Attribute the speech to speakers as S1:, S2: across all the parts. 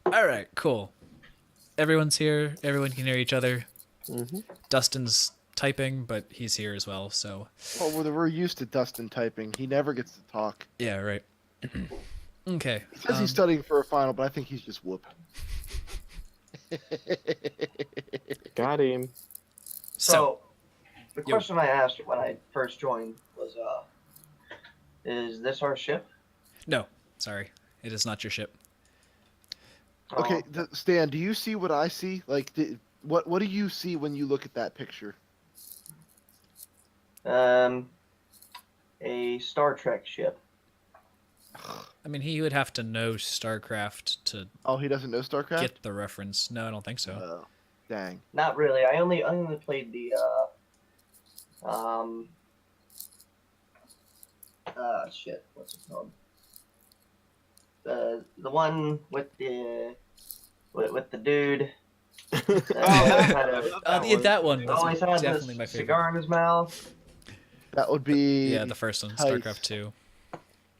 S1: All right, cool. Everyone's here. Everyone can hear each other.
S2: Mm-hmm.
S1: Dustin's typing, but he's here as well. So
S3: Well, we're used to Dustin typing. He never gets to talk.
S1: yeah, right. Okay.
S3: He says he's studying for a final, but I think he's just whooping.
S2: Got him.
S1: So
S4: The
S1: Yo.
S4: question I asked when I first joined was, is this our ship?
S1: no, sorry, it is not your ship.
S3: Okay,
S4: Oh,
S3: Stan, do you see what I see? Like, what do you see when you look at that picture?
S4: a Star Trek ship.
S1: I mean, he would have to know StarCraft to
S3: Oh, he doesn't know StarCraft?
S1: get the reference. No, I don't think so.
S3: Oh, dang.
S4: Not really. I only played the um shit. What's it called? The one with the dude.
S1: That one. That's
S4: Always had
S1: definitely
S4: this
S1: my favorite.
S4: cigar in his mouth.
S3: That would be
S1: Yeah, the first one,
S3: Heist.
S1: StarCraft 2.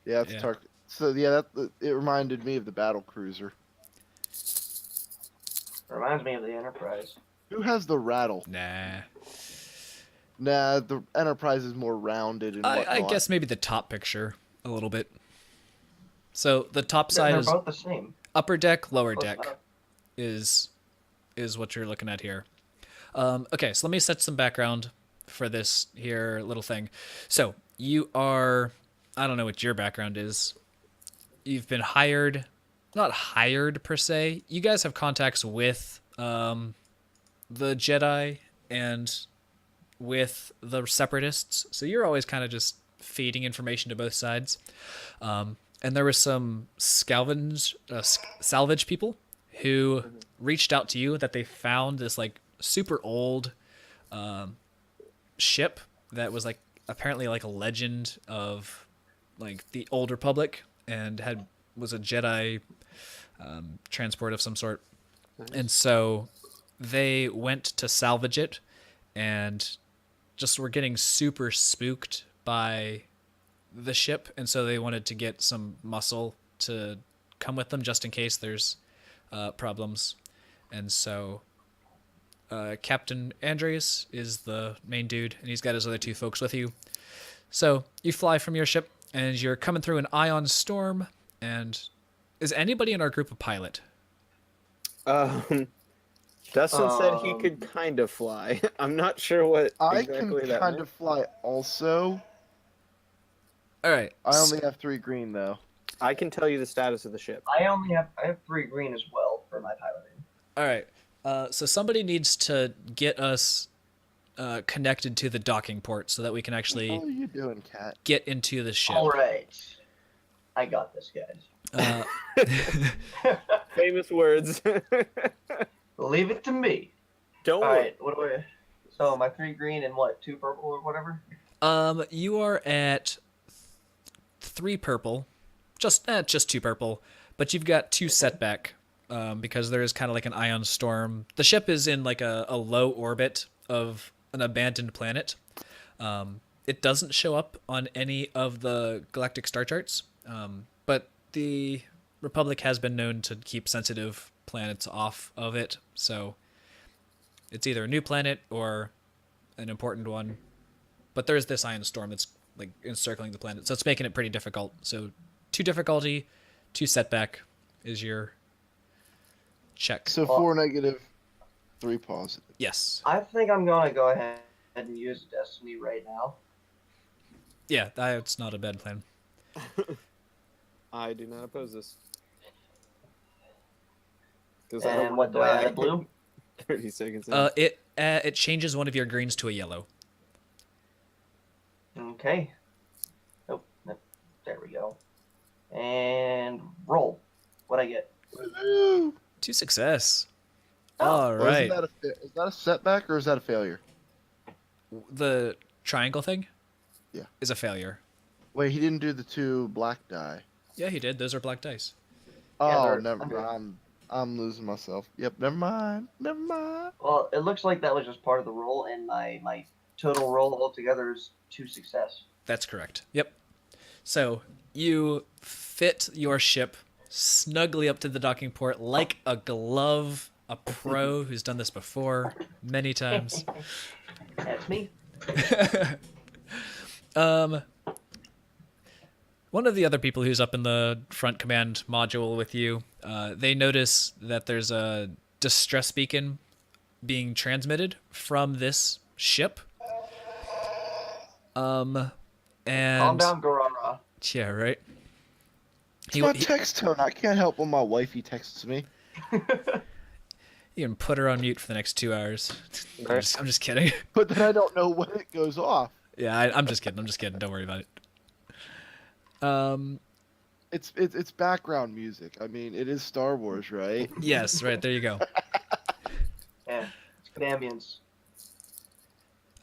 S3: Yeah, it's
S1: Yeah.
S3: So yeah, it reminded me of the battle cruiser.
S4: Reminds me of the Enterprise.
S3: Who has the rattle?
S1: Nah.
S3: Nah, the Enterprise is more rounded and
S1: I
S3: whatnot.
S1: guess maybe the top picture a little bit. So the top side
S4: They're
S1: is
S4: both the same.
S1: upper deck, lower
S4: Close
S1: deck
S4: enough.
S1: is what you're looking at here. Okay, so let me set some background for this here little thing. So you are, I don't know what your background is. You've been hired, not hired per se. You guys have contacts with the Jedi and with the Separatists, so you're always kind of just feeding information to both sides. And there were some salvage people who reached out to you that they found this like super old ship that was like apparently like a legend of like the old Republic and was a Jedi transport of some sort. And so they went to salvage it and just were getting super spooked by the ship, and so they wanted to get some muscle to come with them just in case there's problems. And so Captain Andreas is the main dude, and he's got his other two folks with you. So you fly from your ship, and you're coming through an ion storm. And is anybody in our group a pilot?
S2: Dustin said he could kind of fly. I'm not sure what
S3: I
S2: exactly
S3: can
S2: that
S3: kind
S2: meant.
S3: of fly also.
S1: All right.
S3: I only have 3 green though.
S2: I can tell you the status of the ship.
S4: I have 3 green as well for my piloting.
S1: All right. So somebody needs to get us connected to the docking port so that we can actually
S3: What are you doing, Cat?
S1: get into the ship.
S4: All right, I got this, guys.
S2: Famous words.
S4: Leave it to me.
S2: Don't
S4: All
S2: worry.
S4: right, what do I? So my 3 green and what, 2 purple or whatever.
S1: You are at 3 purple, just 2 purple, but you've got 2 setback because there is kind of like an ion storm. The ship is in like a low orbit of an abandoned planet. It doesn't show up on any of the galactic star charts, but the Republic has been known to keep sensitive planets off of it, so it's either a new planet or an important one. But there's this ion storm that's like encircling the planet, so it's making it pretty difficult. So 2 difficulty, 2 setback is your check.
S3: So 4 negative, 3 positive.
S1: Yes.
S4: I think I'm gonna go ahead and use Destiny right now.
S1: Yeah, that's not a bad plan.
S2: I do not oppose this. Because
S4: And what do I add? Blue?
S2: 30 seconds in.
S1: It changes one of your greens to a yellow.
S4: Okay. Oh, there we go. And roll. What I get?
S3: Woo!
S1: 2 success.
S4: Oh.
S1: All
S3: Well,
S1: right.
S3: Is that a setback or is that a failure?
S1: The triangle thing?
S3: Yeah.
S1: Is a failure.
S3: Wait, he didn't do the 2 black die.
S1: Yeah, he did. Those are black dice.
S4: Yeah,
S3: Oh,
S4: they're
S3: never
S4: under.
S3: mind. I'm losing myself. Yep, never mind. Never mind.
S4: Well, it looks like that was just part of the roll, and my total roll altogether is 2 success.
S1: That's correct. Yep. So you fit your ship snugly up to the docking port like a glove, a pro who's done this before many times.
S4: That's me.
S1: One of the other people who's up in the front command module with you, they notice that there's a distress beacon being transmitted from this ship. And
S4: Calm down, Gorara.
S1: yeah, right.
S3: It's my text tone. I can't help when my wifey texts me.
S1: You can put her on mute for the next 2 hours.
S2: Okay.
S1: I'm just kidding.
S3: But then I don't know when it goes off.
S1: Yeah, I'm just kidding. I'm just kidding. Don't worry about it.
S3: It's background music. I mean, it is Star Wars, right?
S1: Yes, right. There you go.
S4: Yeah, it's good ambience.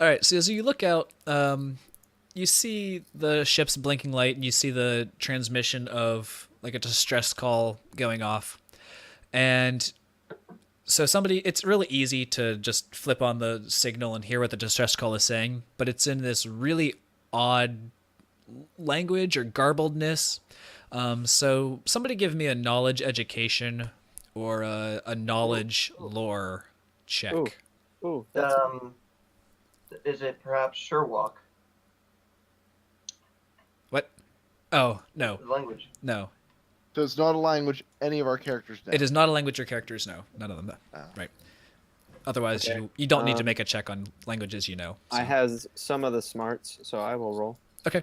S1: All right. So as you look out, you see the ship's blinking light, and you see the transmission of like a distress call going off. And so it's really easy to just flip on the signal and hear what the distress call is saying, but it's in this really odd language or garbledness. So somebody give me a knowledge education or a knowledge lore check.
S2: Ooh. Ooh, that's
S4: Is it perhaps Sherlock?
S1: What? Oh, no.
S4: The language.
S1: No.
S3: So it's not a language any of our characters know.
S1: It is not a language your characters know. None of them.
S3: Oh.
S1: Right. Otherwise,
S2: Okay.
S1: you don't need to make a check on languages you know.
S2: I
S1: so.
S2: has some of the smarts, so I will roll.
S1: Okay.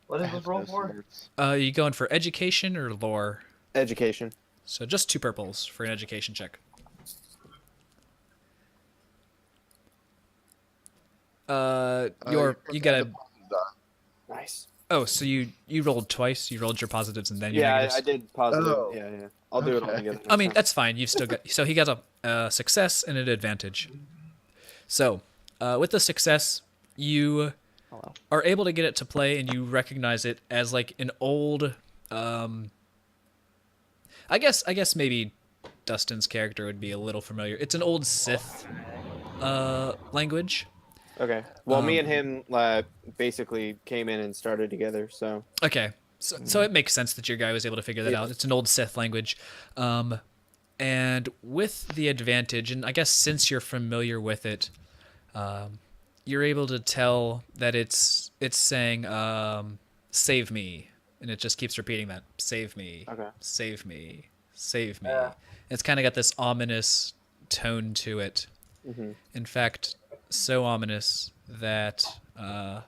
S4: What
S3: I
S4: is
S3: have
S4: this roll
S3: no
S4: for?
S3: smarts.
S1: You going for education or lore?
S2: Education.
S1: So just 2 purples for an education check. You get a.
S2: Nice.
S1: Oh, so you rolled twice. You rolled your positives and then your
S2: Yeah,
S1: negatives.
S2: I did positive.
S3: Oh.
S2: Yeah. I'll do it all
S3: Okay.
S2: together.
S1: I mean,
S2: next
S1: that's fine. You've still got. So he got a success and an advantage. So, with the success, you
S2: time. Oh, wow.
S1: are able to get it to play, and you recognize it as like an old. I guess maybe Dustin's character would be a little familiar. It's an old Sith language.
S2: Okay. Well, me and him basically came in and started together, so.
S1: Okay, so it makes sense that your guy was able to figure that out. It's an old Sith language, and with the advantage, and I guess since you're familiar with it, you're able to tell that it's saying "save me," and it just keeps repeating that "save me,
S2: Okay.
S1: save me, save me."
S4: Yeah.
S1: It's kind of got this ominous tone to it.
S2: Mhm.
S1: In fact, so ominous that the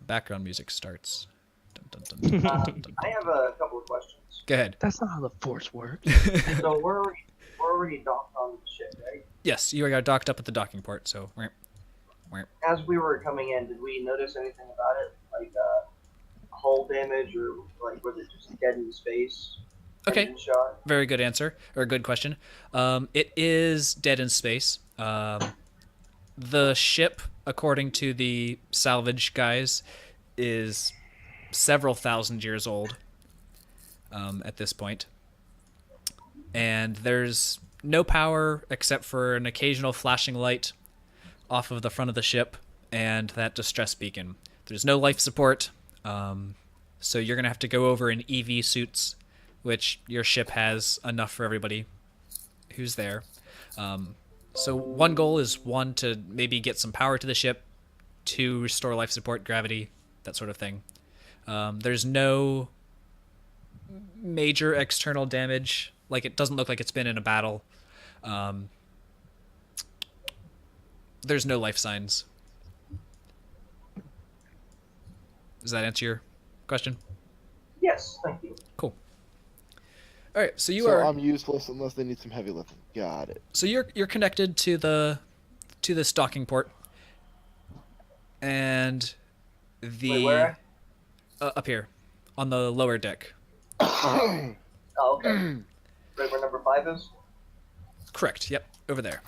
S1: background music starts. Dun, dun, dun, dun, dun, dun, dun.
S4: I have a couple of questions.
S1: Go ahead.
S5: That's not how the Force works.
S4: So we're already docked on the ship, right?
S1: Yes, you are docked up at the docking port, so.
S4: As we were coming in, did we notice anything about it, like hull damage, or like was it just dead in space?
S1: Okay.
S4: Engine shot?
S1: Very good answer, or good question. It is dead in space. The ship, according to the salvage guys, is several thousand years old at this point. And there's no power except for an occasional flashing light off of the front of the ship and that distress beacon. There's no life support, so you're going to have to go over in EV suits, which your ship has enough for everybody who's there. So one goal is, 1, to maybe get some power to the ship, 2, restore life support, gravity, that sort of thing. There's no major external damage. Like, it doesn't look like it's been in a battle. There's no life signs. Does that answer your question?
S4: Yes, thank you.
S1: Cool. All right, so
S3: So I'm useless unless they need some heavy lifting. Got it.
S1: So you're connected to this docking port, and the
S4: Wait, where?
S1: up here on the lower deck.
S4: Oh, okay. Right where number 5 is?
S1: Correct. Yep, over there.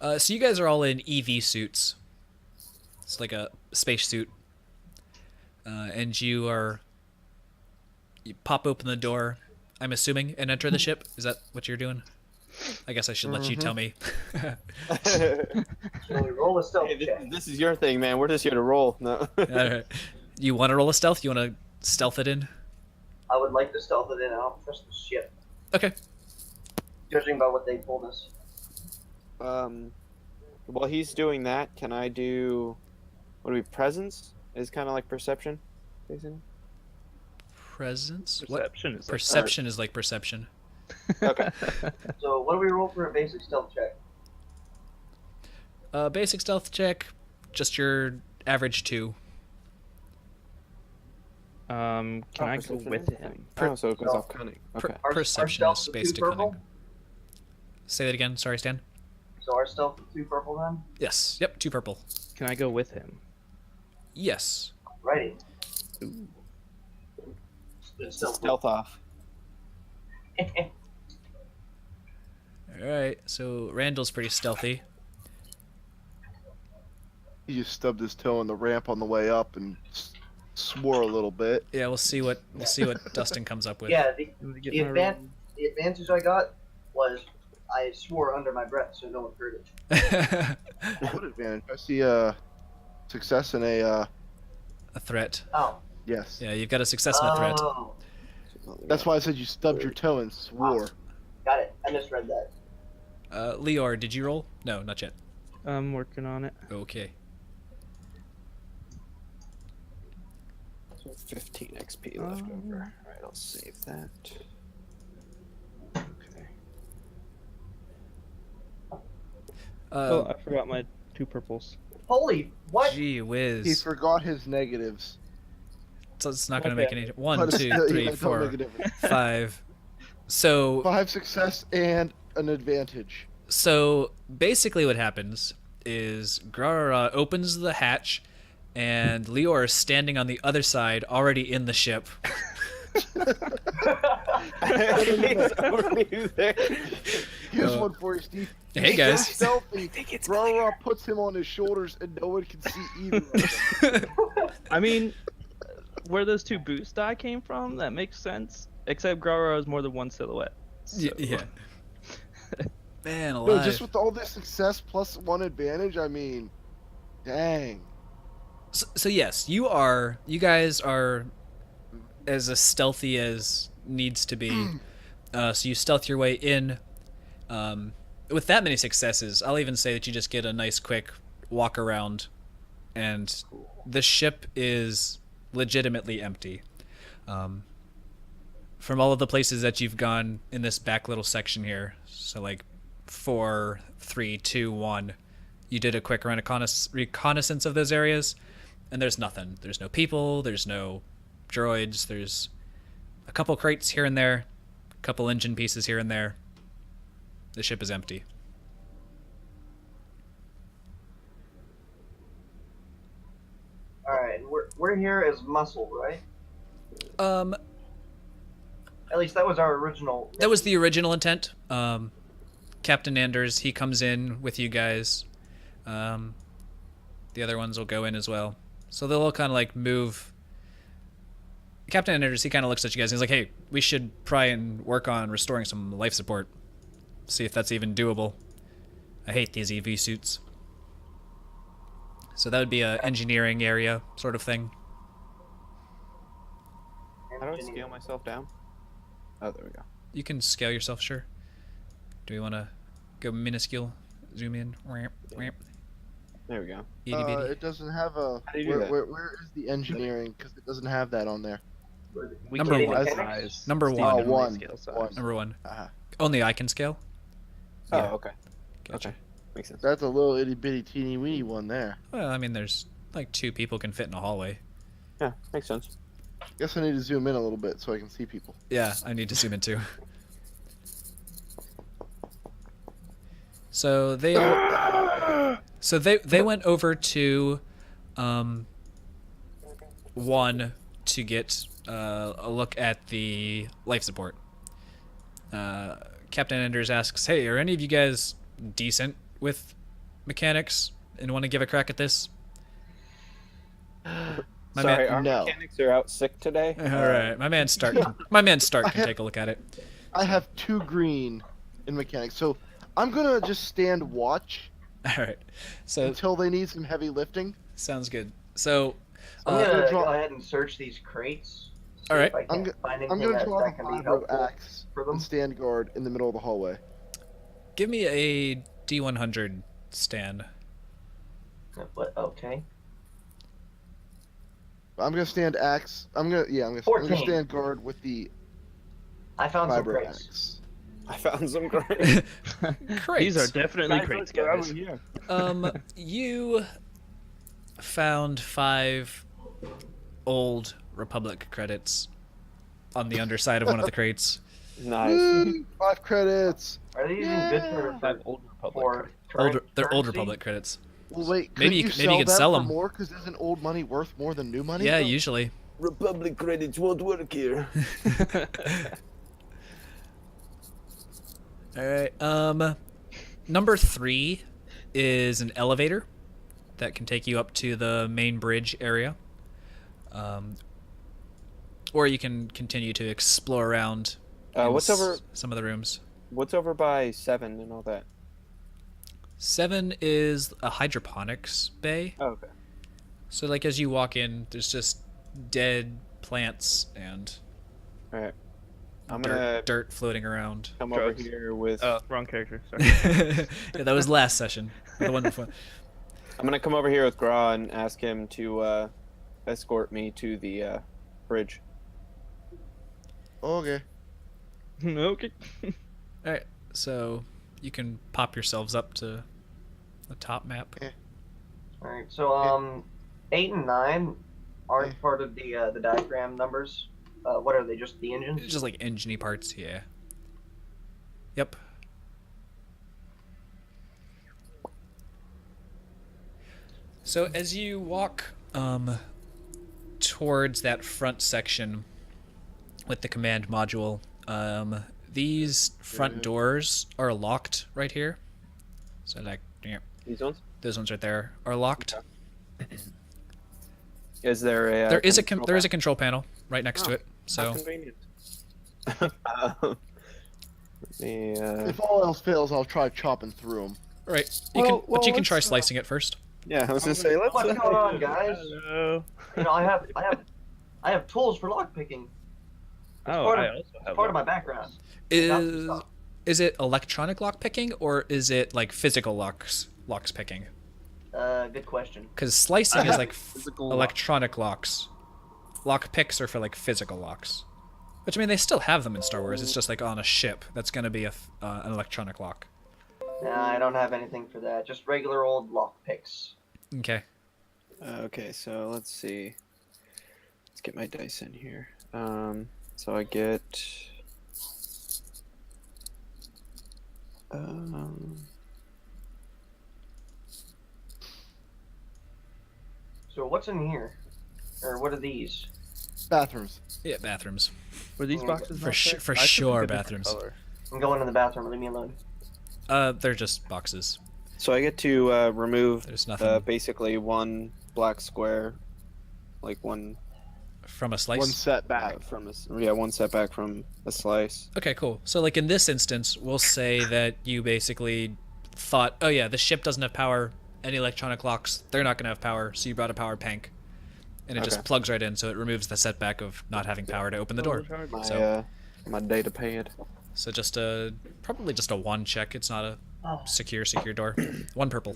S1: So you guys are all in EV suits. It's like a space suit, and you pop open the door, I'm assuming, and enter the ship. Is that what you're doing? I guess I should let you tell me.
S4: So we roll a stealth
S2: Hey,
S4: check.
S2: this is your thing, man. We're just here to roll. No.
S1: All right. You want to roll a stealth? You want to stealth it in?
S4: I would like to stealth it in. I don't trust the ship,
S1: Okay.
S4: judging by what they told us.
S2: While he's doing that, can I do what do we presence? Is kind of like perception, basically.
S1: Presence.
S5: Perception is like
S1: Perception is like perception.
S2: Okay.
S4: So what do we roll for a basic stealth check?
S1: Basic stealth check, just your average 2.
S5: Can I go
S2: perception
S5: with
S2: is
S5: him?
S2: Oh, so it goes
S4: No.
S2: off cunning.
S1: Per-
S2: Okay.
S4: Our
S1: perception
S4: stealth
S1: is
S4: is
S1: based
S4: 2
S1: to
S4: purple?
S1: cunning. Say that again. Sorry, Stan.
S4: So our stealth is 2 purple then?
S1: Yes. Yep. 2 purple.
S5: Can I go with him?
S1: Yes.
S4: Righty.
S5: Ooh.
S2: It's a stealth off.
S1: All right. So Randall's pretty stealthy.
S3: He just stubbed his toe on the ramp on the way up and swore a little bit.
S1: Yeah. We'll see what Dustin comes up with.
S4: Yeah,
S5: Let me get
S4: the,
S5: my
S4: advan-
S5: roll.
S4: the advantage I got was I swore under my breath so no one heard it.
S3: What advantage? I see a success and a
S1: A threat.
S4: Oh.
S3: yes.
S1: Yeah. You've got a success and a threat.
S4: Oh.
S3: That's why I said you stubbed your toe and swore.
S4: Got it. I misread that.
S1: Leor, did you roll? No, not yet.
S5: I'm working on it.
S1: Okay.
S2: So 15 XP left over. All right, I'll save that.
S5: Okay.
S1: Uh,
S5: I forgot my 2 purples.
S4: Holy, what?
S1: Gee
S3: He
S1: whiz.
S3: forgot his negatives.
S1: So it's not going to
S5: Okay.
S1: make any. 1,
S3: But
S1: 2,
S3: still,
S1: 3,
S3: yeah, don't
S1: 4,
S3: make a difference.
S1: 5. So
S3: 5 success and an advantage.
S1: So basically, what happens is Grara opens the hatch, and Leor is standing on the other side, already in the ship.
S2: He's already there.
S3: Here's one for you, Steve.
S1: Hey,
S3: He's
S1: guys.
S3: so stealthy. Rara puts him on his shoulders and no one can see either of them.
S5: I mean, where those 2 boost die came from, that makes sense. Except Grara is more than one silhouette. So.
S1: Yeah. Man
S3: No,
S1: alive.
S3: just with all this success plus 1 advantage, I mean, dang.
S1: So yes, you guys are as stealthy as needs to be. So you stealth your way in. With that many successes, I'll even say that you just get a nice quick walk around, and the ship is legitimately empty. From all of the places that you've gone in this back little section here, so like 4, 3, 2, 1, you did a quick reconnaissance of those areas, and there's nothing. There's no people, there's no droids, there's a couple crates here and there, a couple engine pieces here and there. The ship is empty.
S4: Alright, we're here as muscle, right? At least that was our original.
S1: That was the original intent. Captain Anders, he comes in with you guys. The other ones will go in as well. So they'll all kind of like move. Captain Anders, he kind of looks at you guys and he's like, hey, we should try and work on restoring some life support. See if that's even doable. I hate these EV suits. So that would be a engineering area sort of thing.
S2: How do I scale myself down? Oh, there we go.
S1: You can scale yourself, sure. Do we want to go minuscule? Zoom in? Ramp, ramp.
S2: There we go.
S1: Itty bitty.
S3: It doesn't have a.
S2: How do you do that?
S3: Where is the engineering? Because it doesn't have that on there.
S5: We
S1: Number
S5: can't
S1: one.
S5: size.
S1: Number
S5: Steven
S1: one.
S5: can only
S3: One.
S5: scale size.
S3: One.
S1: Number 1.
S3: Uh-huh.
S1: Only I can scale?
S2: Oh,
S1: Yeah.
S2: okay.
S1: Gotcha.
S2: Okay. Makes sense.
S3: That's a little itty bitty teeny weeny one there.
S1: Well, I mean, there's like 2 people can fit in a hallway.
S2: Yeah, makes sense.
S3: Guess I need to zoom in a little bit so I can see people.
S1: Yeah, I need to zoom in too. So they went over to 1 to get a look at the life support. Captain Anders asks, "Hey, are any of you guys decent with mechanics and want to give a crack at this?" My
S2: Sorry,
S1: man,
S2: our
S3: no.
S2: mechanics are out sick today.
S1: all right, my man Stark. Can take a look at it.
S3: I have 2 green in mechanics, so I'm gonna just stand watch
S1: All right, so
S3: until they need some heavy lifting.
S1: sounds good. So
S4: I'm
S3: gonna
S4: gonna
S3: draw-
S4: go ahead and search these crates See
S1: All right.
S4: if I
S3: I'm,
S4: can't find
S3: I'm
S4: anything
S3: gonna draw
S4: that
S3: the
S4: can be
S3: vibro
S4: helpful
S3: axe
S4: for them.
S3: and stand guard in the middle of the hallway.
S1: Give me a D100 stand.
S4: What? Okay.
S3: I'm gonna stand axe. I'm gonna
S4: 14.
S3: stand guard with the
S4: I found some
S3: vibro
S4: crates.
S3: axe.
S2: I found some great.
S1: Crates.
S5: These are definitely crates, guys.
S1: You found 5 old Republic credits on the underside of one of the crates.
S2: Nice.
S3: Woo! 5 credits.
S4: Are these even good
S3: Yeah.
S5: Five old Republic
S4: for
S5: crates.
S1: They're old
S4: currency?
S1: Republic credits.
S3: Well, wait.
S1: Maybe
S3: Couldn't
S1: you could sell
S3: them
S1: them.
S3: for more? Because isn't old money worth more than new money?
S1: Yeah, usually.
S2: Republic credits won't work here.
S1: All right. Number 3 is an elevator that can take you up to the main bridge area. Or you can continue to explore around in
S2: What's over?
S1: some of the rooms.
S2: What's over by 7 and all that?
S1: 7 is a hydroponics bay.
S2: Oh, okay.
S1: So like as you walk in, there's just dead plants and
S2: All right. I'm gonna
S1: dirt floating around.
S2: come
S5: Drugs.
S2: over here with.
S5: Oh, wrong character. Sorry.
S1: Yeah, that was last session. The one before.
S2: I'm gonna come over here with Gra and ask him to escort me to the bridge.
S3: Okay.
S5: Okay.
S1: All right, so you can pop yourselves up to the top map.
S4: All right. So 8 and 9 aren't part of the diagram numbers. What are they? Just the engines?
S1: It's just like engine-y parts, yeah. Yep. So as you walk towards that front section with the command module, these front doors are locked right here. So like, yeah,
S2: These ones?
S1: those ones right there are locked.
S2: Is there a?
S1: There is a
S2: control
S1: there is a control panel right next to
S2: Oh,
S1: it. So
S2: How convenient. Let me,
S3: If all else fails, I'll try chopping through them.
S1: right, you can
S2: Well,
S1: but you can
S2: let's,
S1: try slicing it first.
S2: yeah, I was gonna say let's.
S4: What's going on, guys?
S5: Hello.
S4: You know, I have tools for lockpicking.
S5: Oh,
S4: part of-
S5: I also have
S4: Part of
S5: one.
S4: my background.
S1: Is it electronic lock picking or is it like physical locks picking?
S4: Good question.
S1: Because slicing is like
S2: Physical
S1: electronic locks. Lock picks are for like physical locks. Which I mean, they still have them in Star Wars. It's just like on a ship. That's gonna be an electronic lock.
S4: Nah, I don't have anything for that. Just regular old lockpicks.
S1: Okay.
S2: Okay, so let's see. Let's get my dice in here. So I get.
S4: So what's in here? Or what are these?
S3: Bathrooms.
S1: Yeah, bathrooms.
S5: Were these boxes
S1: For
S5: not
S1: sh-
S5: checked?
S1: for
S5: I took a
S1: sure,
S5: different
S1: bathrooms.
S5: color.
S4: I'm going in the bathroom. Leave me alone.
S1: They're just boxes.
S2: So I get to remove
S1: There's nothing
S2: basically one black square, like one
S1: from a slice.
S3: One setback.
S2: from a one setback from a slice.
S1: Okay, cool. So like in this instance, we'll say that you basically thought, oh yeah, the ship doesn't have power. Any electronic locks, they're not gonna have power. So you brought a power bank, and it just
S2: Okay.
S1: plugs right in. So it removes the setback of not having power to open the door.
S2: My
S1: So-
S2: my data pad.
S1: So just probably just a one check. It's not a
S4: Oh,
S1: secure door. One purple.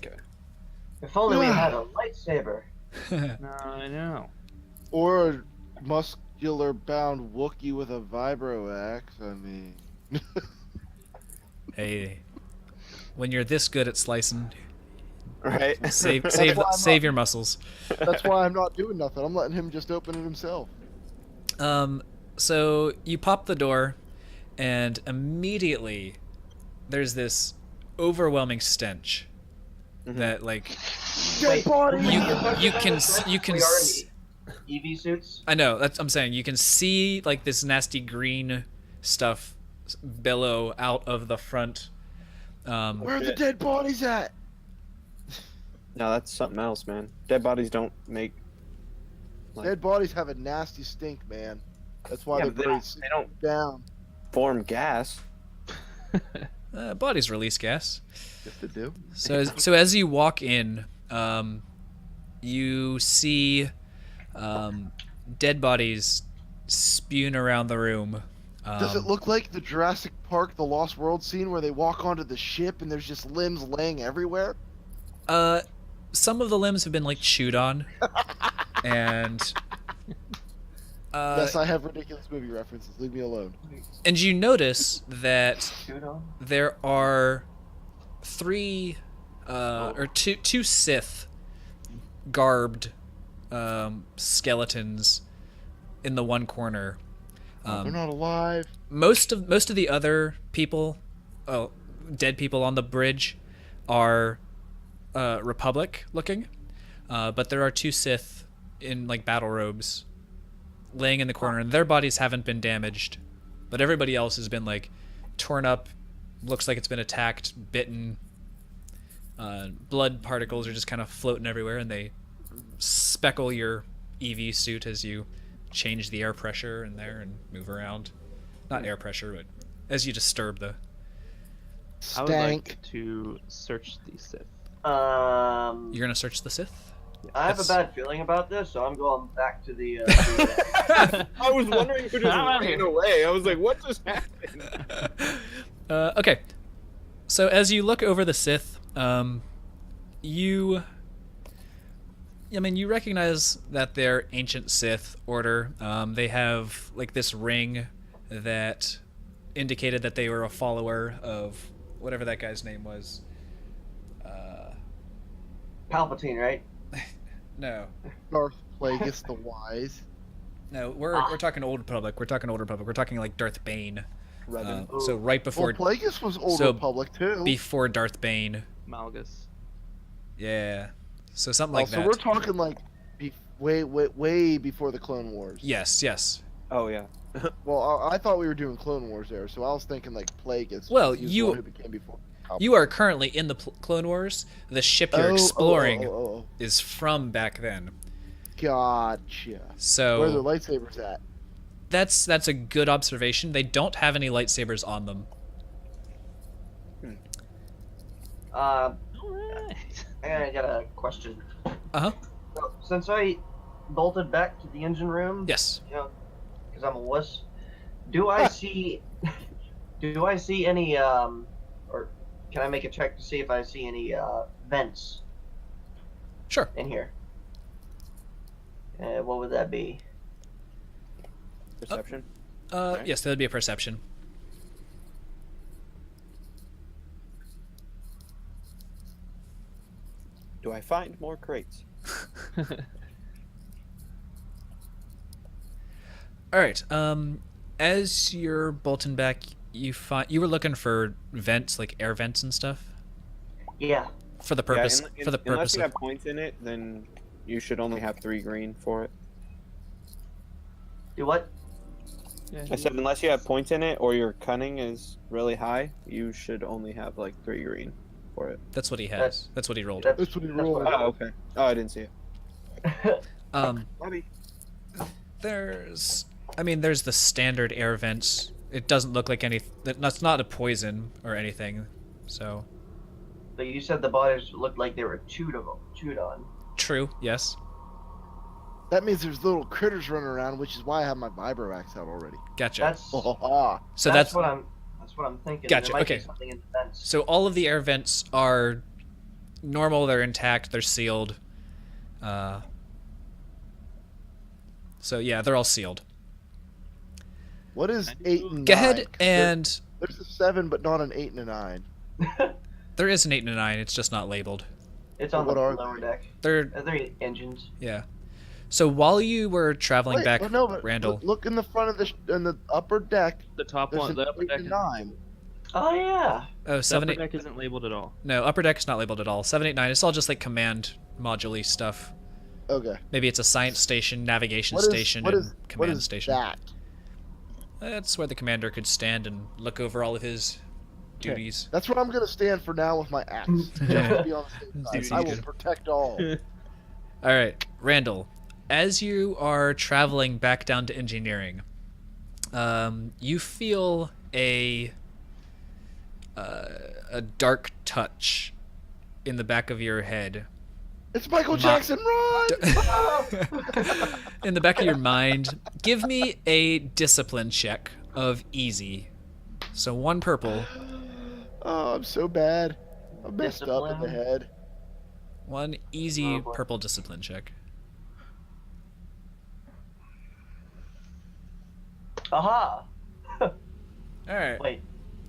S4: if only we had a lightsaber.
S5: No, I know.
S3: Or a muscular bound Wookiee with a vibro axe. I mean.
S1: Hey, when you're this good at slicing,
S2: Right.
S1: save
S3: why I'm
S1: save
S3: not-
S1: your muscles.
S3: That's why I'm not doing nothing. I'm letting him just open it himself.
S1: So you pop the door, and immediately there's this overwhelming stench that like
S3: Dead body!
S1: you can
S4: EV suits.
S1: I know that's I'm saying you can see like this nasty green stuff billow out of the front.
S3: Where are the dead bodies at?
S2: No, that's something else, man. Dead bodies don't make. Like-
S3: Dead bodies have a nasty stink, man. That's why
S2: Yeah,
S3: they're
S2: but they
S3: buried
S2: don't- they don't-
S3: down.
S2: form gas.
S1: Bodies release gas.
S3: If they do.
S1: So as you walk in, you see dead bodies spewing around the room.
S3: Does it look like the Jurassic Park, the Lost World scene where they walk onto the ship and there's just limbs laying everywhere?
S1: Some of the limbs have been like chewed on, and
S3: Yes, I have ridiculous movie references. Leave me alone.
S1: and you notice that
S4: Shoot on.
S1: there are three or two Sith garbed skeletons in the one corner.
S3: They're not alive.
S1: Most of the other people, dead people on the bridge, are Republic looking, but there are two Sith in like battle robes laying in the corner, and their bodies haven't been damaged, but everybody else has been like torn up. Looks like it's been attacked, bitten. Blood particles are just kind of floating everywhere, and they speckle your EV suit as you change the air pressure in there and move around. Not air pressure, but as you disturb the.
S5: I would like
S3: Stank.
S5: to search the Sith.
S1: You're gonna search the Sith.
S4: I have a
S1: That's-
S4: bad feeling about this, so I'm going back to the.
S2: I was wondering who just ran away. I was like, what just happened?
S1: Okay, so as you look over the Sith, you recognize that they're ancient Sith order. They have like this ring that indicated that they were a follower of whatever that guy's name was.
S4: Palpatine, right?
S1: No,
S3: Darth Plagueis the Wise.
S1: no, we're talking Old Republic. We're talking Old Republic. We're talking like Darth Bane.
S2: Revan.
S1: So right before
S3: Well, Plagueis was Old
S1: so
S3: Republic too.
S1: before Darth Bane.
S5: Malgus.
S1: Yeah. So something like
S3: So
S1: that.
S3: we're talking like way before the Clone Wars.
S1: Yes, yes.
S2: Oh yeah.
S3: Well, I thought we were doing Clone Wars there, so I was thinking like Plagueis.
S1: Well,
S3: he was the
S1: you-
S3: one who became before.
S1: You are currently in the Clone Wars. The ship you're exploring
S3: Oh.
S1: is from back then.
S3: Gotcha. Where are the
S1: So
S3: lightsabers at?
S1: that's a good observation. They don't have any lightsabers on them.
S5: Alright.
S4: I got a question.
S1: Uh-huh.
S4: So, since I bolted back to the engine room,
S1: Yes.
S4: you know, because I'm a wuss, do I see, do I see any, or can I make a check to see if I see any vents
S1: Sure.
S4: in here? What would that be?
S2: Perception.
S1: Yes, that would be a perception.
S2: Do I find more crates?
S1: All right. As you're bolting back, you were looking for vents, like air vents and stuff,
S4: Yeah.
S1: for the purpose
S2: Unless
S1: purpose
S2: you
S1: of.
S2: have points in it, then you should only have 3 green for it.
S4: Do what?
S2: I said unless you have points in it or your cunning is really high, you should only have like 3 green for it.
S1: That's what he has. That's what he rolled.
S4: That's,
S3: That's what he
S4: that's
S3: rolled.
S4: what I-
S2: Oh, okay. Oh, I didn't see it.
S1: Bobby. There's the standard air vents. It doesn't look like that's not a poison or anything. So
S4: But you said the bodies looked like they were chewed on.
S1: true. Yes.
S3: That means there's little critters running around, which is why I have my vibro axe out already.
S1: Gotcha.
S4: That's
S1: So
S4: that's what I'm thinking.
S1: Gotcha,
S4: There might
S1: okay.
S4: be something in the vents.
S1: So all of the air vents are normal. They're intact. They're sealed. So yeah, they're all sealed.
S3: What is 8 and 9?
S1: Go ahead
S3: 'Cause
S1: and
S3: there's a 7, but not an 8 and a 9.
S1: there is an 8 and a 9. It's just not labeled.
S4: It's on
S3: What
S4: the
S3: are
S4: lower deck.
S1: They're
S4: They're engines.
S1: yeah. So while you were traveling
S3: Wait,
S1: back,
S3: but no, but
S1: Randall.
S3: Look in the front of in the upper deck.
S5: The top
S3: There's
S5: one,
S3: an
S5: the upper
S3: 8
S5: deck,
S3: and
S5: is,
S3: 9.
S4: Oh yeah.
S1: Oh,
S5: the
S1: 7,
S5: upper
S1: 8,
S5: deck isn't labeled at all.
S1: no, upper deck's not labeled at all. 7, 8, 9. It's all just like command module stuff.
S3: Okay.
S1: Maybe it's a science station, navigation
S3: What is-
S1: station,
S3: what
S1: and
S3: is-
S1: command
S3: what is
S1: station.
S3: that?
S1: That's where the commander could stand and look over all of his duties.
S3: That's where I'm gonna stand for now with my axe. Just to be on the safe side. I will
S1: Duties.
S3: protect all.
S1: All right, Randall. As you are traveling back down to engineering, you feel a dark touch in the back of your head,
S3: It's Michael Jackson, run!
S1: In the back of your mind, give me a discipline check of easy. So 1 purple,
S3: Oh, I'm so bad. I'm messed up in the
S4: Discipline.
S3: head.
S1: 1 easy
S4: Oh, boy.
S1: purple discipline check.
S4: Aha!
S1: All right.
S4: Wait.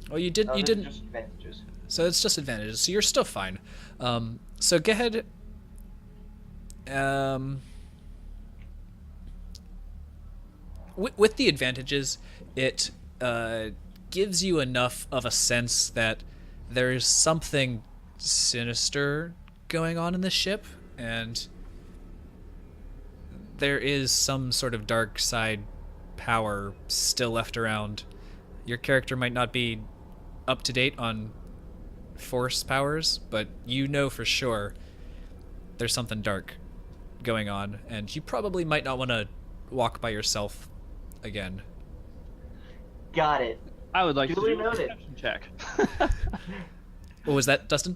S1: Well, you
S4: No,
S1: didn't.
S4: these are just advantages.
S1: So it's just advantages. So you're still fine. So go ahead. With the advantages, it gives you enough of a sense that there's something sinister going on in the ship, and there is some sort of dark side power still left around. Your character might not be up to date on force powers, but you know for sure there's something dark going on, and you probably might not want to walk by yourself again.
S4: Got it.
S5: I would like to
S4: Duly
S5: do a
S4: noted.
S5: perception check.
S1: What was that, Dustin?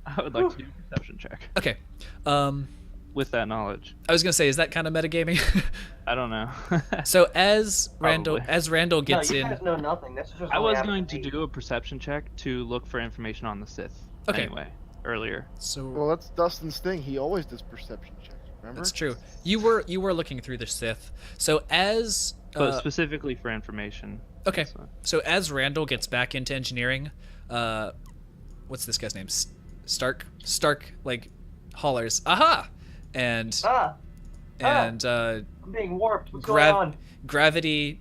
S5: I would like to do a perception check
S1: Okay.
S5: with that knowledge.
S1: I was gonna say, is that kind of metagaming?
S5: I don't know.
S1: So as Randall
S5: Probably.
S1: gets
S4: no, you
S1: in,
S4: guys know nothing. That's just
S5: I
S4: only
S5: was
S4: happened
S5: going to
S4: me.
S5: do a perception check to look for information on the Sith.
S1: Okay.
S5: Anyway, earlier.
S1: so
S3: Well, that's Dustin's thing. He always does perception checks. Remember?
S1: that's true. You were looking through the Sith. So as
S5: But specifically for information.
S1: okay,
S5: So-
S1: so as Randall gets back into engineering, what's this guy's name? Stark like hollers, aha, and
S4: Ah!
S1: and
S4: I'm being warped. What's
S1: Grav-
S4: going on?
S1: gravity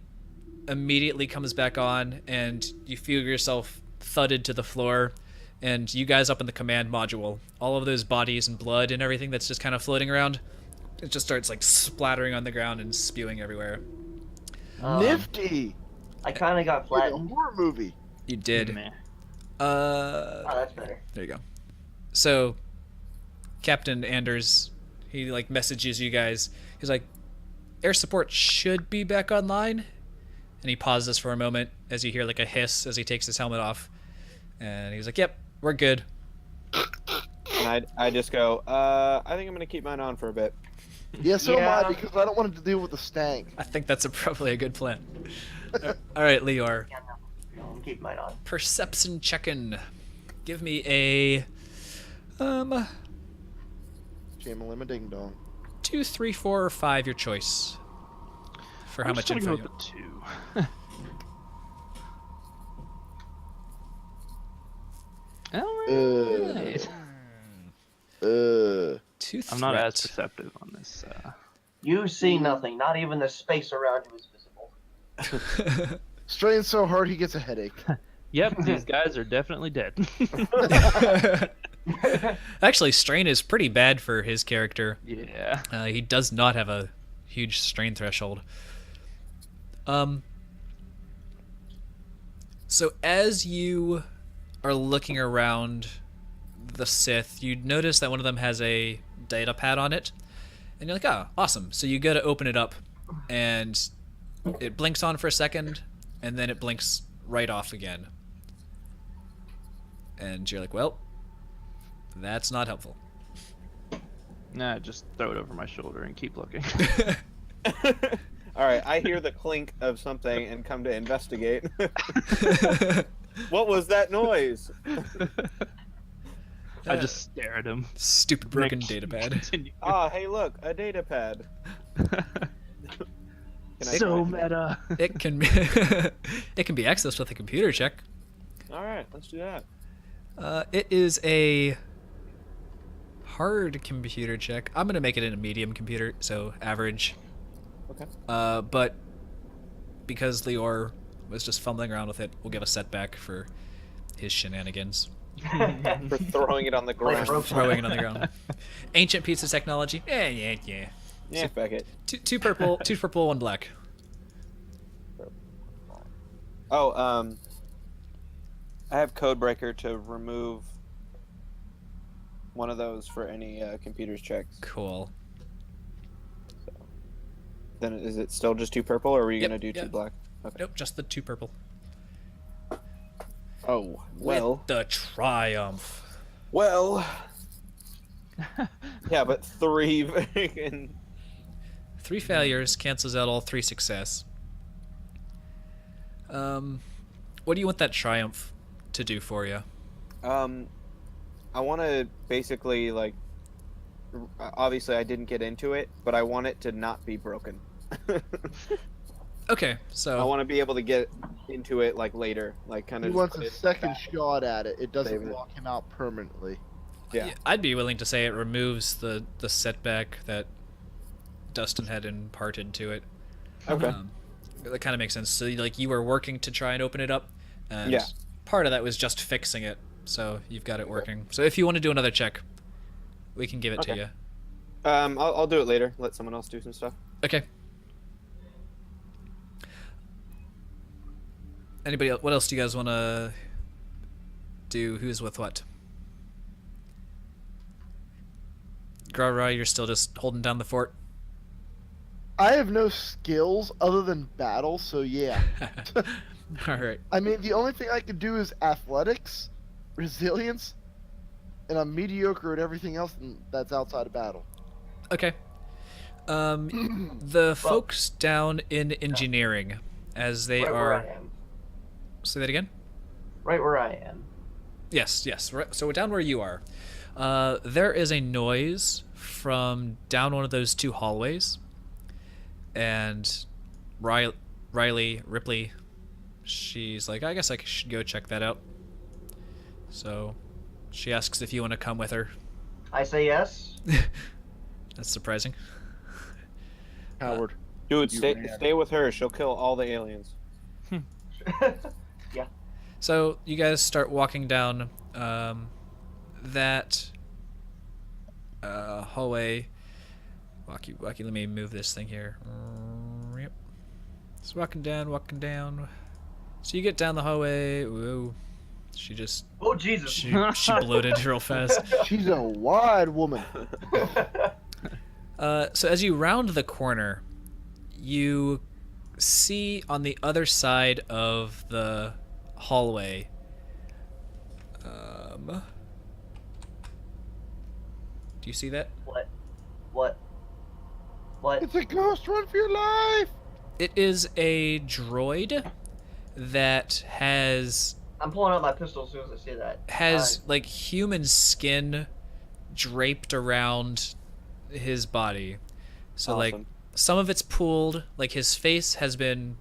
S1: immediately comes back on, and you feel yourself thudded to the floor, and you guys up in the command module, all of those bodies and blood and everything that's just kind of floating around, it just starts like splattering on the ground and spewing everywhere.
S3: Nifty.
S4: I kind of got
S3: Like a
S4: flattened.
S3: horror movie.
S1: You did.
S5: Meh.
S4: Oh, that's better.
S1: There you go. So, Captain Anders, he like messages you guys. He's like, air support should be back online. And he pauses for a moment as you hear like a hiss as he takes his helmet off. And he's like, yep, we're good.
S2: And I just go, I think I'm gonna keep mine on for a bit.
S3: Yeah, so am
S4: Yeah.
S3: I, because I don't want him to deal with the stank.
S1: I think that's probably a good plan. All right, Leor.
S4: Yeah, no, I'm keeping mine on.
S1: Perception checking. Give me a
S3: Jam-a-lim ding dong.
S1: 2, 3, 4, or 5, your choice. For how
S5: I'm
S1: much
S5: just gonna
S1: info
S5: go
S1: you
S5: with the 2. Alright.
S1: 2
S5: I'm not as
S1: threat.
S5: perceptive on this.
S4: You see nothing. Not even the space around you is visible.
S3: Strains so hard he gets a headache.
S5: Yep, these guys are definitely dead.
S1: Actually, strain is pretty bad for his character.
S5: Yeah.
S1: He does not have a huge strain threshold. So as you are looking around the Sith, you notice that one of them has a data pad on it, and you're like, oh, awesome. So you go to open it up, and it blinks on for a second, and then it blinks right off again. And you're like, well, that's not helpful.
S5: Nah, just throw it over my shoulder and keep looking.
S2: All right, I hear the clink of something and come to investigate. What was that noise?
S5: I just stare at him.
S1: Stupid broken
S5: Next-
S1: data pad.
S5: continue.
S2: Ah, hey, look, a data pad. Can I
S5: So
S2: try?
S5: meta.
S1: It can be it can be accessed with a computer check.
S2: All right, let's do that.
S1: It is a hard computer check. I'm gonna make it in a medium computer, so average.
S2: Okay.
S1: But because Leor was just fumbling around with it, we'll give a setback for his shenanigans.
S2: For throwing it on the
S4: Like a
S2: ground.
S4: rope.
S1: Throwing it on the ground. Ancient piece of technology. Yeah.
S2: Yeah, fuck it.
S1: Two purple, 1 black.
S2: Oh, I have Codebreaker to remove one of those for any computers checks.
S1: Cool.
S2: Then is it still just 2 purple, or are you
S1: Yep,
S2: gonna do 2
S1: yeah.
S2: black? Okay.
S1: Nope, just the 2 purple.
S2: Oh, well,
S1: With the triumph.
S2: well. Yeah, but 3 freaking...
S1: 3 failures cancels out all 3 success. What do you want that triumph to do for you?
S2: I want to basically, like, obviously I didn't get into it, but I want it to not be broken.
S1: Okay,
S2: I
S1: so
S2: want to be able to get into it, like, later. Like, kind
S3: He
S2: of...
S3: wants a second shot at it. It
S2: Save
S3: doesn't
S2: it.
S3: lock him out permanently.
S2: Yeah.
S1: I'd be willing to say it removes the setback that Dustin had imparted to it.
S2: Okay.
S1: That kind of makes sense. So, like, you were working to try and open it up, and
S2: Yeah.
S1: part of that was just fixing it. So you've got it working. So if you want to do another check, we can give it to
S2: Okay.
S1: you.
S2: I'll do it later. Let someone else do some stuff.
S1: Okay. Anybody else? What else do you guys want to do? Who's with what? Grara, you're still just holding down the fort?
S3: I have no skills other than battle, so yeah.
S1: All right.
S3: I mean, the only thing I could do is athletics, resilience, and I'm mediocre at everything else that's outside of battle.
S1: Okay. The folks down in engineering, as they
S4: Right where I
S1: are...
S4: am.
S1: Say that again?
S4: Right where I am.
S1: Yes, yes. Right. So down where you are, there is a noise from down one of those 2 hallways, and Ripley, she's like, I guess I should go check that out. So she asks if you want to come with her.
S4: I say yes.
S1: That's surprising.
S3: Howard.
S2: Dude,
S3: You
S2: stay
S3: ran.
S2: with her. She'll kill all the aliens.
S4: Yeah.
S1: So you guys start walking down that hallway. Walkie, let me move this thing here. Yep. Just walking down. So you get down the hallway. Whoa. She just
S4: Oh Jesus.
S1: she bloated real fast.
S3: She's a wide woman.
S1: So as you round the corner, you see on the other side of the hallway. Do you see that?
S4: What?
S3: It's a ghost. Run for your life.
S1: It is a droid that has
S4: I'm pulling out my pistol as soon as I see that.
S1: like human skin draped around his body. So like
S2: Awesome.
S1: some of it's pooled, like his face has been,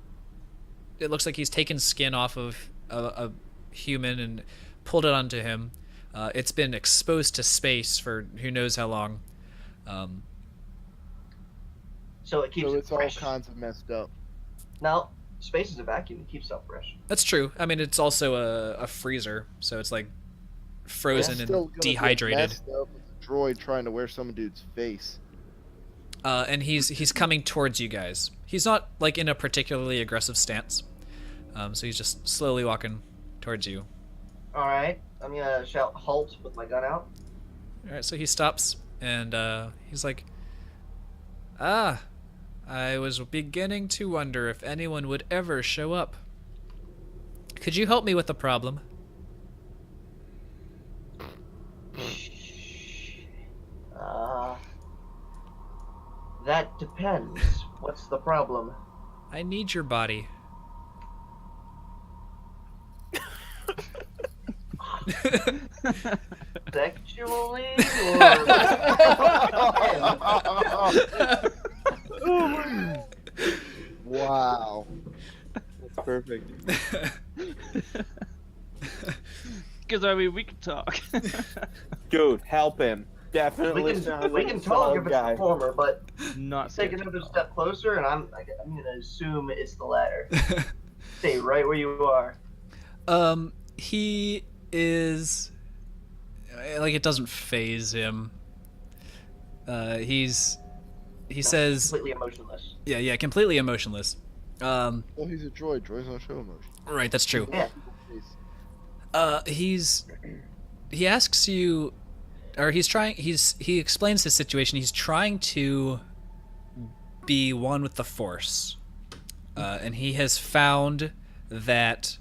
S1: it looks like he's taken skin off of a human and pulled it onto him. It's been exposed to space for who knows how long.
S4: So it keeps
S3: So
S4: it
S3: it's all
S4: fresh.
S3: kinds of messed up.
S4: Now, space is a vacuum. It keeps stuff fresh.
S1: That's true. I mean, it's also a freezer, so it's like frozen
S3: Still
S1: and
S3: gonna get
S1: dehydrated.
S3: messed up with a droid trying to wear some dude's face.
S1: And he's coming towards you guys. He's not like in a particularly aggressive stance, so he's just slowly walking towards you.
S4: All right. I'm gonna shout halt with my gun out.
S1: All right, so he stops and he's like, "Ah, I was beginning to wonder if anyone would ever show up. Could you help me with the problem?"
S4: That depends. What's the problem?
S1: I need your body.
S4: Sexually or
S3: Wow.
S2: That's perfect.
S5: Because I mean, we can talk.
S2: Dude, help him. Definitely
S4: we can
S2: sounds
S4: we
S2: like
S4: can
S2: a
S4: talk
S2: solid
S4: if it's
S2: guy.
S4: the former, but
S5: Not
S4: take
S5: scared.
S4: another step closer, and I'm gonna assume it's the latter. Stay right where you are.
S1: He is like, it doesn't phase him. He says,
S4: Completely emotionless.
S1: yeah, completely emotionless.
S3: Well, he's a droid. Droids don't show emotion.
S1: Right, that's true.
S4: Yeah.
S1: He asks you, or he explains his situation. He's trying to be one with the Force, and he has found that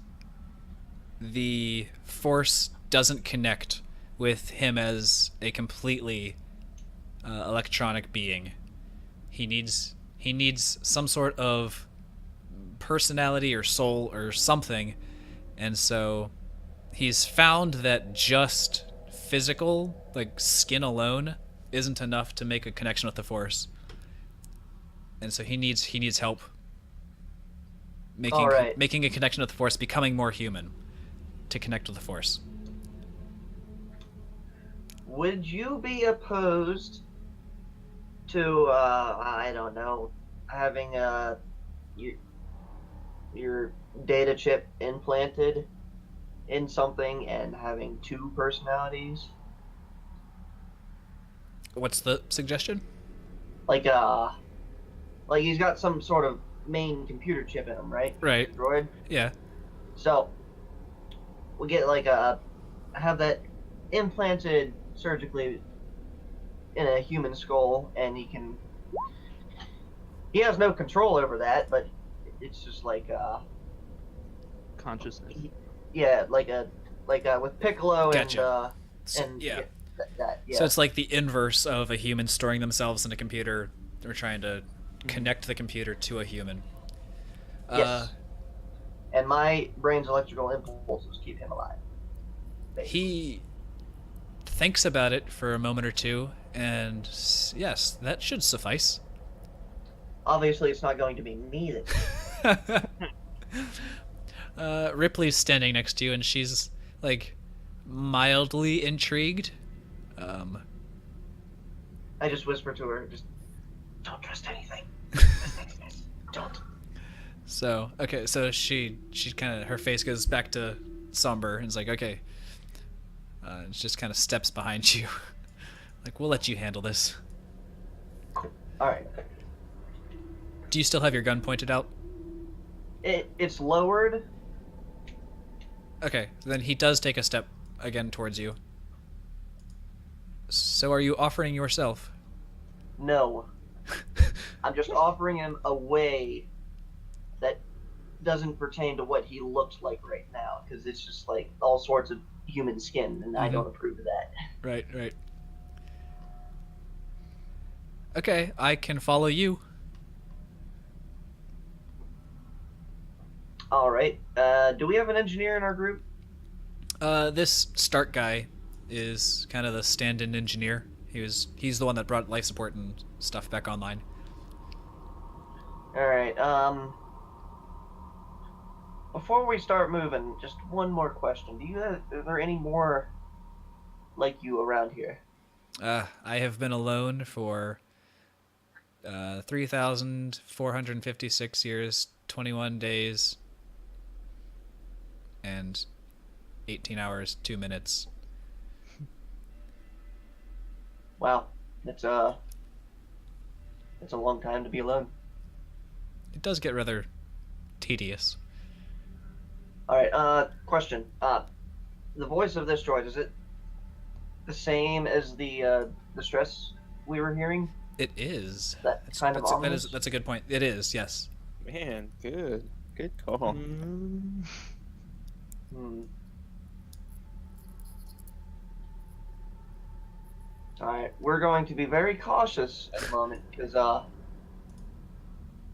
S1: the Force doesn't connect with him as a completely electronic being. He needs some sort of personality or soul or something, and so he's found that just physical, like skin alone, isn't enough to make a connection with the Force, and so he needs help
S4: All right.
S1: making a connection with the Force, becoming more human to connect with the Force.
S4: Would you be opposed to, I don't know, having your data chip implanted in something and having two personalities?
S1: What's the suggestion?
S4: Like he's got some sort of main computer chip in him, right?
S1: Right.
S4: Droid.
S1: Yeah.
S4: So we get have that implanted surgically in a human skull, and he has no control over that, but it's just
S5: Consciousness.
S4: yeah, with Piccolo
S1: Gotcha.
S4: and
S1: Yeah.
S4: that yeah.
S1: So it's like the inverse of a human storing themselves in a computer. They're trying to connect the computer to a human.
S4: Yes. And my brain's electrical impulses keep him alive.
S1: He thinks about it for a moment or two, and yes, that should suffice.
S4: Obviously, it's not going to be me that.
S1: Ripley's standing next to you, and she's like mildly intrigued.
S4: I just whisper to her, just don't trust anything. Don't.
S1: So okay, so she kind of, her face goes back to somber and is like, okay. And she just kind of steps behind you, like, we'll let you handle this.
S4: All right.
S1: Do you still have your gun pointed out?
S4: It's lowered.
S1: Okay, then he does take a step again towards you. So are you offering yourself?
S4: No. I'm just offering him a way that doesn't pertain to what he looks like right now, because it's just like all sorts of human skin, and I don't approve of that.
S1: Right. Okay, I can follow you.
S4: All right. Do we have an engineer in our group?
S1: This Stark guy is kind of the stand-in engineer. He's the one that brought life support and stuff back online.
S4: All right. Before we start moving, just one more question. Are there any more like you around here?
S1: I have been alone for 3,456 years, 21 days, and 18 hours, 2 minutes.
S4: Wow, it's a long time to be alone.
S1: It does get rather tedious.
S4: All right. Question. The voice of this droid, is it the same as the stress we were hearing?
S1: It is.
S4: That's ominous?
S1: That's a good point. It is, yes.
S2: Man, good call.
S4: Hmm. All right, we're going to be very cautious at the moment because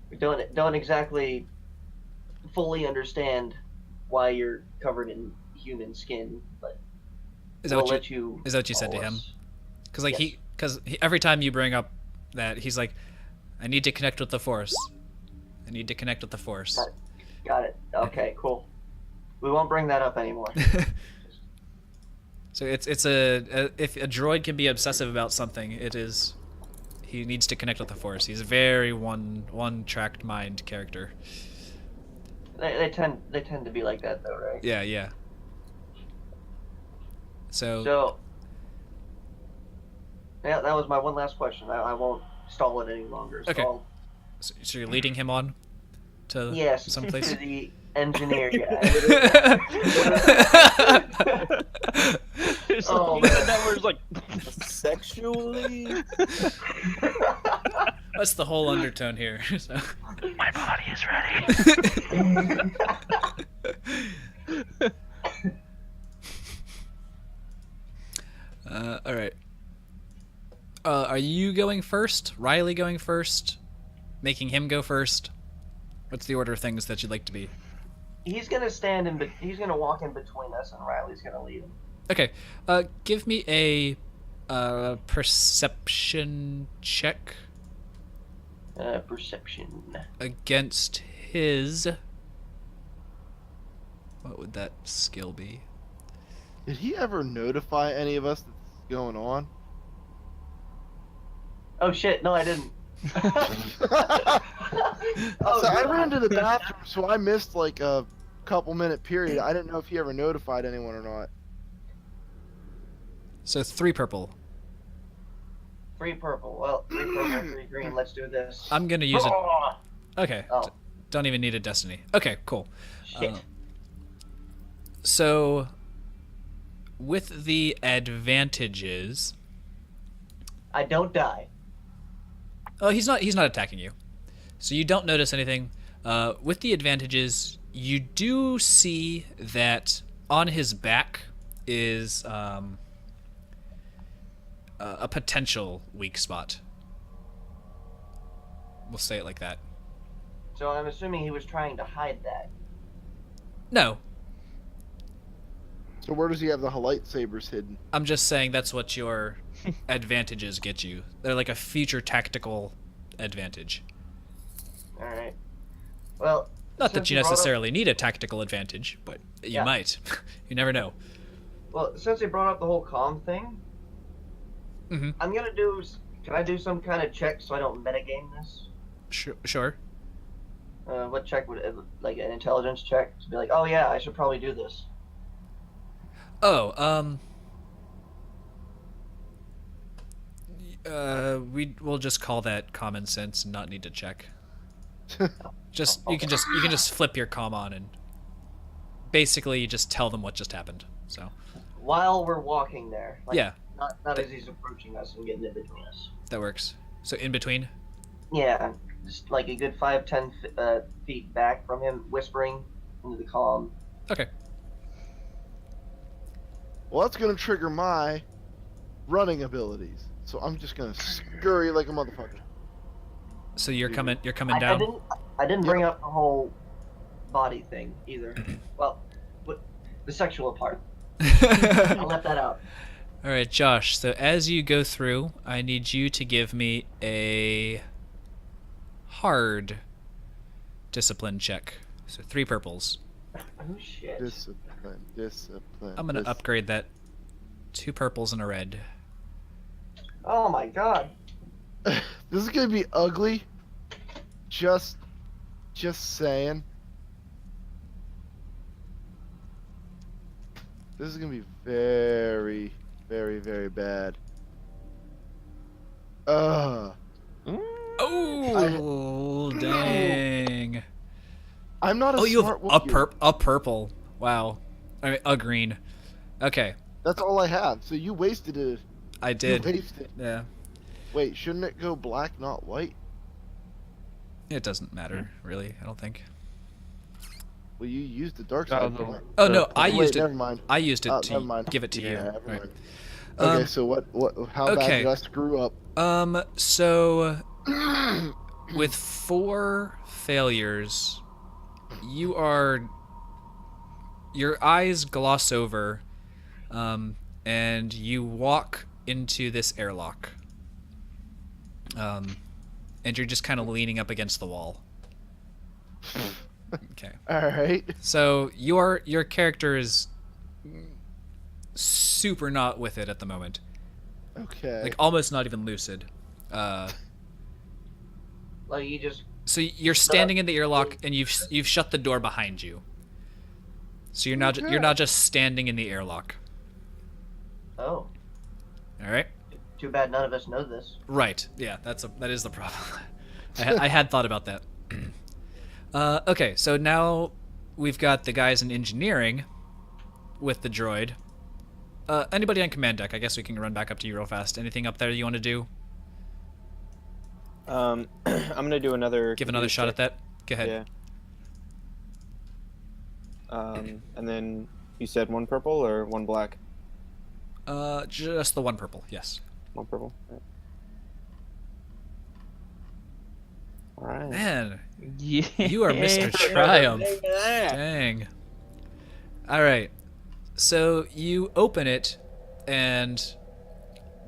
S4: we don't exactly fully understand why you're covered in human skin, but
S1: Is that
S4: we'll
S1: what
S4: let you.
S1: Is that what you said to
S4: follow
S1: him?
S4: us.
S1: Because
S4: Yes.
S1: every time you bring up that, he's like, I need to connect with the Force. I need to connect with the Force.
S4: Got it. Okay, cool. We won't bring that up anymore.
S1: So if a droid can be obsessive about something, it is he needs to connect with the Force. He's a very one-tracked mind character.
S4: They tend to be like that though, right?
S1: Yeah. So
S4: yeah, that was my one last question. I won't stall it any longer. So
S1: Okay. So you're leading him on to
S4: yes,
S1: someplace.
S4: to the engineer guy. Oh, man.
S5: That was like
S2: Sexually?
S1: That's the whole undertone here. So.
S5: my body is ready.
S1: All right. Are you going first? Riley going first? Making him go first? What's the order of things that you'd like to be?
S4: He's gonna he's gonna walk in between us, and Riley's gonna lead him.
S1: Okay. Give me a perception check
S4: Perception.
S1: against his. What would that skill be?
S3: Did he ever notify any of us that's going on?
S4: Oh shit! No, I didn't. Oh,
S3: So I
S4: God.
S3: ran to the bathroom, so I missed like a couple-minute period. I didn't know if he ever notified anyone or not.
S1: So 3 purple.
S4: 3 purple. Well, 3 purple, 3 green. Let's do this.
S1: I'm gonna use it.
S4: Oh,
S1: Okay.
S4: Oh.
S1: Don't even need a destiny. Okay, cool.
S4: shit.
S1: So, with the advantages,
S4: I don't die.
S1: oh, he's not attacking you, so you don't notice anything. With the advantages, you do see that on his back is a potential weak spot. We'll say it like that.
S4: So I'm assuming he was trying to hide that.
S1: No,
S3: So where does he have the lightsabers hidden?
S1: I'm just saying that's what your advantages get you. They're like a future tactical advantage.
S4: All right. Well,
S1: Not
S4: since
S1: that you
S4: he brought up-
S1: necessarily need a tactical advantage, but you
S4: Yeah.
S1: might. You never know.
S4: Well, since he brought up the whole calm thing,
S1: Mhm.
S4: I'm gonna do. Can I do some kind of check so I don't metagame this?
S1: Sure.
S4: What check would like an intelligence check to be like, oh yeah, I should probably do this.
S1: Oh, we'll just call that common sense and not need to check. Just you can just flip your comm on and basically you just tell them what just happened. So
S4: While we're walking there. Like,
S1: yeah,
S4: Not as he's approaching us and getting in between us.
S1: that works. So in between.
S4: Yeah, just like a good 5-10 feet back from him, whispering into the calm.
S1: Okay.
S3: Well, that's gonna trigger my running abilities. So I'm just gonna scurry like a motherfucker.
S1: So you're coming
S4: I
S1: down.
S4: didn't bring up the whole body thing either. Well, the sexual part. I left that out.
S1: All right, Josh. So as you go through, I need you to give me a hard discipline check. So 3 purples.
S4: Oh shit.
S3: Discipline.
S1: I'm gonna upgrade that. 2 purples and a red.
S4: Oh my god.
S3: This is gonna be ugly. Just saying. This is gonna be very, very, very bad.
S1: Oh, dang.
S3: I'm not a
S1: Oh, you
S3: smart
S1: have
S3: Wookiee.
S1: a purple. Wow. I mean, a green. Okay,
S3: That's all I have. So you wasted it.
S1: I
S3: You
S1: did.
S3: wasted.
S1: Yeah.
S3: Wait, shouldn't it go black, not white?
S1: It doesn't matter, really, I don't think.
S3: Well, you used the dark
S5: Oh,
S3: side.
S5: the-
S3: didn't you?
S1: Oh, no, I
S3: Wait,
S1: used it.
S3: Never mind.
S1: I used it
S3: Never
S1: to
S3: mind.
S1: give it to
S3: Yeah,
S1: you.
S3: never
S1: Right.
S3: mind. Okay,
S1: Um,
S3: so what? How bad
S1: okay.
S3: did I screw up?
S1: So with 4 failures, your eyes gloss over, and you walk into this airlock. And you're just kind of leaning up against the wall. Okay.
S3: All right.
S1: So your character is super not with it at the moment.
S3: Okay.
S1: Like almost not even lucid.
S4: Like you just
S1: So you're standing in the airlock and you've shut the door behind you. So you're not you're not just standing in the airlock.
S4: oh.
S1: All right?
S4: Too bad none of us know this.
S1: Right. Yeah, that is the problem. I had thought about that. Okay, so now we've got the guys in engineering with the droid. Anybody on command deck? I guess we can run back up to you real fast. Anything up there you want to do?
S2: I'm gonna do another.
S1: Give another shot at that? Go ahead.
S2: Yeah. And then you said 1 purple or 1 black?
S1: Just the 1 purple, yes.
S2: 1 purple. Right. All right.
S1: Man,
S5: Yeah.
S1: you are Mr. Triumph. Dang. All right. So you open it and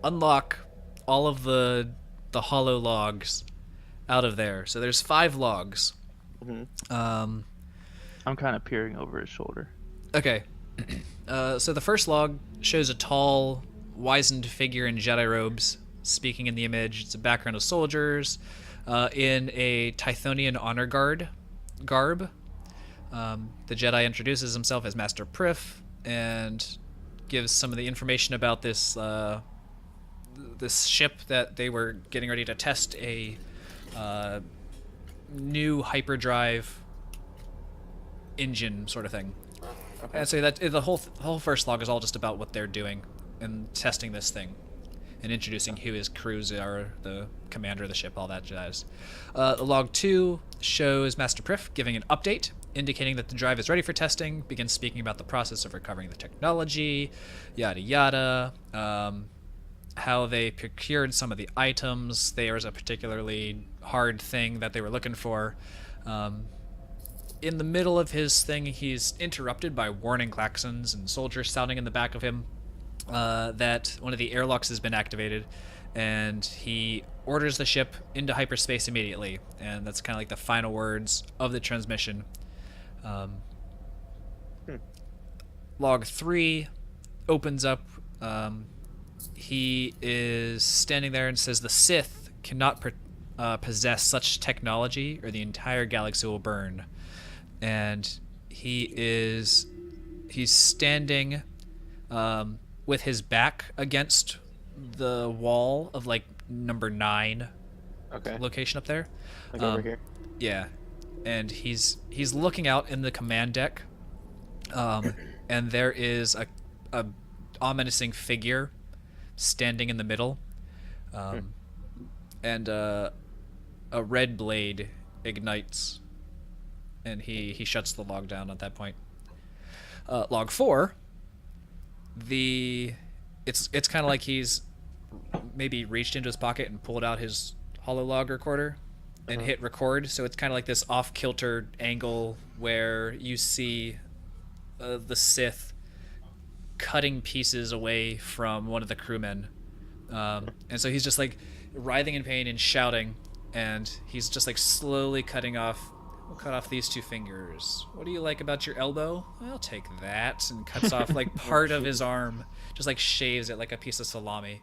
S1: unlock all of the hollow logs out of there. So there's 5 logs.
S5: I'm kind of peering over his shoulder.
S1: Okay. So the first log shows a tall, wizened figure in Jedi robes speaking in the image. It's a background of soldiers in a Tythonian honor guard garb. The Jedi introduces himself as Master Prif and gives some of the information about this this ship that they were getting ready to test a new hyperdrive engine sort of thing. Okay. And so that the whole first log is all just about what they're doing and testing this thing and introducing who his crews are, the commander of the ship, all that jazz. Log 2 shows Master Prif giving an update, indicating that the drive is ready for testing, begins speaking about the process of recovering the technology, yada yada, how they procured some of the items. There was a particularly hard thing that they were looking for. In the middle of his thing, he's interrupted by warning klaxons and soldiers sounding in the back of him that one of the airlocks has been activated, and he orders the ship into hyperspace immediately. And that's kind of like the final words of the transmission. Log 3 opens up. He is standing there and says the Sith cannot possess such technology or the entire galaxy will burn. And he's standing with his back against the wall of like number 9 location up there.
S2: Like over here.
S1: Yeah, and he's looking out in the command deck, and there is a ominous figure standing in the middle, and a red blade ignites, and he shuts the log down at that point. Log 4, it's kind of like he's maybe reached into his pocket and pulled out his hololog recorder and hit record. So it's kind of like this off-kilter angle where you see the Sith cutting pieces away from one of the crewmen. And so he's just like writhing in pain and shouting, and he's just like slowly cutting off. We'll cut off these 2 fingers. What do you like about your elbow? I'll take that. And cuts off like part of his arm, just like shaves it like a piece of salami.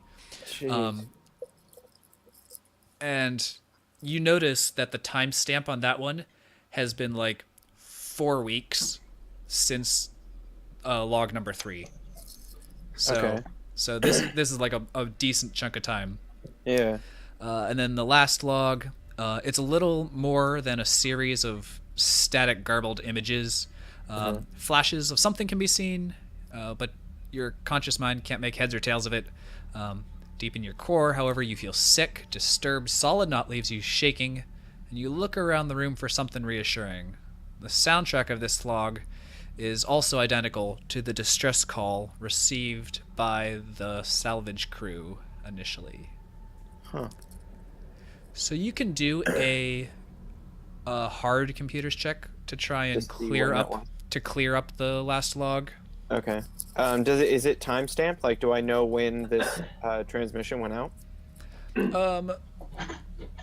S1: And you notice that the timestamp on that one has been like 4 weeks since log number 3. So this is like a decent chunk of time.
S2: Yeah.
S1: And then the last log, it's a little more than a series of static garbled images. Flashes of something can be seen, but your conscious mind can't make heads or tails of it. Deep in your core, however, you feel sick, disturbed, solid knot leaves you shaking, and you look around the room for something reassuring. The soundtrack of this log is also identical to the distress call received by the salvage crew initially.
S2: Huh.
S1: So you can do a hard computers check to try and
S2: Just see
S1: clear
S2: when that
S1: up
S2: one-
S1: the last log.
S2: Okay. Is it time stamped? Like, do I know when this transmission went out?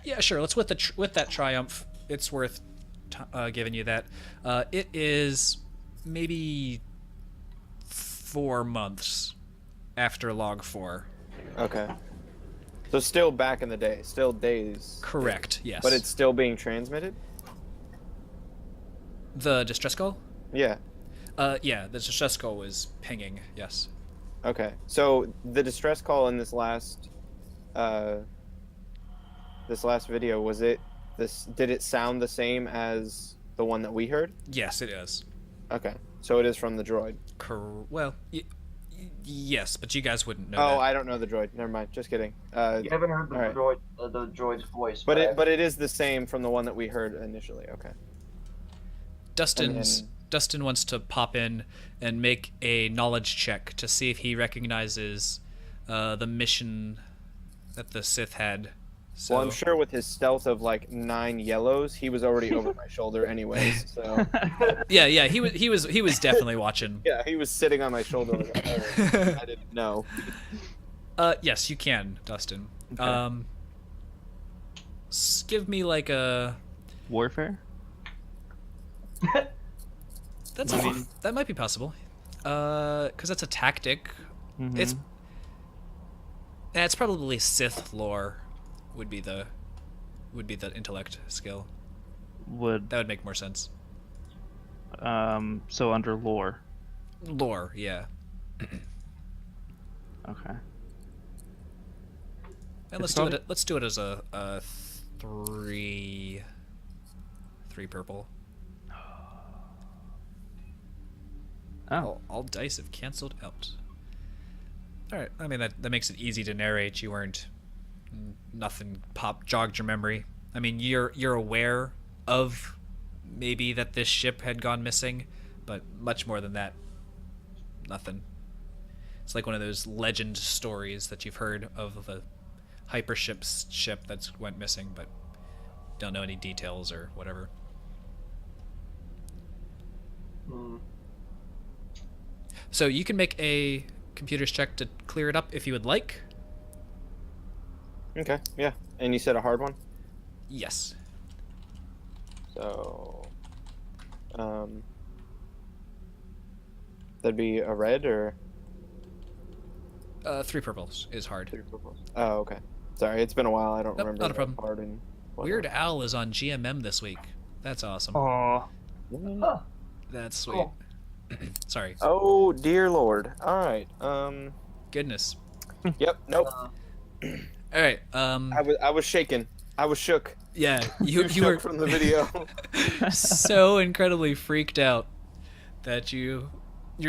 S1: Yeah, sure. Let's with that Triumph. It's worth giving you that. It is maybe 4 months after log 4.
S2: Okay. So still back in the day, still days.
S1: Correct. Yes.
S2: But it's still being transmitted?
S1: The distress call.
S2: Yeah.
S1: Yeah, the distress call was pinging. Yes.
S2: Okay. So the distress call in this last video, was it did it sound the same as the one that we heard?
S1: Yes, it is.
S2: Okay. So it is from the droid.
S1: Well, yes, but you guys wouldn't know.
S2: Oh,
S1: that.
S2: I don't know the droid. Never mind. Just kidding.
S4: You haven't heard the
S2: alright.
S4: the droid's voice.
S2: But it is the same from the one that we heard initially. Okay.
S1: Dustin wants to pop in and make a knowledge check to see if he recognizes the mission that the Sith had So
S2: Well, I'm sure with his stealth of like 9 yellows, he was already over my shoulder anyways. So
S1: yeah, he was definitely watching.
S2: yeah, he was sitting on my shoulder. Like, oh, I didn't know.
S1: Yes, you can, Dustin.
S2: Okay.
S1: Give me like a.
S5: Warfare.
S1: That's
S5: I mean-
S1: that might be possible. Because that's a tactic.
S5: Mhm.
S1: It's probably Sith lore would be the intellect skill.
S5: would
S1: That would make more sense.
S5: so under lore.
S1: Lore, yeah.
S5: Okay.
S1: And let's do it. Let's do it as a 3 purple.
S5: Oh.
S1: All dice have canceled out. All right. I mean that makes it easy to narrate. You weren't nothing jogged your memory. I mean you're aware of maybe that this ship had gone missing, but much more than that, nothing. It's like one of those legend stories that you've heard of the hypership's ship that's went missing, but don't know any details or whatever.
S4: Hmm.
S1: So you can make a computer's check to clear it up if you would like.
S2: Okay, yeah. And you said a hard one?
S1: Yes.
S2: So, that'd be a red or
S1: 3 purples is hard.
S2: 3 purples? Oh, okay. Sorry, it's been a while. I don't
S1: Nope,
S2: remember.
S1: not a problem.
S2: Hard and whatnot.
S1: Weird Al is on GMM this week. That's awesome.
S5: Oh.
S4: Huh.
S1: That's sweet.
S4: Cool.
S1: Sorry.
S2: Oh dear lord. All right.
S1: Goodness.
S2: Yep. Nope.
S1: All right.
S2: I was shaken. I was shook.
S1: Yeah. You
S2: Shook
S1: were
S2: from the video.
S1: so incredibly freaked out that your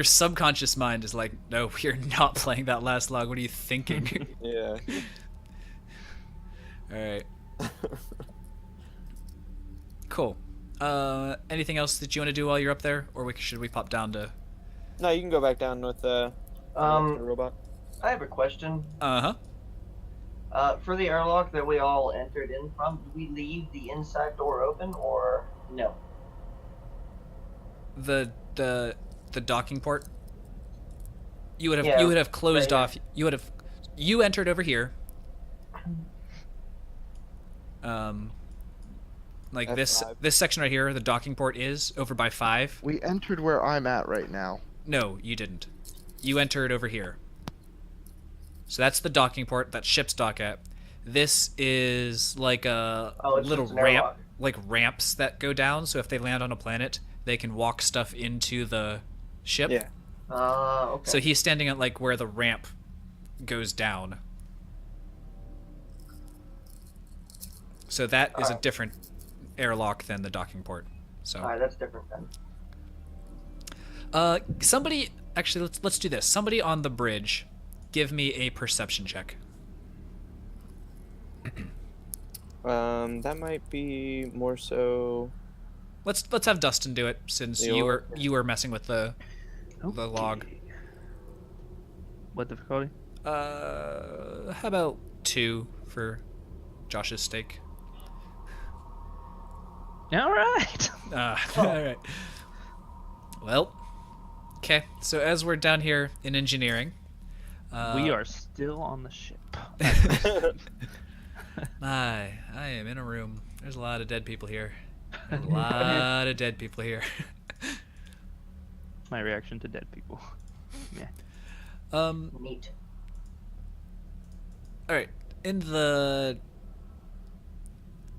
S1: subconscious mind is like, no, we're not playing that last log. What are you thinking?
S2: Yeah.
S1: All right. Cool. Anything else that you want to do while you're up there, or should we pop down to?
S2: No, you can go back down with the robot.
S4: I have a question.
S1: Uh-huh.
S4: For the airlock that we all entered in from, did we leave the inside door open or no?
S1: The docking port. You would have
S4: Yeah,
S1: closed
S4: right
S1: off. You entered over here. Like
S2: That's
S1: this
S2: 5.
S1: this section right here, the docking port is over by 5.
S3: We entered where I'm at right now.
S1: No, you didn't. You entered over here. So that's the docking port that ships dock at. This is like a
S4: Oh, it's
S1: little
S4: just an
S1: ramp,
S4: airlock.
S1: like ramps that go down. So if they land on a planet, they can walk stuff into the ship.
S2: Yeah.
S4: Okay.
S1: So he's standing at like where the ramp goes down. So that is a
S4: Alright.
S1: different airlock than the docking port. So
S4: Alright, that's different then.
S1: somebody actually let's do this. Somebody on the bridge, give me a perception check.
S2: That might be more so.
S1: Let's have Dustin do it since
S2: The
S1: you were messing with the log.
S5: What difficulty?
S1: How about 2 for Josh's stake?
S5: All right.
S1: All right. Well, okay. So as we're down here in engineering,
S5: We are still on the ship.
S1: I am in a room. There's a lot of dead people here. There's a lot of dead people here.
S5: My reaction to dead people. Yeah.
S4: Neat.
S1: All right. In the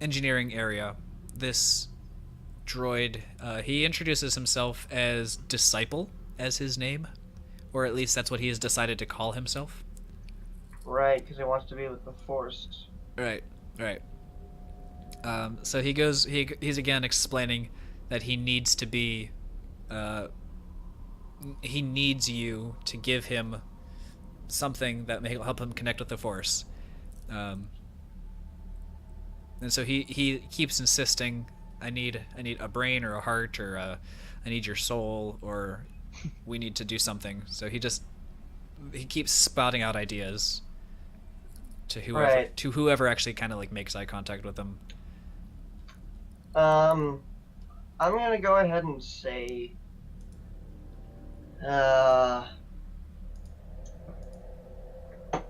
S1: engineering area, this droid, he introduces himself as Disciple as his name, or at least that's what he has decided to call himself.
S4: Right, because he wants to be with the Force.
S1: Right. So he goes. He's again explaining that he needs to be. He needs you to give him something that may help him connect with the Force. And so he keeps insisting, I need a brain or a heart or I need your soul or we need to do something. So he keeps spouting out ideas. to whoever
S4: Right.
S1: to whoever actually kind of like makes eye contact with them.
S4: I'm gonna go ahead and say,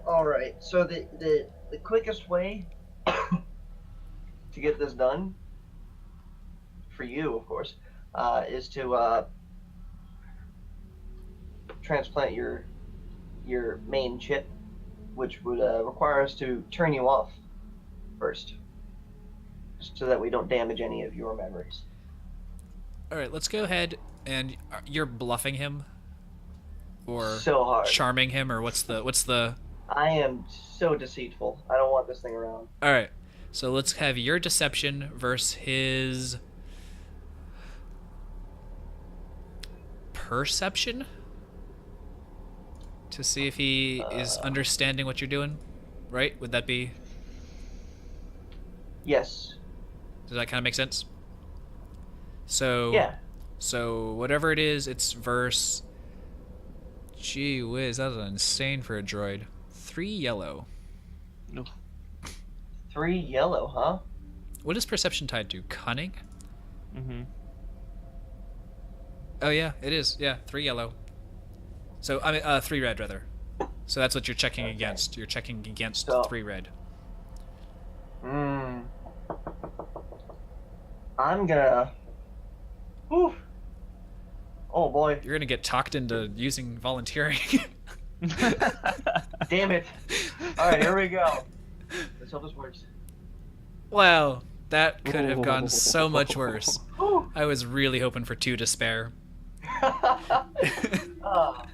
S4: all right. So the quickest way to get this done, for you, of course, is to transplant your main chip, which would require us to turn you off first, so that we don't damage any of your memories.
S1: All right, let's go ahead and you're bluffing him or
S4: So hard.
S1: charming him, or what's the
S4: I am so deceitful. I don't want this thing around.
S1: All right. So let's have your deception versus his perception to see if he is understanding what you're doing. Right? Would that be?
S4: Yes.
S1: Does that kind of make sense? So
S4: Yeah.
S1: So whatever it is, it's verse. Gee whiz, that is insane for a droid. 3 yellow.
S4: 3 yellow, huh?
S1: What is perception tied to? Cunning?
S5: Mm-hmm.
S1: Oh yeah, it is. Yeah, 3 yellow. So I mean, 3 red rather. So that's what you're checking against. You're checking against
S4: So-
S1: 3 red.
S4: Hmm. I'm gonna. Whew. Oh boy.
S1: You're gonna get talked into using volunteering.
S4: Damn it. Alright, here we go. Let's hope this works.
S1: Wow, that could have gone so much worse.
S4: Whew.
S1: I was really hoping for 2 to spare.
S4: Ah,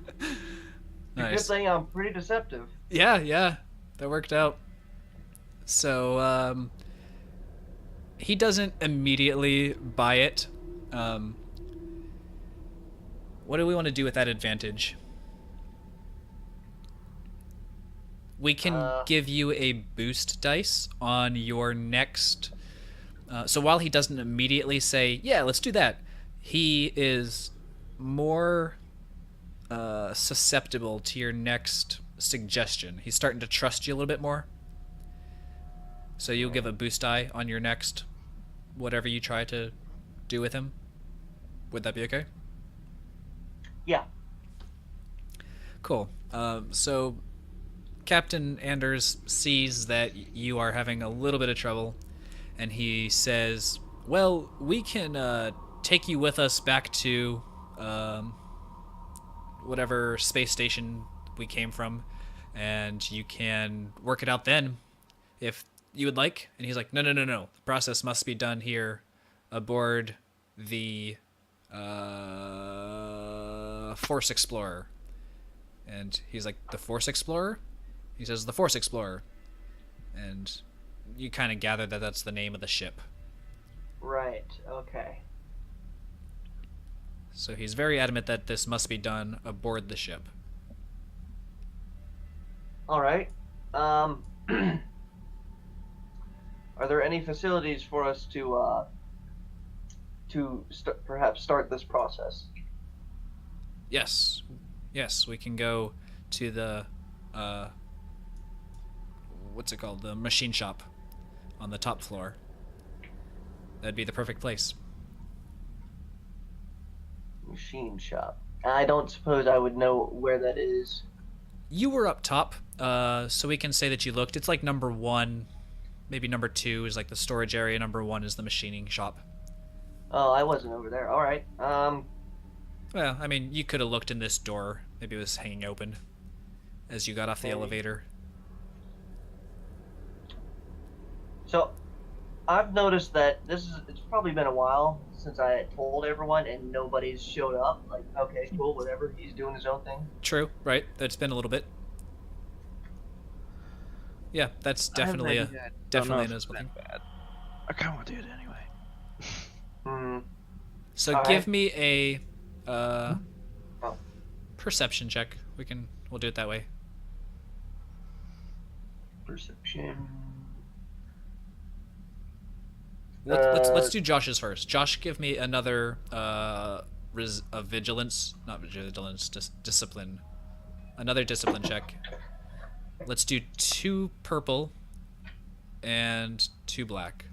S4: good
S1: Nice.
S4: thing I'm pretty deceptive.
S1: Yeah, that worked out. So, he doesn't immediately buy it. What do we want to do with that advantage? We can give you a boost dice on your next. So while he doesn't immediately say, yeah, let's do that, he is more susceptible to your next suggestion. He's starting to trust you a little bit more. So you'll give a boost die on your next whatever you try to do with him. Would that be okay?
S4: Yeah.
S1: Cool. So Captain Anders sees that you are having a little bit of trouble, and he says, well, we can take you with us back to whatever space station we came from, and you can work it out then if you would like. And he's like, no. The process must be done here aboard the Force Explorer. And he's like, the Force Explorer? He says, the Force Explorer. And you kind of gather that that's the name of the ship.
S4: Right. Okay.
S1: So he's very adamant that this must be done aboard the ship.
S4: All right. Are there any facilities for us to perhaps start this process?
S1: Yes, we can go to the what's it called? The machine shop on the top floor. That'd be the perfect place.
S4: Machine shop. I don't suppose I would know where that is.
S1: You were up top, so we can say that you looked. It's like number 1, maybe number 2 is like the storage area. Number 1 is the machining shop.
S4: Oh, I wasn't over there. All right.
S1: Well, I mean, you could have looked in this door. Maybe it was hanging open as you got off the
S4: Maybe.
S1: elevator.
S4: So, I've noticed that it's probably been a while since I had told everyone and nobody's showed up. Like, okay, cool, whatever. He's doing his own thing.
S1: True, right? It's been a little bit. Yeah, that's definitely a definitely a noticeable thing.
S5: Bad. I kind of want to do it anyway.
S1: So
S4: All
S1: give
S4: right.
S1: me a
S4: Oh.
S1: perception check. We'll do it that way.
S4: Perception.
S1: Let's do Josh's first. Josh, give me another vigilance, not vigilance, discipline. Another discipline check. let's do 2 purple and 2 black.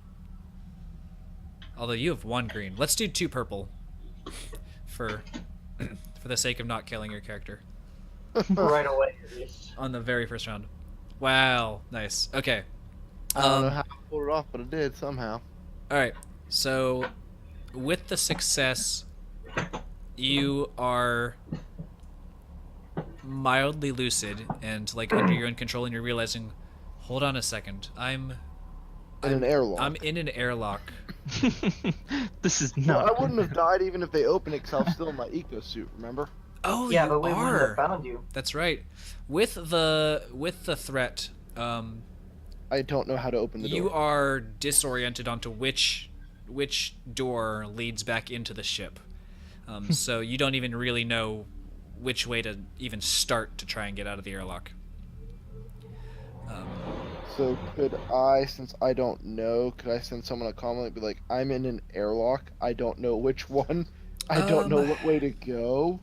S1: Although you have 1 green. Let's do 2 purple for the sake of not killing your character
S4: Right away, at least.
S1: on the very first round. Wow, nice. Okay.
S3: I don't know how I pulled it off, but it did somehow.
S1: All right. So, with the success, you are mildly lucid and like under your own control, and you're realizing, hold on a second,
S3: In an airlock.
S1: I'm in an airlock.
S5: This is
S3: No,
S5: not.
S3: I wouldn't have died even if they opened it, 'cause I was still in my eco suit. Remember?
S1: Oh,
S4: Yeah,
S1: you
S4: but we wouldn't
S1: are.
S4: have found you.
S1: That's right. With the threat,
S3: I don't know how to open the door.
S1: you are disoriented onto which door leads back into the ship. So you don't even really know which way to even start to try and get out of the airlock.
S3: So could I, since I don't know, could I send someone a comment and be like, I'm in an airlock, I don't know which one, I don't know what way to go?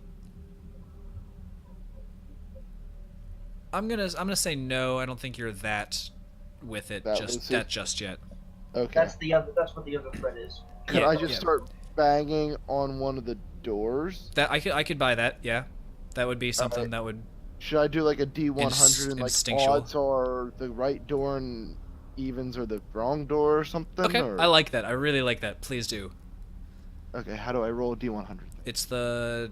S1: I'm gonna say no. I don't think you're that with it
S3: That
S1: just yet.
S3: Okay.
S4: That's what the other threat is.
S3: Could
S1: Yeah,
S3: I just
S1: yeah.
S3: start banging on one of the doors?
S1: That I could buy that. Yeah, that would be something
S3: Alright.
S1: that would.
S3: Should I do like a D100 and like
S1: Instinctual.
S3: odds are the right door and evens are the wrong door or something?
S1: Okay,
S3: or...
S1: I like that. I really like that. Please do.
S3: Okay, how do I roll a D100?
S1: It's the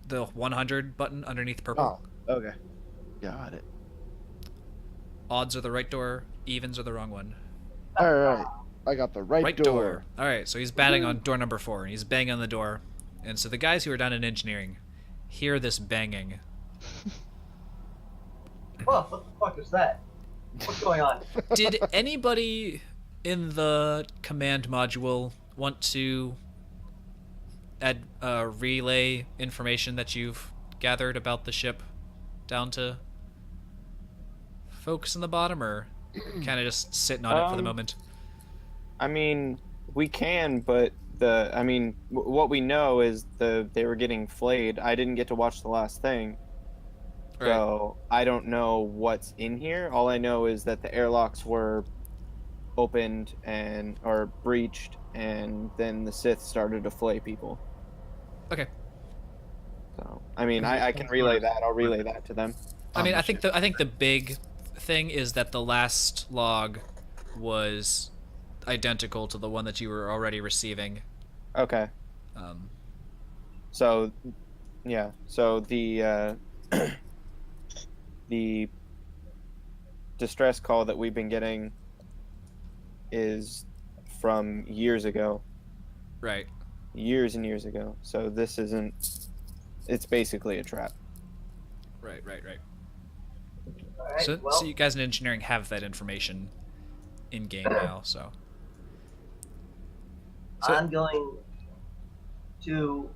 S1: 100 button underneath purple.
S3: Oh, okay. Got it.
S1: Odds are the right door. Evens are the wrong one.
S3: Alright, I got the right, door.
S1: All right, so he's batting on door number 4, and he's banging on the door. And so the guys who are down in engineering hear this banging.
S4: Oh, what the fuck is that? What's going on?
S1: Did anybody in the command module want to add relay information that you've gathered about the ship down to folks in the bottom, or kind of just sitting on it for the moment?
S2: I mean, we can, but what we know is they were getting flayed. I didn't get to watch the last thing, so I don't know what's in here. All I know is that the airlocks were opened or breached, and then the Sith started to flay people.
S1: Okay.
S2: So I mean, I can relay that. I'll relay that to them.
S1: I mean, I think the big thing is that the last log was identical to the one that you were already receiving.
S2: Okay. So, yeah. So the the distress call that we've been getting is from years ago.
S1: Right.
S2: Years and years ago. So this isn't. It's basically a trap.
S1: Right.
S4: All right,
S1: So,
S4: well,
S1: so you guys in engineering have that information in game now. So
S4: I'm going to.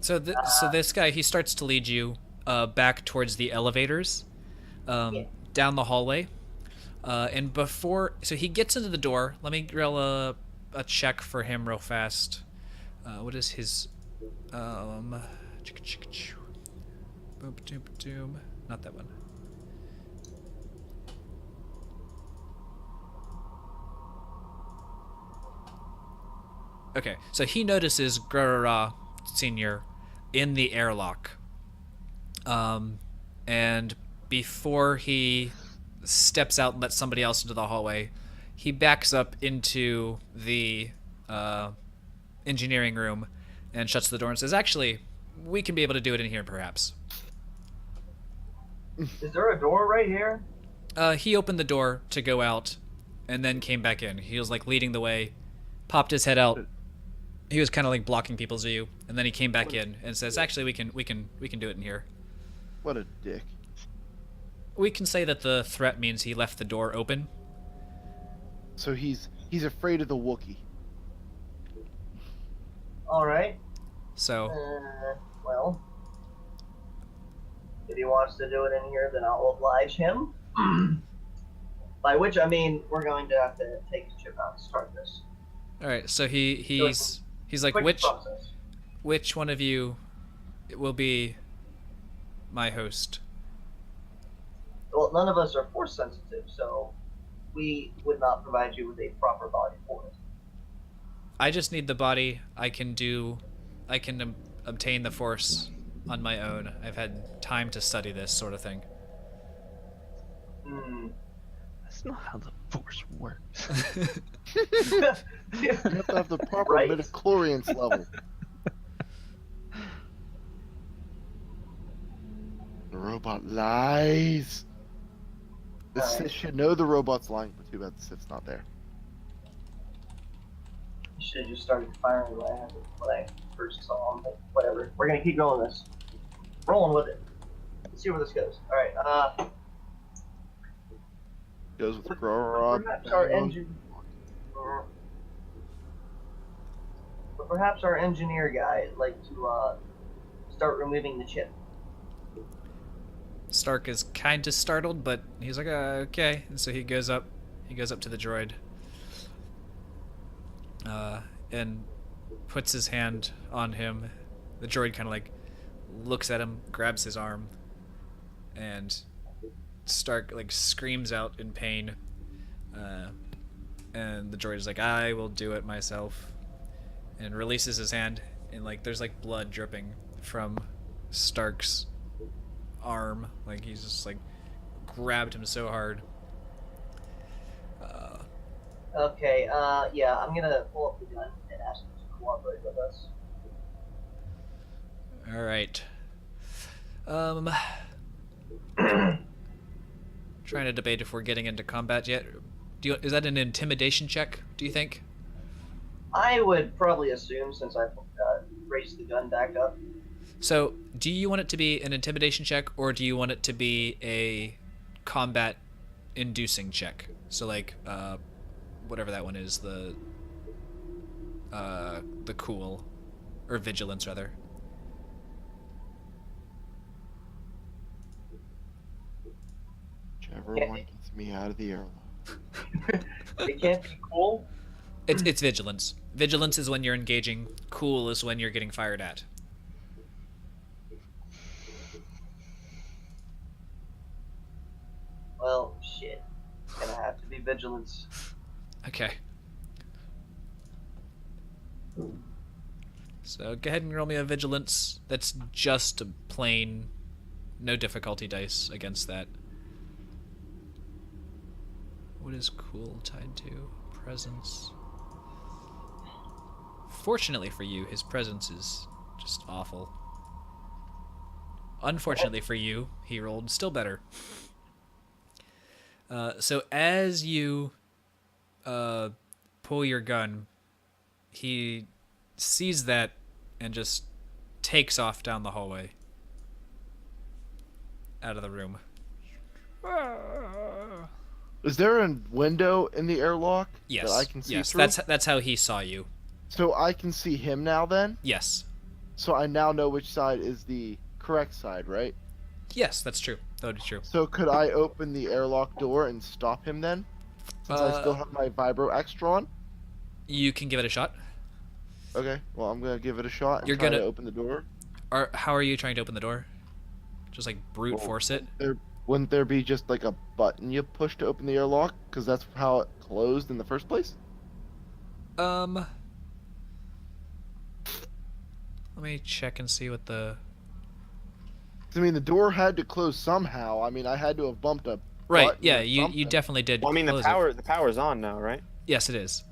S1: So this guy, he starts to lead you back towards the elevators, down the hallway, and so he gets into the door. Let me roll a check for him real fast. What is his boom, doom, not that one. Okay, so he notices Grarara Senior in the airlock. And before he steps out and lets somebody else into the hallway, he backs up into the engineering room and shuts the door and says, actually, we can be able to do it in here, perhaps.
S4: Is there a door right here?
S1: He opened the door to go out and then came back in. He was like leading the way, popped his head out. He was kind of like blocking people's view, and then he came back in and says, actually, we can do it in here.
S3: What a dick.
S1: We can say that the threat means he left the door open.
S3: So he's afraid of the Wookiee.
S4: All right.
S1: So
S4: Well, if he wants to do it in here, then I'll oblige him. By which I mean we're going to have to take the chip out and start this.
S1: all right, so he's like,
S4: Quick
S1: which
S4: process.
S1: one of you will be my host.
S4: Well, none of us are force sensitive, so we would not provide you with a proper body for it.
S1: I just need the body. I can obtain the force on my own. I've had time to study this sort of thing.
S4: Hmm.
S5: That's not how the Force works.
S3: You have to have the proper
S4: Right.
S3: midichlorians level. The robot lies. The
S4: Alright.
S3: Sith should know the robot's lying, but too bad the Sith's not there.
S4: Should have just started firing when I first saw him, but whatever. We're gonna keep going this. Rolling with it. Let's see where this goes. Alright,
S3: Goes with Grorod.
S4: perhaps our engine. But perhaps our engineer guy would like to start removing the chip.
S1: Stark is kind of startled, but he's like, okay. And so he goes up to the droid, and puts his hand on him. The droid kind of like looks at him, grabs his arm, and Stark like screams out in pain. And the droid is like, I will do it myself, and releases his hand, and like there's like blood dripping from Stark's arm. Like he's just like grabbed him so hard.
S4: Okay, yeah, I'm gonna pull up the gun and ask him to cooperate with us.
S1: All right. Trying to debate if we're getting into combat yet. Is that an intimidation check, do you think?
S4: I would probably assume, since I raised the gun back up.
S1: So, do you want it to be an intimidation check, or do you want it to be a combat inducing check? So like, whatever that one is, the cool, or vigilance rather.
S3: Whichever one gets me out of the airlock.
S4: It can't be cool.
S1: It's vigilance. Vigilance is when you're engaging. Cool is when you're getting fired at.
S4: Well, shit. It's gonna have to be vigilance.
S1: Okay. So go ahead and roll me a vigilance. That's just a plain, no difficulty dice against that. What is cool tied to? Presence. Fortunately for you, his presence is just awful. Unfortunately for you, he rolled still better. So as you pull your gun, he sees that and just takes off down the hallway. Out of the room.
S3: Is there a window in the airlock
S1: Yes.
S3: that I can see
S1: yes,
S3: through?
S1: that's how he saw you.
S3: So I can see him now then?
S1: Yes.
S3: So I now know which side is the correct side, right?
S1: Yes, that's true. That would be true.
S3: So could I open the airlock door and stop him then? Since I still have my vibro X drawn?
S1: You can give it a shot.
S3: Okay, well I'm gonna give it a shot and
S1: You're
S3: try
S1: gonna-
S3: to open the door.
S1: How are you trying to open the door? Just like brute
S3: Well,
S1: force it?
S3: Wouldn't there be just like a button you push to open the airlock? Because that's how it closed in the first place?
S1: Let me check and see what the...
S3: I mean, the door had to close somehow. I mean, I had to have bumped a
S1: Right,
S3: button
S1: yeah,
S3: or
S1: you
S3: something.
S1: definitely did
S2: Well, I mean,
S1: close
S2: the power's on now, right?
S1: it. Yes, it is.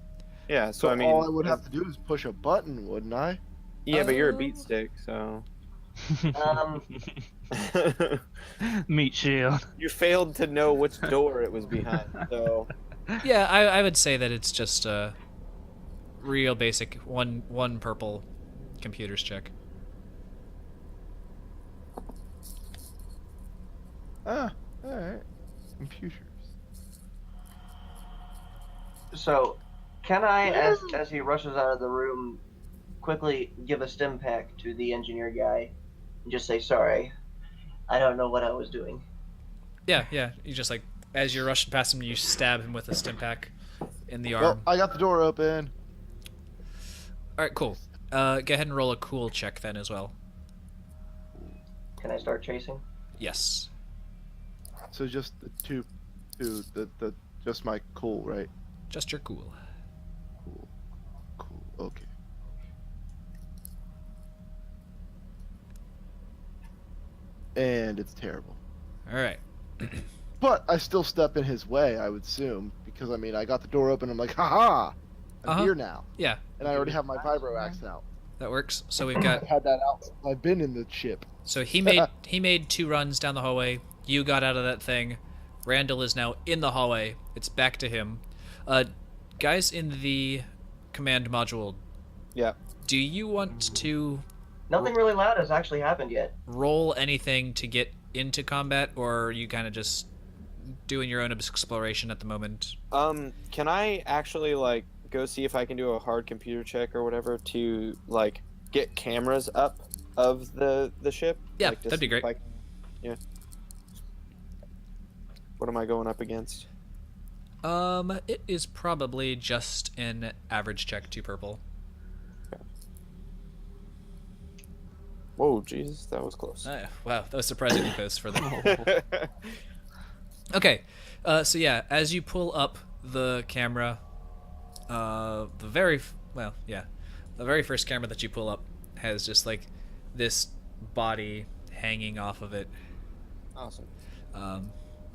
S2: Yeah. So,
S3: So
S2: I mean,
S3: all I would have to do is push a button, wouldn't I?
S2: yeah, but you're a beat stick, so
S5: Meat shield.
S2: you failed to know which door it was behind. So
S1: Yeah, I would say that it's just a real basic one purple computers check.
S3: Ah, alright. Computers.
S4: So, can I, as he rushes out of the room, quickly give a stim pack to the engineer guy and just say, sorry, I don't know what I was doing.
S1: Yeah, you just like, as you're rushing past him, you stab him with a stim pack in the arm.
S3: Well, I got the door open.
S1: Alright, cool. Go ahead and roll a cool check then as well.
S4: Can I start chasing?
S1: Yes.
S3: So just the two, the just my cool, right?
S1: Just your cool.
S3: Cool, cool. Okay. And it's terrible.
S1: All right.
S3: But I still step in his way, I would assume, because I mean, I got the door open. I'm like, haha, I'm here now,
S1: Yeah,
S3: and I already have my vibro axe out.
S1: that works. So we've
S3: I've
S1: got.
S3: had that out since I've been in the ship.
S1: So he made 2 runs down the hallway. You got out of that thing. Randall is now in the hallway. It's back to him. Guys in the command module,
S2: Yeah.
S1: do you want to
S4: Nothing really loud has actually happened yet.
S1: roll anything to get into combat, or are you kind of just doing your own exploration at the moment?
S2: Can I actually like go see if I can do a hard computer check or whatever to like get cameras up of the ship?
S1: Yeah,
S2: Like, to
S1: that'd be
S2: see if
S1: great.
S2: Yeah. What am I going up against?
S1: It is probably just an average check, 2 purple.
S2: Whoa, Jesus, that was close.
S1: Wow, that was surprisingly close for them. Okay, so yeah, as you pull up the camera, the very first camera that you pull up has just like this body hanging off of it.
S2: Awesome.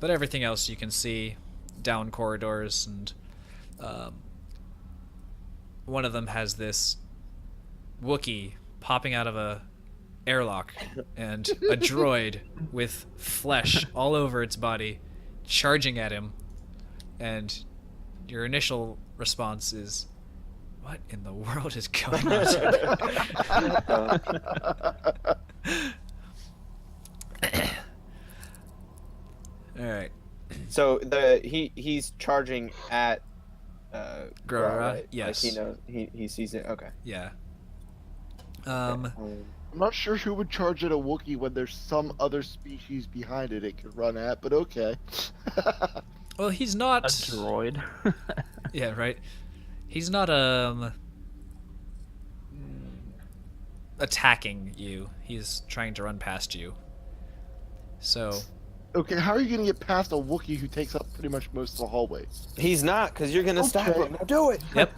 S1: But everything else you can see down corridors, and one of them has this Wookiee popping out of a airlock and a droid with flesh all over its body charging at him, and your initial response is, what in the world is going on? All right.
S2: So he's charging at
S1: Grora,
S2: right?
S1: yes.
S2: Like he knows he sees it. Okay.
S1: Yeah.
S3: I'm not sure who would charge at a Wookiee when there's some other species behind it could run at, but okay.
S1: Well, he's not
S5: A droid.
S1: Yeah, right. He's not attacking you. He's trying to run past you. So,
S3: Okay, how are you gonna get past a Wookiee who takes up pretty much most of the hallway?
S2: He's not, because you're gonna stop
S3: Okay.
S2: him. Now do it.
S1: yep.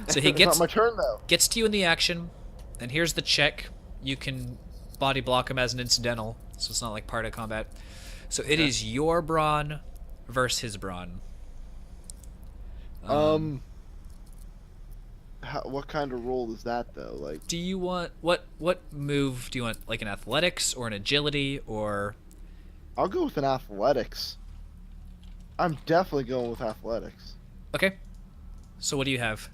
S1: So he
S3: It's
S1: gets
S3: not my turn though.
S1: gets to you in the action, and here's the check. You can body block him as an incidental, so it's not like part of combat. So it is your brawn versus his brawn.
S3: What kind of roll is that though? Like,
S1: Do you want what move do you want? Like an athletics or an agility or?
S3: I'll go with an athletics. I'm definitely going with athletics.
S1: Okay. So what do you have?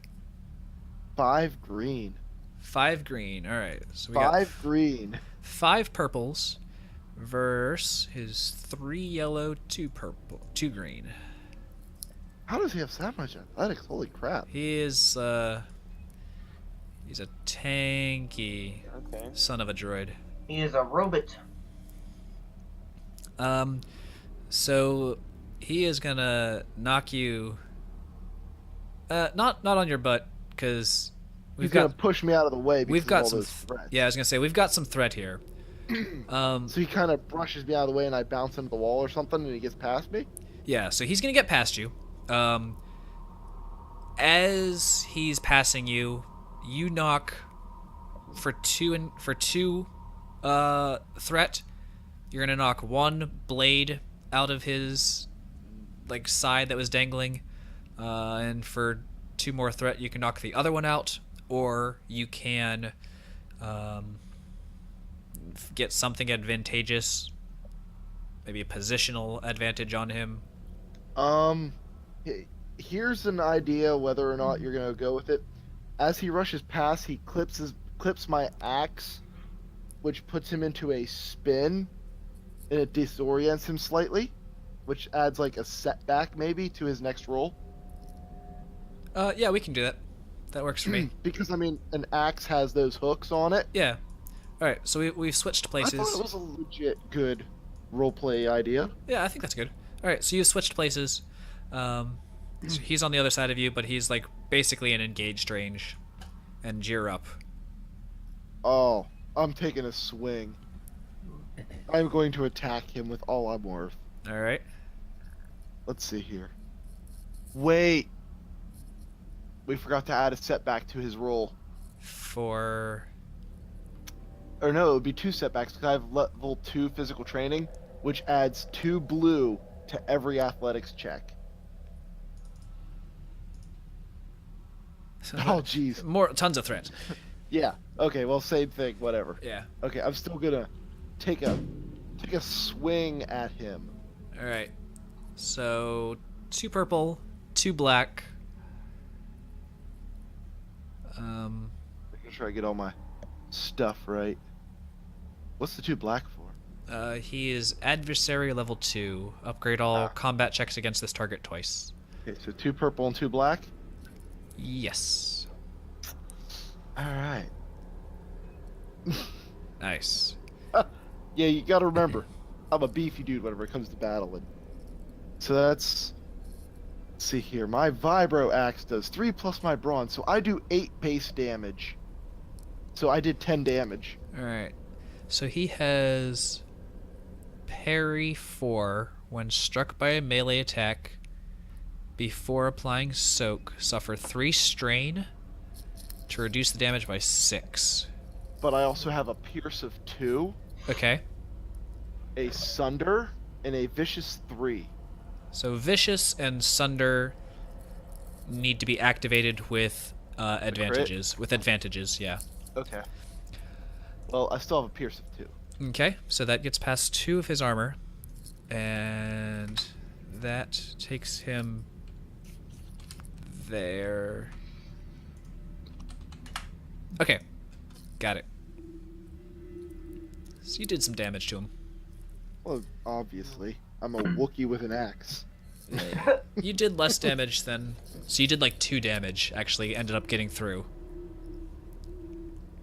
S3: 5 green.
S1: 5 green. All right. So we
S3: 5 green.
S1: 5 purples versus his 3 yellow, 2 purple, 2 green.
S3: How does he have that much athletics? Holy crap.
S1: He is he's a tanky
S2: Okay.
S1: son of a droid.
S4: He is a robot.
S1: So he is gonna knock you. Not on your butt, because
S3: He's gonna push me out of the way because
S1: we've got
S3: of all
S1: some.
S3: those threats.
S1: Yeah, I was gonna say we've got some threat here.
S3: So he kind of brushes me out of the way and I bounce into the wall or something and he gets past me?
S1: Yeah, so he's gonna get past you. As he's passing you, you knock for two threat. You're gonna knock 1 blade out of his like side that was dangling, and for 2 more threat, you can knock the other one out, or you can get something advantageous, maybe a positional advantage on him.
S3: Here's an idea whether or not you're gonna go with it. As he rushes past, he clips my axe, which puts him into a spin, and it disorients him slightly, which adds like a setback maybe to his next roll.
S1: Yeah, we can do that. That works for me.
S3: Because I mean, an axe has those hooks on it.
S1: Yeah. All right, so we've switched places.
S3: I thought it was a legit good roleplay idea.
S1: Yeah, I think that's good. All right, so you switched places. So he's on the other side of you, but he's like basically in engaged range, and you're up.
S3: Oh, I'm taking a swing. I'm going to attack him with all I'm worth.
S1: All right.
S3: Let's see here. Wait. We forgot to add a setback to his roll.
S1: For
S3: Or no, it would be 2 setbacks because I have level 2 physical training, which adds 2 blue to every athletics check. Oh, jeez.
S1: tons of threats.
S3: Yeah. Okay. Well, same thing. Whatever.
S1: Yeah.
S3: Okay. I'm still gonna take a swing at him.
S1: All right. So 2 purple, 2 black.
S3: Making sure I get all my stuff right. What's the 2 black for?
S1: He is adversary level 2. Upgrade all combat checks against this target twice.
S3: Okay. So 2 purple and 2 black.
S1: Yes.
S3: All right.
S1: Nice.
S3: Yeah, you gotta remember, I'm a beefy dude whenever it comes to battling. So that's... Let's see here. My Vibro Axe does 3 plus my Brawn, so I do 8 base damage. So I did 10 damage.
S1: All right. So he has parry 4 when struck by a melee attack. Before applying soak, suffer 3 strain to reduce the damage by 6.
S3: But I also have a Pierce of 2,
S1: Okay.
S3: a Sunder, and a Vicious 3.
S1: So Vicious and Sunder need to be activated with advantages. With advantages, yeah.
S3: Okay. Well, I still have a Pierce of 2.
S1: Okay, so that gets past 2 of his armor. And that takes him there. Okay, got it. So you did some damage to him.
S3: Well, obviously. I'm a Wookiee with an axe.
S1: You did less damage than... So you did like 2 damage, actually, ended up getting through.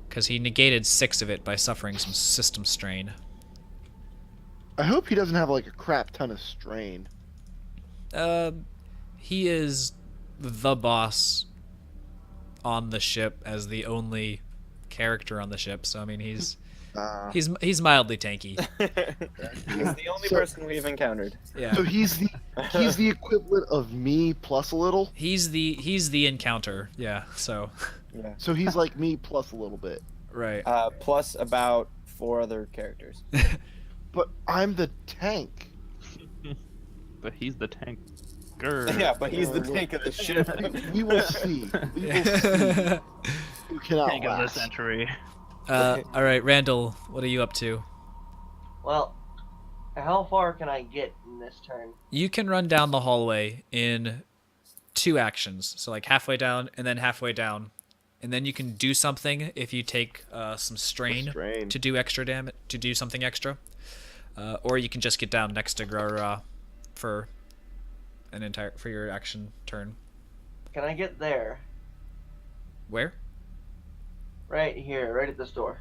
S1: Because he negated 6 of it by suffering some system strain.
S3: I hope he doesn't have like a crap ton of strain.
S1: He is the boss on the ship as the only character on the ship, so I mean he's mildly tanky.
S2: He's the only
S3: So-
S2: person we've encountered.
S1: Yeah.
S3: So he's the equivalent of me plus a little.
S1: He's the encounter. Yeah. So
S2: Yeah.
S3: So he's like me plus a little bit.
S1: right.
S2: Plus about 4 other characters.
S3: But I'm the tank.
S5: But he's the tanker.
S2: Yeah, but he's the tank of the ship.
S3: We will see. We will see.
S1: Yeah.
S3: Who can
S5: Tank of the
S3: outlast.
S5: century.
S1: All right, Randall, what are you up to?
S4: Well, how far can I get in this turn?
S1: You can run down the hallway in 2 actions, so like halfway down and then halfway down, and then you can do something if you take some strain
S3: Strain.
S1: to do extra damage, to do something extra, or you can just get down next to Grara for your action turn.
S4: Can I get there?
S1: Where?
S4: Right here, right at this door.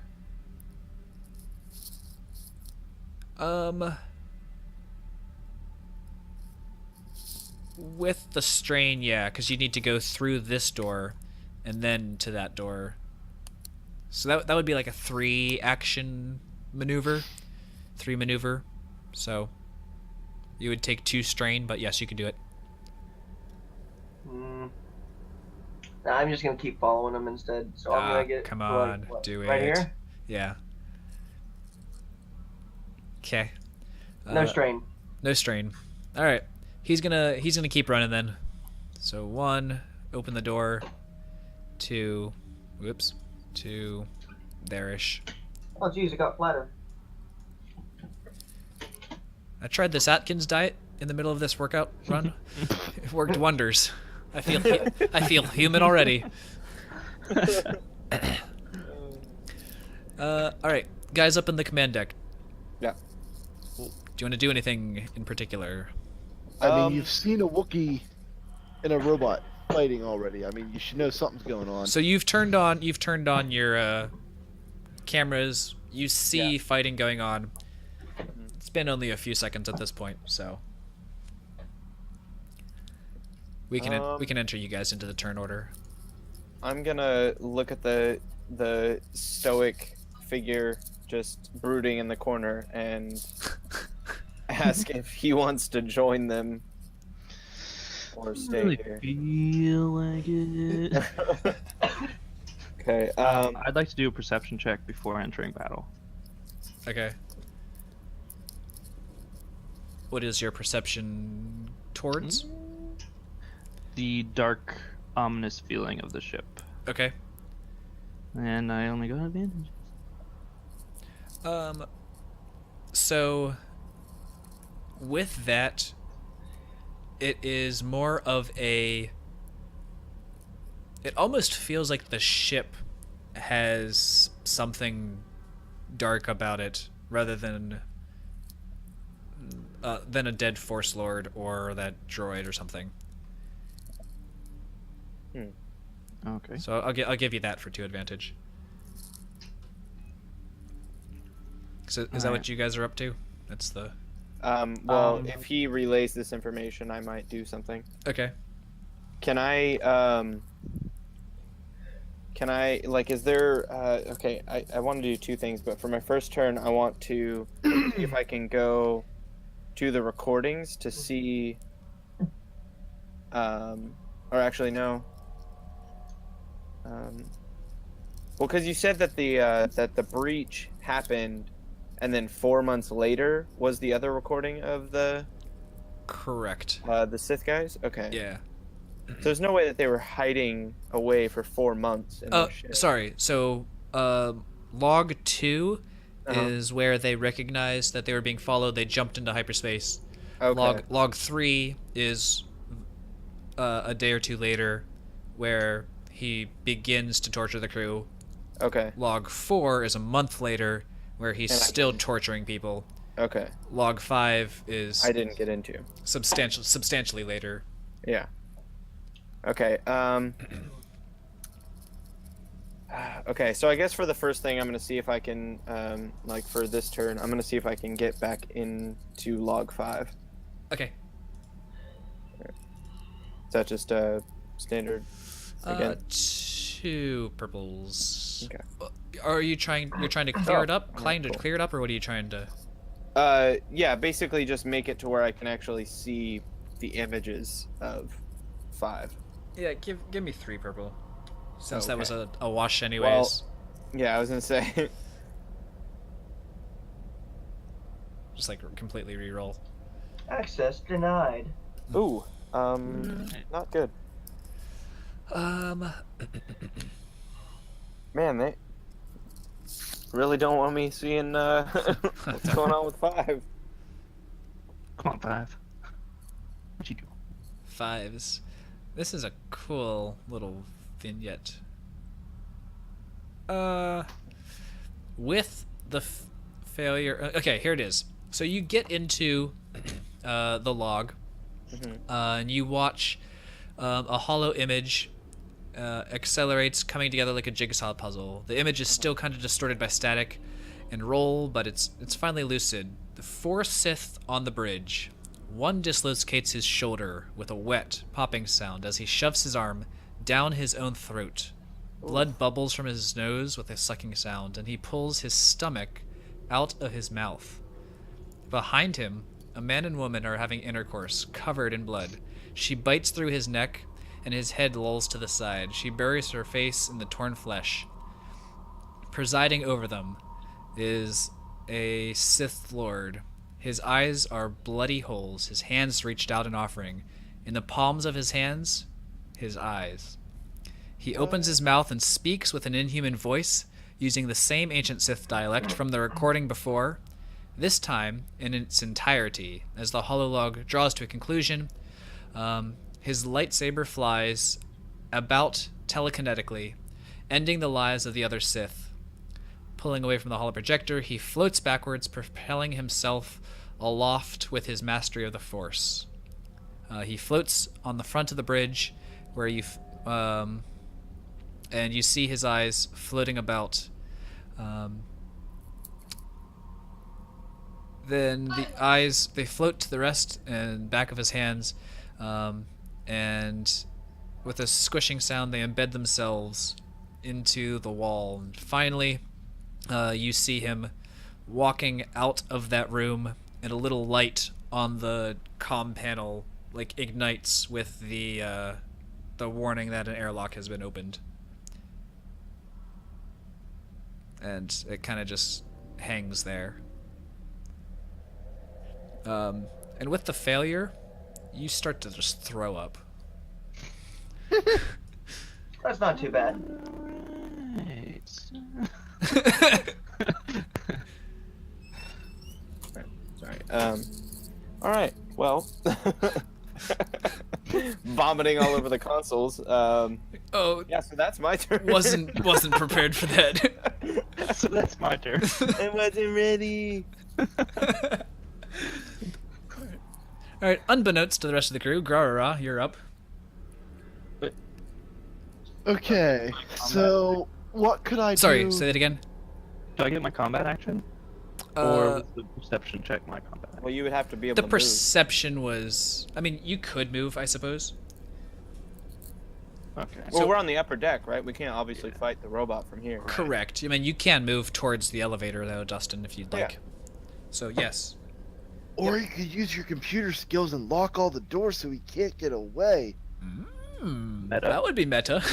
S1: With the strain, yeah, because you need to go through this door and then to that door. So that would be like a 3 action maneuver. 3 maneuver. So you would take 2 strain, but yes, you could do it.
S4: Nah, I'm just gonna keep following him instead. So I'm gonna get.
S1: Come
S4: like,
S1: on,
S4: what,
S1: do
S4: right
S1: it.
S4: here.
S1: Yeah. Okay.
S4: No strain.
S1: No strain. All right. He's gonna keep running then. So 1, open the door. 2, whoops. 2, there-ish.
S4: Oh jeez, it got flatter.
S1: I tried this Atkins diet in the middle of this workout run. It worked wonders. I feel human already. All right, guys up in the command deck.
S2: Yeah.
S1: Do you want to do anything in particular?
S3: I mean, you've seen a Wookiee and a robot fighting already. I mean, you should know something's going on.
S1: So you've turned on your cameras. You see
S2: Yeah.
S1: fighting going on. It's been only a few seconds at this point, so we can enter you guys into the turn order.
S2: I'm gonna look at the stoic figure just brooding in the corner and ask if he wants to join them or stay
S5: really
S2: here.
S5: feel like it.
S2: Okay.
S5: I'd like to do a perception check before entering battle.
S1: Okay. What is your perception towards?
S5: The dark, ominous feeling of the ship.
S1: Okay.
S5: And I only got advantage.
S1: So with that, it is more of a. It almost feels like the ship has something dark about it, rather than a dead Force Lord or that droid or something.
S5: Okay.
S1: So I'll give you that for 2 advantage. So is that what you guys are up to? That's the.
S2: Well, if he relays this information, I might do something.
S1: Okay.
S2: Can I, like, is there, okay, I want to do 2 things, but for my first turn, I want to see if I can go to the recordings to see, or actually, no. Well, because you said that the breach happened, and then 4 months later was the other recording of the
S1: Correct.
S2: the Sith guys. Okay.
S1: Yeah.
S2: So there's no way that they were hiding away for 4 months. In their ship.
S1: Sorry. So, log 2
S2: Uh-huh.
S1: is where they recognized that they were being followed. They jumped into hyperspace.
S2: Okay.
S1: Log 3 is a day or 2 later, where he begins to torture the crew.
S2: Okay.
S1: Log 4 is a month later, where he's
S2: And I
S1: still
S2: can-
S1: torturing people.
S2: Okay.
S1: Log 5 is
S2: I didn't get into.
S1: substantially later.
S2: Yeah. Okay. Okay. So I guess for the first thing, I'm gonna see if I can, like for this turn, I'm gonna see if I can get back into log 5.
S1: Okay.
S2: Is that just a standard? Again.
S1: 2 purples.
S2: Okay.
S1: Are you trying? You're trying to clear it up?
S2: Oh,
S1: Trying to
S2: cool.
S1: clear it up, or what are you trying to?
S2: Yeah. Basically, just make it to where I can actually see the images of 5.
S1: Yeah, give me 3 purple. Since that was
S2: Okay.
S1: a wash anyways.
S2: Yeah, I was gonna say.
S1: Just like completely reroll.
S4: Access denied.
S2: Ooh. Not good. Man, they really don't want me seeing what's going on with 5.
S5: Come on, 5. What you do?
S1: 5s. This is a cool little vignette. With the failure. Okay, here it is. So you get into the log, and you watch a hollow image accelerates, coming together like a jigsaw puzzle. The image is still kind of distorted by static and roll, but it's finally lucid. The 4 Sith on the bridge. One dislocates his shoulder with a wet, popping sound as he shoves his arm down his own throat. Blood bubbles from his nose with a sucking sound, and he pulls his stomach out of his mouth. Behind him, a man and woman are having intercourse, covered in blood. She bites through his neck, and his head lolls to the side. She buries her face in the torn flesh. Presiding over them is a Sith Lord. His eyes are bloody holes, his hands reached out in offering. In the palms of his hands, his eyes. He opens his mouth and speaks with an inhuman voice, using the same ancient Sith dialect from the recording before, this time in its entirety. As the hololog draws to a conclusion, his lightsaber flies about telekinetically, ending the lives of the other Sith. Pulling away from the holoprojector, he floats backwards, propelling himself aloft with his mastery of the Force. He floats on the front of the bridge, where and you see his eyes floating about. Then the eyes, they float to the rest and back of his hands, and with a squishing sound, they embed themselves into the wall. And finally, you see him walking out of that room, and a little light on the comm panel like ignites with the warning that an airlock has been opened. And it kind of just hangs there. And with the failure, you start to just throw up.
S4: That's not too bad.
S2: Sorry. All right. Well, vomiting all over the consoles.
S1: Oh,
S2: Yeah. So that's my turn.
S1: wasn't prepared for that.
S5: So that's my turn.
S2: I wasn't ready.
S1: All right, unbeknownst to the rest of the crew, Grarara, you're up.
S3: Okay, so what could I
S1: Sorry,
S3: do?
S1: say that again.
S5: Do I get my combat action? Or was the perception check my combat action?
S2: Well, you would have to be able
S1: The
S2: to move.
S1: perception was... I mean, you could move, I suppose.
S5: Okay.
S2: Well, we're on the upper deck, right? We can't obviously fight the robot from here.
S1: Correct. I mean, you can move towards the elevator, though, Dustin, if you'd like.
S2: Yeah.
S1: So, yes.
S3: Or you could use your computer skills and lock all the doors so he can't get away.
S5: Meta.
S1: That would be meta.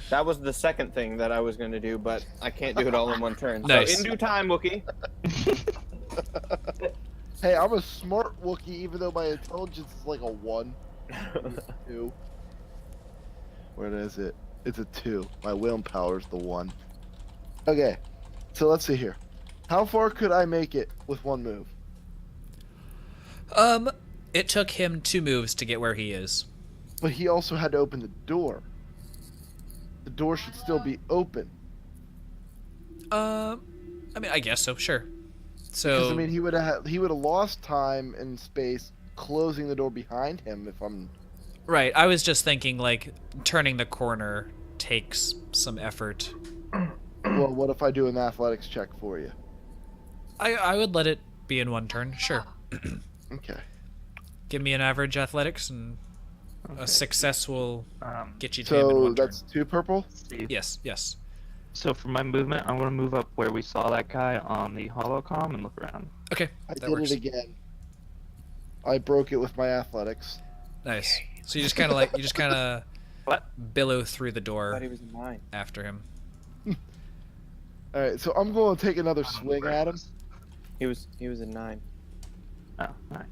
S2: That was the second thing that I was going to do, but I can't do it all in one turn.
S1: Nice.
S2: So in due time, Wookie.
S3: Hey, I'm a smart Wookiee, even though my intelligence is like a 1. 2. What is it? It's a 2. My willpower's the 1. Okay, so let's see here. How far could I make it with one move?
S1: It took him 2 moves to get where he is.
S3: But he also had to open the door. The door should still be open.
S1: I mean, I guess so, sure.
S3: Because
S1: So,
S3: I mean, he would have lost time and space closing the door behind him. If I'm
S1: right, I was just thinking, like, turning the corner takes some effort.
S3: well, what if I do an athletics check for you?
S1: I would let it be in one turn, sure.
S3: Okay.
S1: Give me an average athletics, and
S5: Okay.
S1: a success will get you to him in
S3: So
S1: one turn.
S3: that's 2 purple.
S5: See.
S1: Yes, yes.
S5: So for my movement, I'm gonna move up where we saw that guy on the holocom and look around.
S1: Okay,
S3: I
S1: that
S3: did
S1: works.
S3: it again. I broke it with my athletics.
S1: Nice. So you just kind of
S5: What?
S1: billow through the
S2: I
S1: door
S2: thought he was in mine.
S1: after him.
S3: All right, so I'm going to take another swing at him.
S2: He was in 9.
S5: Oh, alright.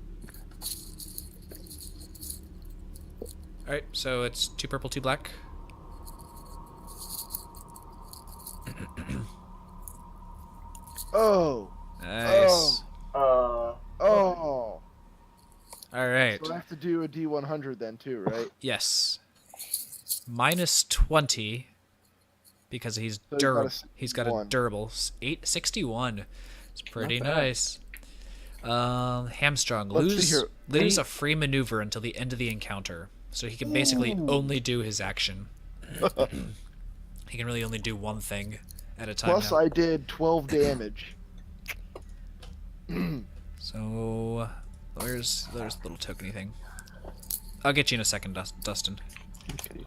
S1: All right, so it's 2 purple, 2 black.
S3: Oh,
S1: Nice.
S3: oh,
S1: All right.
S3: So I have to do a D100 then too, right?
S1: Yes. Minus 20 because he's
S3: So he's got a
S1: durable. He's got a
S3: 61.
S1: durable 861. It's pretty
S3: Not bad.
S1: nice. Hamstrung.
S3: Let's see
S1: Lose
S3: here.
S1: a free maneuver until the end of the encounter. So he can basically only do his action. He can really only do one thing at a time
S3: Plus,
S1: now.
S3: I did 12 damage.
S1: So there's a little tokeny thing. I'll get you in a second, Dustin.
S5: Okay.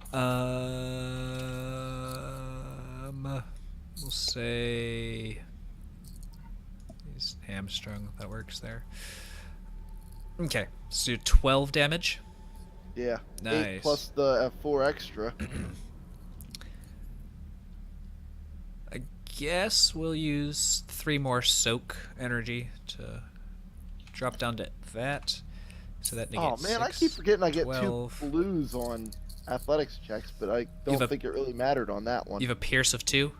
S1: We'll say he's hamstrung. That works there. Okay, so 12 damage.
S3: Yeah.
S1: Nice.
S3: 8 plus the 4 extra.
S1: I guess we'll use 3 more soak energy to drop down to that. So that
S3: Oh
S1: negates
S3: man, I
S1: 6,
S3: keep forgetting I get
S1: 12.
S3: 2 blues on athletics checks, but I
S1: have
S3: don't
S1: a-
S3: think it really mattered on that one.
S1: You have a pierce of 2.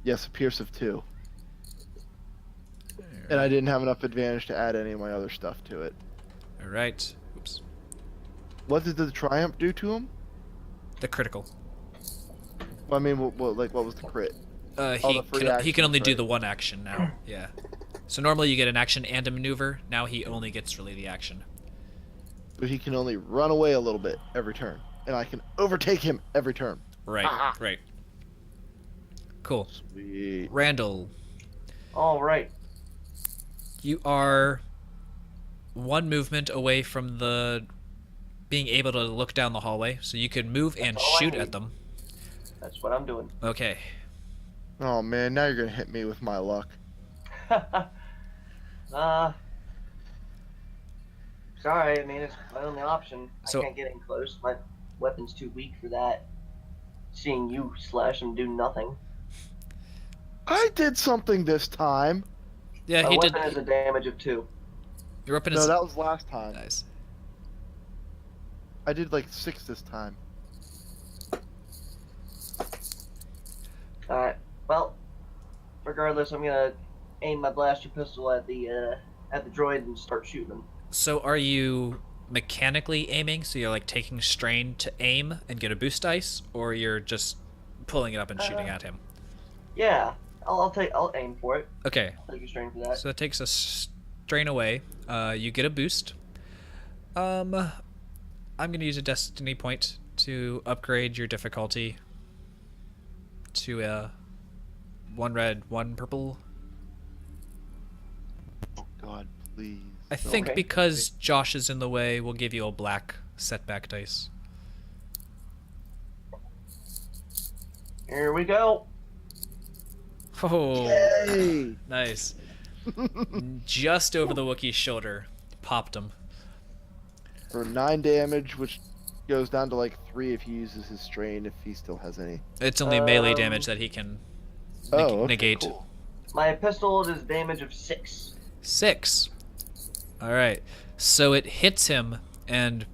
S3: Yes, a pierce of 2. And I didn't have enough advantage to add any of my other stuff to it.
S1: All right. Oops.
S3: What did the triumph do to him?
S1: The critical.
S3: Well, I mean, what was the crit?
S1: He
S3: the free
S1: he can only
S3: actions,
S1: do
S3: right.
S1: the one action now. Yeah. So normally you get an action and a maneuver. Now he only gets really the action.
S3: But he can only run away a little bit every turn, and I can overtake him every turn.
S1: Right.
S3: Ah.
S1: Right. Cool.
S3: Sweet.
S1: Randall,
S4: All right.
S1: you are 1 movement away from the being able to look down the hallway, so you can move and
S4: That's all I
S1: shoot
S4: need.
S1: at them.
S4: That's what I'm doing.
S1: Okay.
S3: Oh man, now you're gonna hit me with my luck.
S4: Sorry, I mean, it's my only option.
S1: So-
S4: I can't get in close. My weapon's too weak for that. Seeing you slash and do nothing.
S3: I did something this time.
S1: Yeah,
S4: My
S1: he did.
S4: weapon is a damage of 2.
S1: Your weapon
S3: No,
S1: is
S3: that was last time.
S1: nice.
S3: I did like 6 this time.
S4: Alright. Well, regardless, I'm gonna aim my blaster pistol at the droid and start shooting him.
S1: So are you mechanically aiming? So you're like taking strain to aim and get a boost dice, or you're just pulling it up and shooting at him?
S4: Yeah, I'll aim for it.
S1: Okay,
S4: I'll take a strain for that.
S1: so that takes a strain away. You get a boost. I'm gonna use a destiny point to upgrade your difficulty to 1 red, 1 purple.
S3: Oh God, please.
S1: I think
S4: Okay.
S1: because Josh is in the way, we'll give you a black setback dice.
S4: Here we go.
S1: Oh,
S3: Hey!
S1: nice. Just over the Wookiee's shoulder. Popped him.
S3: For 9 damage, which goes down to like 3 if he uses his strain, if he still has any.
S1: It's only melee damage that he can
S3: Okay,
S1: negate.
S3: cool.
S4: My pistol is damage of 6.
S1: 6. Alright. So it hits him and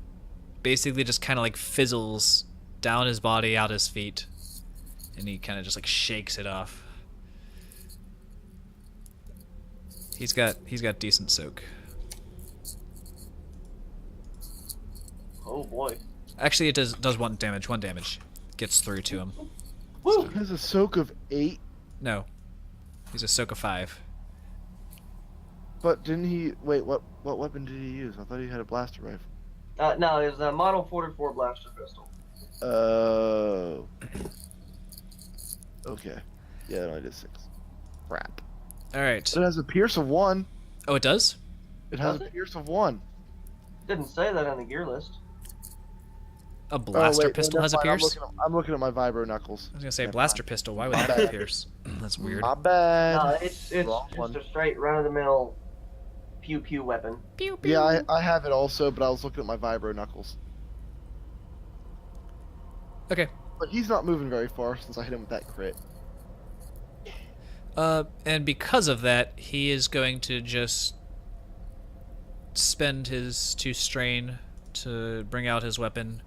S1: basically just kind of like fizzles down his body, out his feet. And he kind of just like shakes it off. He's got decent soak.
S4: Oh boy.
S1: Actually, it does 1 damage. 1 damage gets through to him.
S4: Woo!
S3: He has a soak of 8,
S1: No, he's a soak of 5.
S3: but didn't he... Wait, what weapon did he use? I thought he had a blaster rifle.
S4: No, it's a Model 44 blaster pistol.
S3: Oh. Okay. Yeah, it only did 6. Crap.
S1: All right.
S3: But it has a pierce of 1.
S1: Oh, it does.
S3: It has
S4: Does
S3: a
S4: it?
S3: pierce of 1.
S4: Didn't say that on the gear list.
S1: A blaster
S3: wait, no,
S1: pistol
S3: never
S1: has a
S3: mind,
S1: pierce.
S3: I'm looking at my vibro knuckles.
S1: I was gonna say
S3: Never
S1: blaster
S3: mind.
S1: pistol. Why would
S3: My
S1: that have a
S3: bad.
S1: pierce? That's weird.
S3: My bad.
S4: No, it's
S3: Wrong
S4: just
S3: one.
S4: a straight run-of-the-mill pew-pew weapon.
S1: Pew, pew.
S3: Yeah, I have it also, but I was looking at my vibro knuckles.
S1: Okay.
S3: But he's not moving very far since I hit him with that crit.
S1: And because of that, he is going to just spend his 2 strain to bring out his weapon,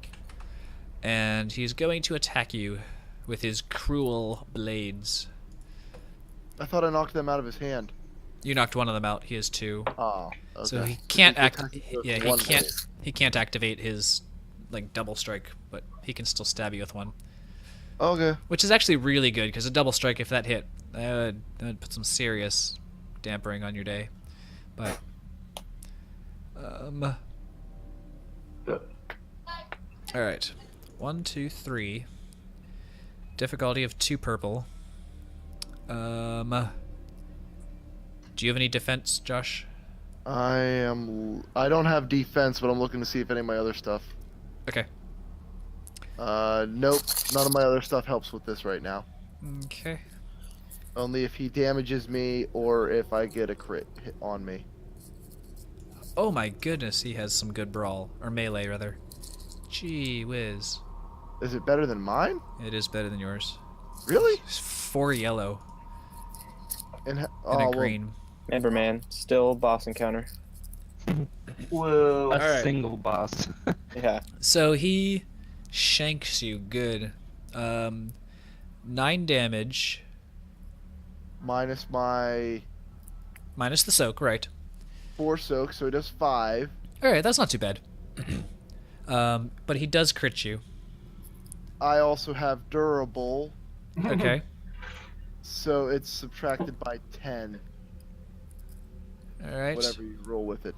S1: and he's going to attack you with his cruel blades.
S3: I thought I knocked them out of his hand.
S1: You knocked one of them out. He has 2,
S3: Oh, okay.
S1: so he can't
S3: He's
S1: act.
S3: attacking with
S1: Yeah, he
S3: one
S1: can't.
S3: blade.
S1: He can't activate his like double strike, but he can still stab you with 1.
S3: Okay.
S1: Which is actually really good, because a double strike, if that hit, that would put some serious dampering on your day. But, alright. 1, 2, 3. Difficulty of 2 purple. Do you have any defense, Josh?
S3: I don't have defense, but I'm looking to see if any of my other stuff.
S1: Okay.
S3: Nope. None of my other stuff helps with this right now.
S1: Okay.
S3: Only if he damages me or if I get a crit hit on me.
S1: Oh my goodness, he has some good brawl. Or melee, rather. Gee whiz.
S3: Is it better than mine?
S1: It is better than yours.
S3: Really?
S1: It's 4 yellow
S3: And,
S1: and
S3: oh,
S1: a
S3: well,
S1: green.
S2: Remember, man, still boss encounter.
S4: Whoa.
S5: A
S1: Alright.
S5: single boss.
S2: Yeah.
S1: So he shanks you good. 9 damage
S3: minus my
S1: minus the soak, right?
S3: 4 soak, so he does 5.
S1: All right, that's not too bad. But he does crit you.
S3: I also have durable,
S1: Okay.
S3: so it's subtracted by 10.
S1: All right.
S3: Whatever you roll with it.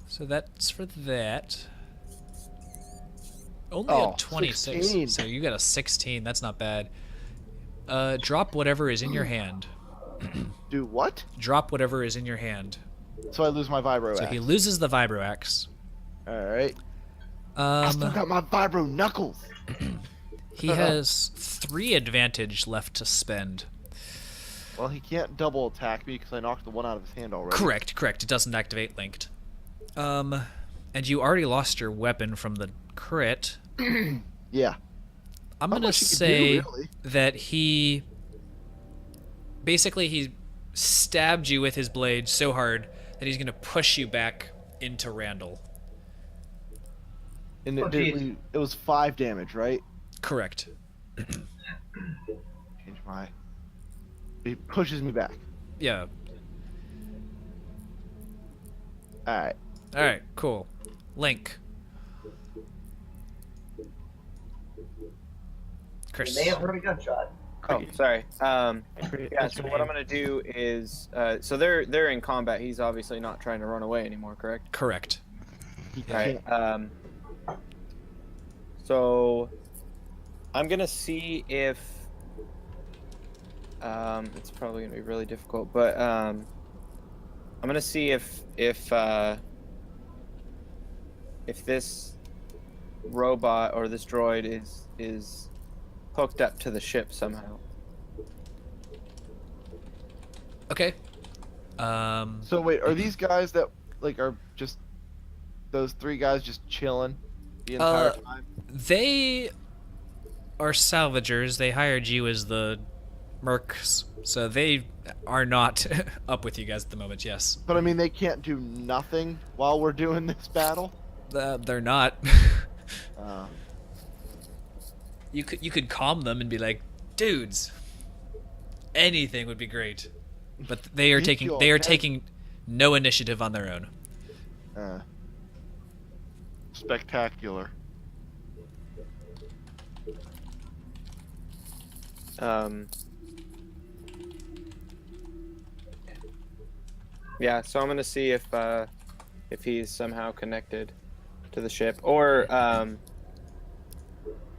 S1: So that's for that. Only
S3: Oh,
S1: a 26.
S3: 16.
S1: So you got a 16. That's not bad. Drop whatever is in your hand.
S3: Do what?
S1: Drop whatever is in your hand.
S3: So I lose my vibro
S1: So
S3: axe.
S1: he loses the vibro axe.
S3: Alright. I still
S1: Um,
S3: got my vibro knuckles.
S1: He has 3 advantage left to spend.
S3: Well, he can't double attack me because I knocked the one out of his hand already.
S1: Correct. It doesn't activate linked. And you already lost your weapon from the crit.
S3: Yeah.
S1: I'm
S3: Not
S1: gonna
S3: much he can
S1: say
S3: do, really.
S1: that he stabbed you with his blade so hard that he's gonna push you back into Randall.
S3: And
S4: Oh, geez.
S3: it was 5 damage, right?
S1: Correct.
S3: Change my. He pushes me back.
S1: Yeah.
S3: Alright.
S1: All right. Cool. Link.
S4: You
S1: Chris.
S4: may have heard a gunshot.
S2: Oh, sorry. Yeah. So what I'm gonna do is, so they're in combat. He's obviously not trying to run away anymore, correct?
S1: Correct.
S3: He
S2: Right.
S3: can't.
S2: So I'm gonna see if it's probably gonna be really difficult, but I'm gonna see if this robot or this droid is hooked up to the ship somehow.
S1: Okay.
S3: So wait, are these guys that like are just those 3 guys just chilling the entire time?
S1: They are salvagers. They hired you as the mercs, so they are not up with you guys at the moment. Yes.
S3: But I mean, they can't do nothing while we're doing this battle.
S1: They're not.
S3: Uh,
S1: You could calm them and be like, dudes, anything would be great. But they are taking no initiative on their own.
S3: Spectacular.
S2: Yeah, so I'm gonna see if he's somehow connected to the ship, or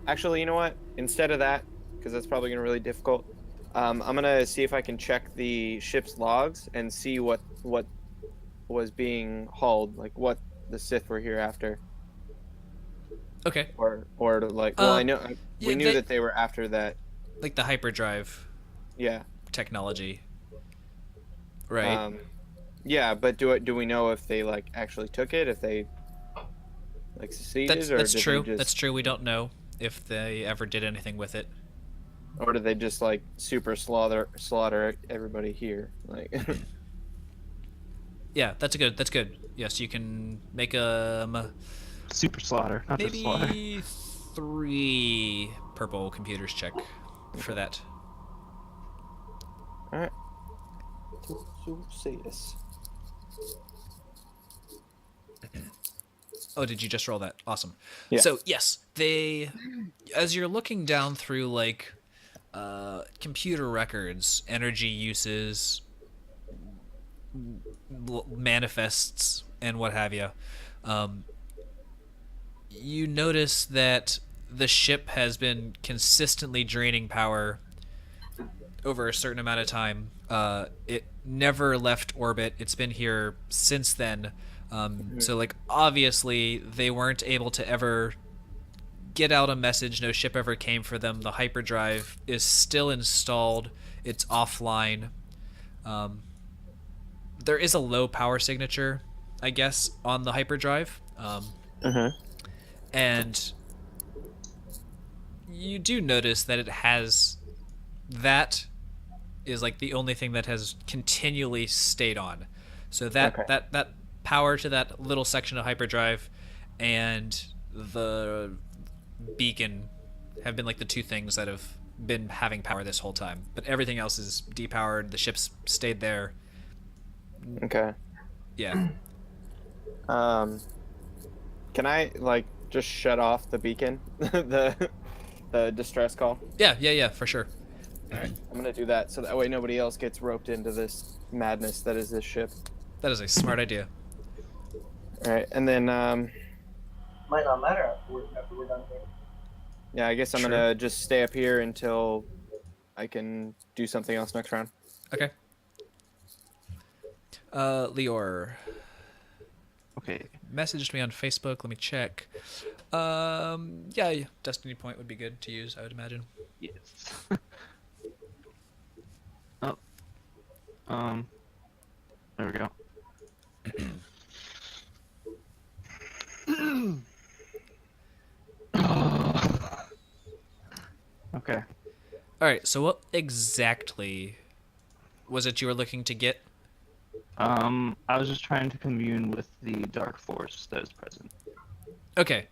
S2: actually, you know what? Instead of that, because that's probably gonna be really difficult, I'm gonna see if I can check the ship's logs and see what was being hauled, like what the Sith were here after,
S1: Okay.
S2: or like, well, I know
S1: yeah,
S2: we knew that they were after that.
S1: Like the hyperdrive
S2: Yeah.
S1: technology. Right.
S2: Yeah, but do we know if they like actually took it? If they like succeeded,
S1: that's
S2: or
S1: that's
S2: did they
S1: true.
S2: just,
S1: That's true. We don't know if they ever did anything with it.
S2: or did they just like super slaughter everybody here? Like,
S1: Yeah, that's good. Yes, you can make
S5: Super slaughter, not just slaughter.
S1: maybe 3 purple computers check for that.
S2: all right. Say this.
S1: Oh, did you just roll that? Awesome.
S2: Yeah.
S1: So yes, as you're looking down through like computer records, energy uses, manifests, and what have you, you notice that the ship has been consistently draining power over a certain amount of time. It never left orbit. It's been here since then. So, like, obviously, they weren't able to ever get out a message. No ship ever came for them. The hyperdrive is still installed. It's offline. There is a low power signature, I guess, on the hyperdrive. And you do notice that it has... That is, like, the only thing that has continually stayed on. So that power to that little section of hyperdrive and the beacon have been like the 2 things that have been having power this whole time, but everything else is depowered. The ship's stayed there.
S2: Okay.
S1: Yeah.
S2: Can I like just shut off the beacon, the distress call?
S1: Yeah, for sure.
S2: All right, I'm gonna do that so that way nobody else gets roped into this madness that is this ship.
S1: That is a smart idea.
S2: All right, and then
S4: Might not matter after we're done here.
S2: yeah, I guess I'm
S1: Sure.
S2: gonna just stay up here until I can do something else next round.
S1: Okay. Lior.
S5: Okay.
S1: Messaged me on Facebook. Let me check. Yeah, Destiny Point would be good to use, I would imagine.
S5: Yes. Oh. There we go. Okay.
S1: All right. So what exactly was it you were looking to get?
S5: I was just trying to commune with the dark force that is present.
S1: Okay.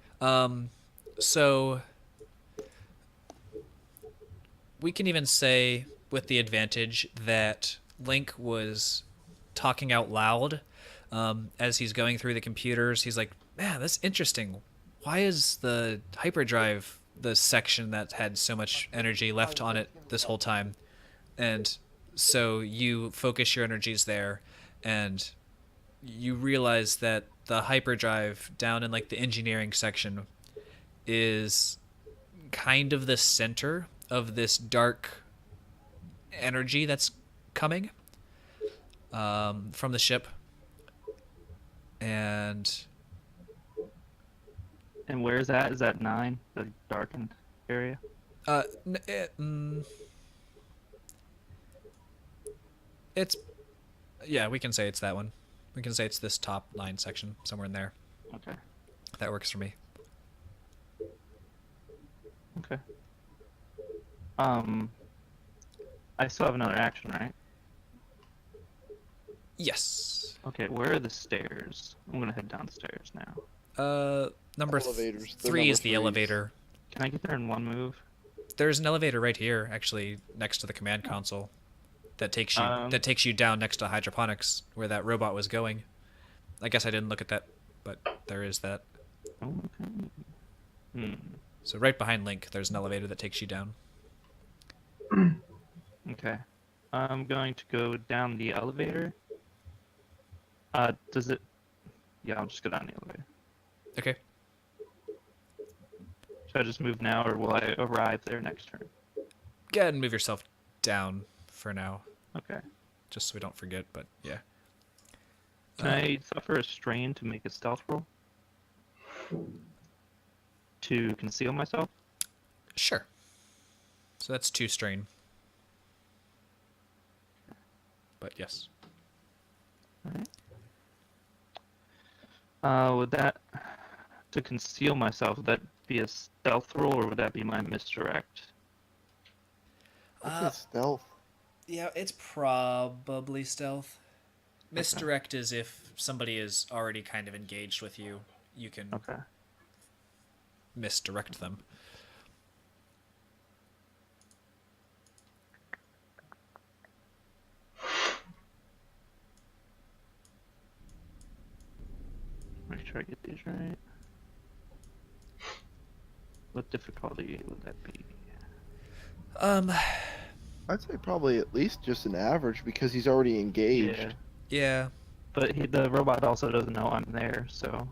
S1: So we can even say with the advantage that Link was talking out loud as he's going through the computers. He's like, man, that's interesting. Why is the hyperdrive the section that had so much energy left on it this whole time? And so you focus your energies there, and you realize that the hyperdrive down in like the engineering section is kind of the center of this dark energy that's coming from the ship. And
S5: where is that? Is that 9? The darkened area?
S1: It's, yeah, we can say it's that one. We can say it's this top 9 section, somewhere in there.
S5: Okay.
S1: That works for me.
S5: Okay. I still have another action, right?
S1: Yes.
S5: Okay, where are the stairs? I'm gonna head downstairs now.
S1: Number
S3: Elevators. They're
S1: 3
S3: number
S1: is the
S3: threes.
S1: elevator.
S5: Can I get there in one move?
S1: There's an elevator right here, actually, next to the command console, that takes you down next to hydroponics, where that robot was going. I guess I didn't look at that, but there is that.
S5: Okay.
S1: So right behind Link, there's an elevator that takes you down.
S5: Okay. I'm going to go down the elevator. Does it... Yeah, I'll just go down the elevator.
S1: Okay.
S5: Should I just move now, or will I arrive there next turn?
S1: Go ahead and move yourself down for now,
S5: Okay.
S1: just so we don't forget, but yeah.
S5: Can I suffer a strain to make a stealth roll? To conceal myself?
S1: Sure. So that's 2 strain. But yes.
S5: Alright. Would that... To conceal myself, would that be a stealth roll, or would that be my misdirect?
S3: What's stealth?
S1: Yeah, it's probably stealth. Misdirect is if somebody is already kind of engaged with you, you can
S5: Okay.
S1: misdirect them.
S5: Make sure I get these right. What difficulty would that be?
S3: I'd say probably at least just an average because he's already engaged.
S1: Yeah.
S5: But the robot also doesn't know I'm there, so...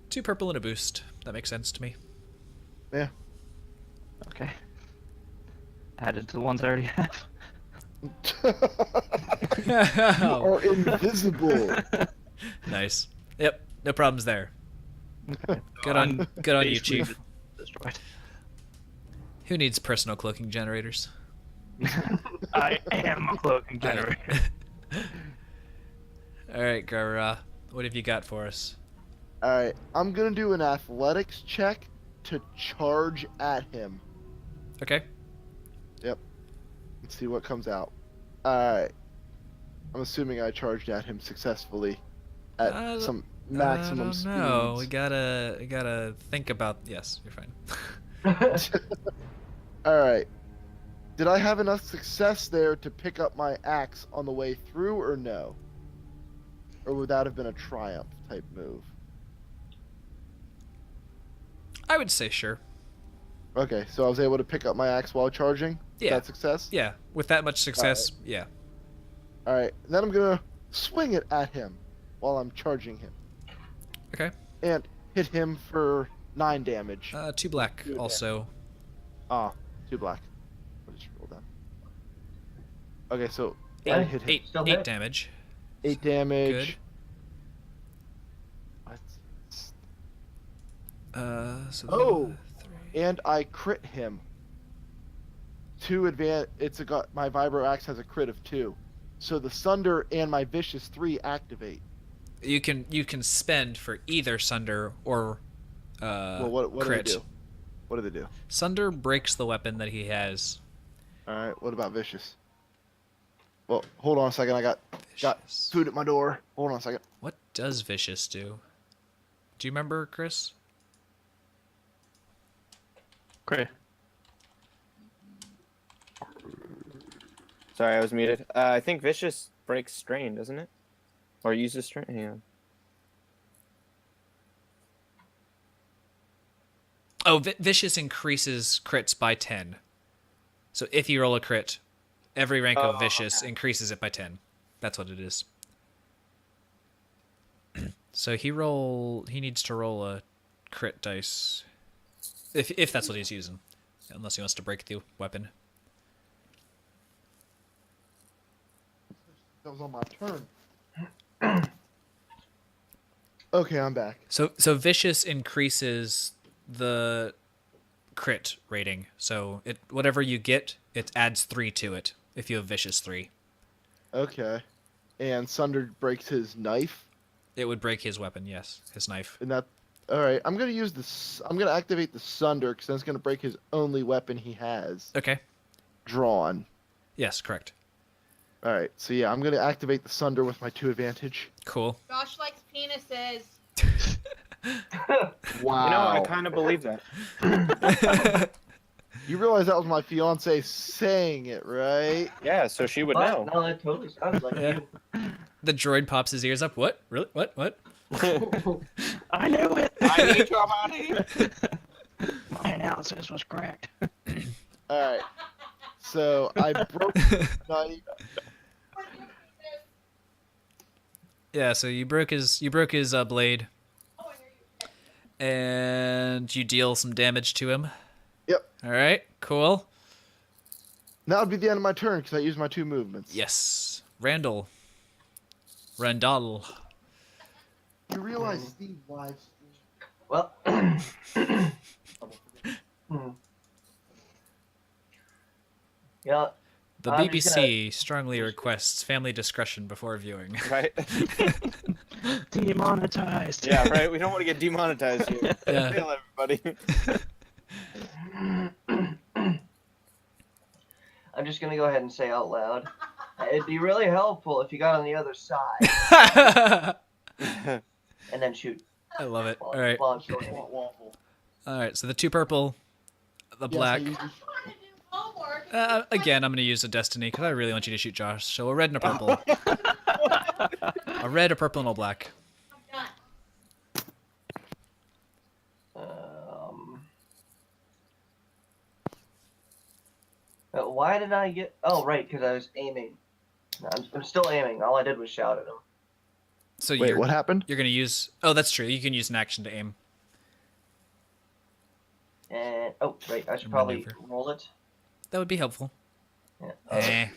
S1: 2 purple and a boost. That makes sense to me.
S3: Yeah.
S5: Okay. Added to the ones I already have.
S3: You are invisible.
S1: Nice. Yep, no problems there.
S5: Okay.
S1: Good on you,
S5: Basically
S1: Chief.
S5: Destroyed.
S1: Who needs personal cloaking generators?
S5: I am a cloaking generator.
S1: All right, Gara, what have you got for us?
S3: Alright, I'm gonna do an athletics check to charge at him.
S1: Okay.
S3: Yep. Let's see what comes out. Alright. I'm assuming I charged at him successfully at some maximum speed.
S1: No, we gotta think about. Yes, you're fine.
S3: Alright. Did I have enough success there to pick up my axe on the way through or no? Or would that have been a triumph type move?
S1: I would say sure.
S3: Okay, so I was able to pick up my axe while charging?
S1: Yeah.
S3: That success?
S1: Yeah, with that much success, yeah.
S3: Alright, then I'm gonna swing it at him while I'm charging him.
S1: Okay.
S3: And hit him for 9 damage.
S1: 2 black
S3: Good.
S1: also.
S3: Ah, 2 black. I'll just roll that. Okay, so I
S4: Yeah.
S3: hit him.
S1: Eight
S4: Still hit.
S1: damage.
S3: 8 damage.
S1: Good. So
S3: Oh,
S1: 3.
S3: and I crit him. My vibro axe has a crit of 2, so the Sunder and my Vicious 3 activate.
S1: You can spend for either Sunder or
S3: Well, what do they
S1: crit.
S3: do? What do they do?
S1: Sunder breaks the weapon that he has.
S3: All right. What about Vicious? Well, hold on a second. I got
S1: Vicious.
S3: food at my door. Hold on a second.
S1: What does Vicious do? Do you remember, Chris?
S5: Great.
S2: Sorry, I was muted. I think Vicious breaks strain, doesn't it? Or uses strain? Hang on.
S1: Oh, Vicious increases crits by 10. So if you roll a crit, every rank of Vicious increases it by 10. That's what it is. So he needs to roll a crit dice. If that's what he's using. Unless he wants to break the weapon.
S3: That was on my turn. Okay, I'm back.
S1: So Vicious increases the crit rating. So whatever you get, it adds 3 to it if you have Vicious 3.
S3: Okay. And Sunder breaks his knife.
S1: It would break his weapon, yes, his knife.
S3: And that. All right. I'm gonna activate the Sunder because that's gonna break his only weapon he has
S1: Okay.
S3: drawn.
S1: Yes, correct.
S3: All right. So yeah, I'm gonna activate the Sunder with my 2 advantage.
S1: Cool.
S6: Josh likes penises.
S3: Wow.
S2: You know, I kind of believe that.
S3: You realize that was my fiance saying it, right?
S2: Yeah, so she would know.
S4: No, that totally sounds like
S1: Yeah. The droid pops his ears up. What? Really? What?
S5: I knew it.
S2: I need your money.
S5: My analysis was correct.
S3: All right. So I broke the knife.
S1: Yeah. So you broke his blade, and you deal some damage to him.
S3: Yep.
S1: All right. Cool.
S3: That would be the end of my turn because I used my 2 movements.
S1: Yes. Randall.
S3: You realize Steve live stream.
S4: Well, yeah.
S1: The
S4: I'm just
S1: BBC strongly requests family discretion before viewing.
S2: Right?
S5: Demonetized.
S2: Yeah, right? We don't want to get demonetized here.
S1: Yeah.
S2: Kill everybody.
S4: I'm just gonna go ahead and say out loud. It'd be really helpful if you got on the other side and then shoot.
S1: I love it.
S4: While,
S1: All right.
S4: while I'm showing it.
S3: Waffle.
S1: All right. So the 2 purple, the black.
S3: Yes, I used
S6: I want to do homework.
S1: Again, I'm going to use a destiny because I really want you to shoot Josh. So a red and a purple. A red, a purple, and a black.
S6: I'm done.
S4: Why did I get? Oh, right, because I was aiming. No, I'm still aiming. All I did was shout at him.
S1: So
S3: Wait, what happened?
S1: You're going to use... Oh, that's true. You can use an action to aim.
S4: And oh, right, I should probably
S1: Maneuver.
S4: roll it.
S1: That would be helpful.
S4: Yeah.
S1: Eh.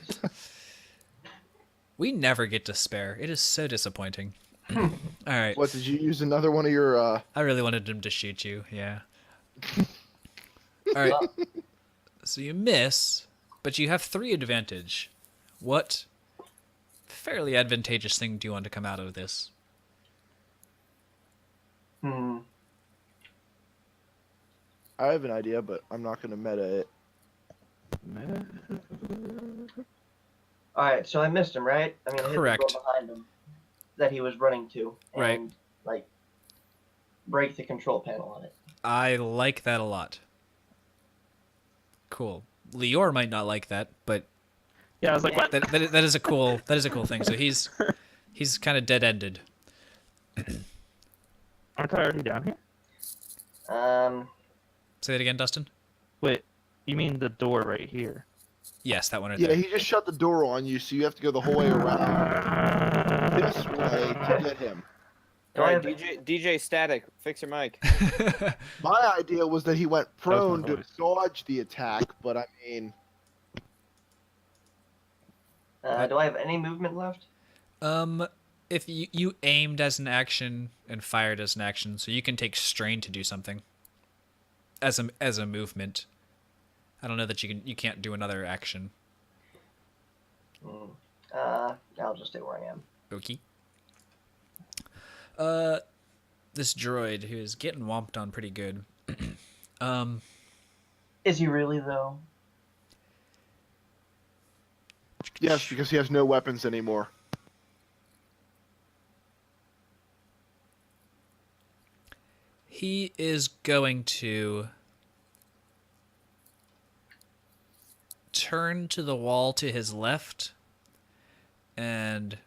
S1: We never get to spare. It is so disappointing. All right.
S3: What, did you use another one of your,
S1: I really wanted him to shoot you. Yeah. All right. So you miss, but you have 3 advantage. What fairly advantageous thing do you want to come out of this?
S3: I have an idea, but I'm not going to meta it.
S4: All right, so I missed him, right? I mean, I hit the
S1: Correct.
S4: door behind him that he was running to, and
S1: Right.
S4: like break the control panel on it.
S1: I like that a lot. Cool. Lior might not like that, but
S5: Yeah, I was like, what?
S1: that is a cool thing. So he's kind of dead-ended.
S5: Aren't I already down here?
S1: Say that again, Dustin.
S5: Wait, you mean the door right here?
S1: Yes, that one right
S3: Yeah,
S1: there.
S3: he just shut the door on you, so you have to go the whole way around this way to get him.
S2: All right, DJ Static, fix your mic.
S3: My idea was that he went
S5: was my
S3: prone to
S5: voice.
S3: dodge the attack, but I mean,
S4: do I have any movement left?
S1: if you aimed as an action and fired as an action, so you can take strain to do something as a movement. I don't know that you can't do another action.
S4: I'll just stay where I am.
S1: Okay. This droid who is getting whomped on pretty good.
S4: Is he really though?
S3: Yes, because he has no weapons anymore.
S1: He is going to turn to the wall to his left and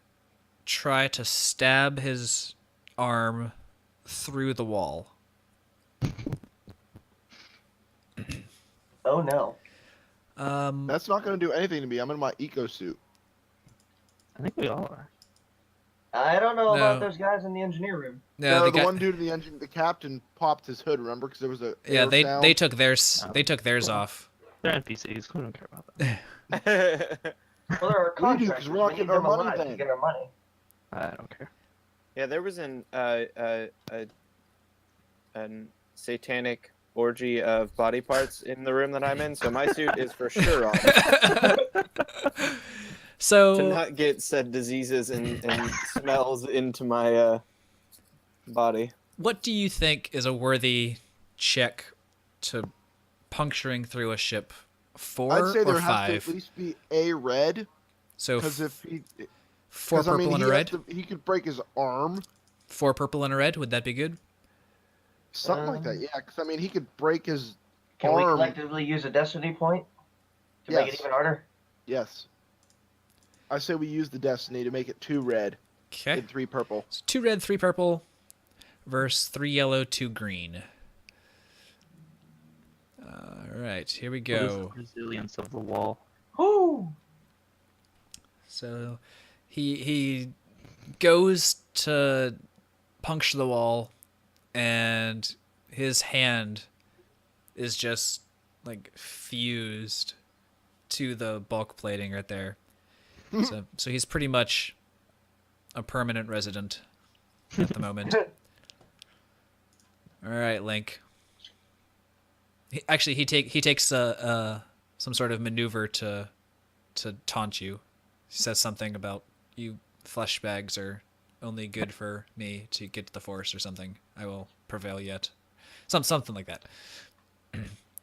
S1: try to stab his arm through the wall.
S4: Oh no.
S3: That's not going to do anything to me. I'm in my eco suit.
S5: I think we all are.
S4: I don't know
S1: No.
S4: about those guys in the engineer room.
S1: No,
S3: the
S1: the guy,
S3: one dude in the engine, the captain, popped his hood. Remember, because there was a
S1: yeah,
S3: air
S1: they
S3: sound.
S1: took theirs off.
S5: They're NPCs. We don't care about that.
S4: Well, there are
S3: We do, 'cause
S4: contractors.
S3: we're not
S4: We need
S3: getting our
S4: them
S3: money
S4: alive
S3: then.
S4: to get our money.
S5: I don't care.
S2: Yeah, there was an satanic orgy of body parts in the room that I'm in, so my suit is for sure on to
S1: So
S2: not get said diseases and smells into my body.
S1: what do you think is a worthy check to puncturing through a ship? 4
S3: I'd say
S1: or
S3: there
S1: 5?
S3: has to at least be a red,
S1: So
S3: because if he,
S1: 4
S3: because I
S1: purple
S3: mean,
S1: and a
S3: he has
S1: red.
S3: to, he could break his arm,
S1: 4 purple and a red. Would that be good?
S3: something like that. Yeah, because I mean, he could break his
S4: Can we
S3: arm.
S4: collectively use a destiny point to make it
S3: Yes.
S4: even harder?
S3: Yes. I say we use the destiny to make it 2 red
S1: Okay.
S3: and 3 purple.
S1: So 2 red, 3 purple, versus 3 yellow, 2 green. All right, here we
S5: What is
S1: go.
S5: the resilience of the wall?
S4: Whoo!
S1: So he goes to puncture the wall, and his hand is just like fused to the bulk plating right there. So he's pretty much a permanent resident at the moment. All right, Link. He takes some sort of maneuver to taunt you. He says something about you flesh bags are only good for me to get to the force or something. I will prevail yet. Something like that.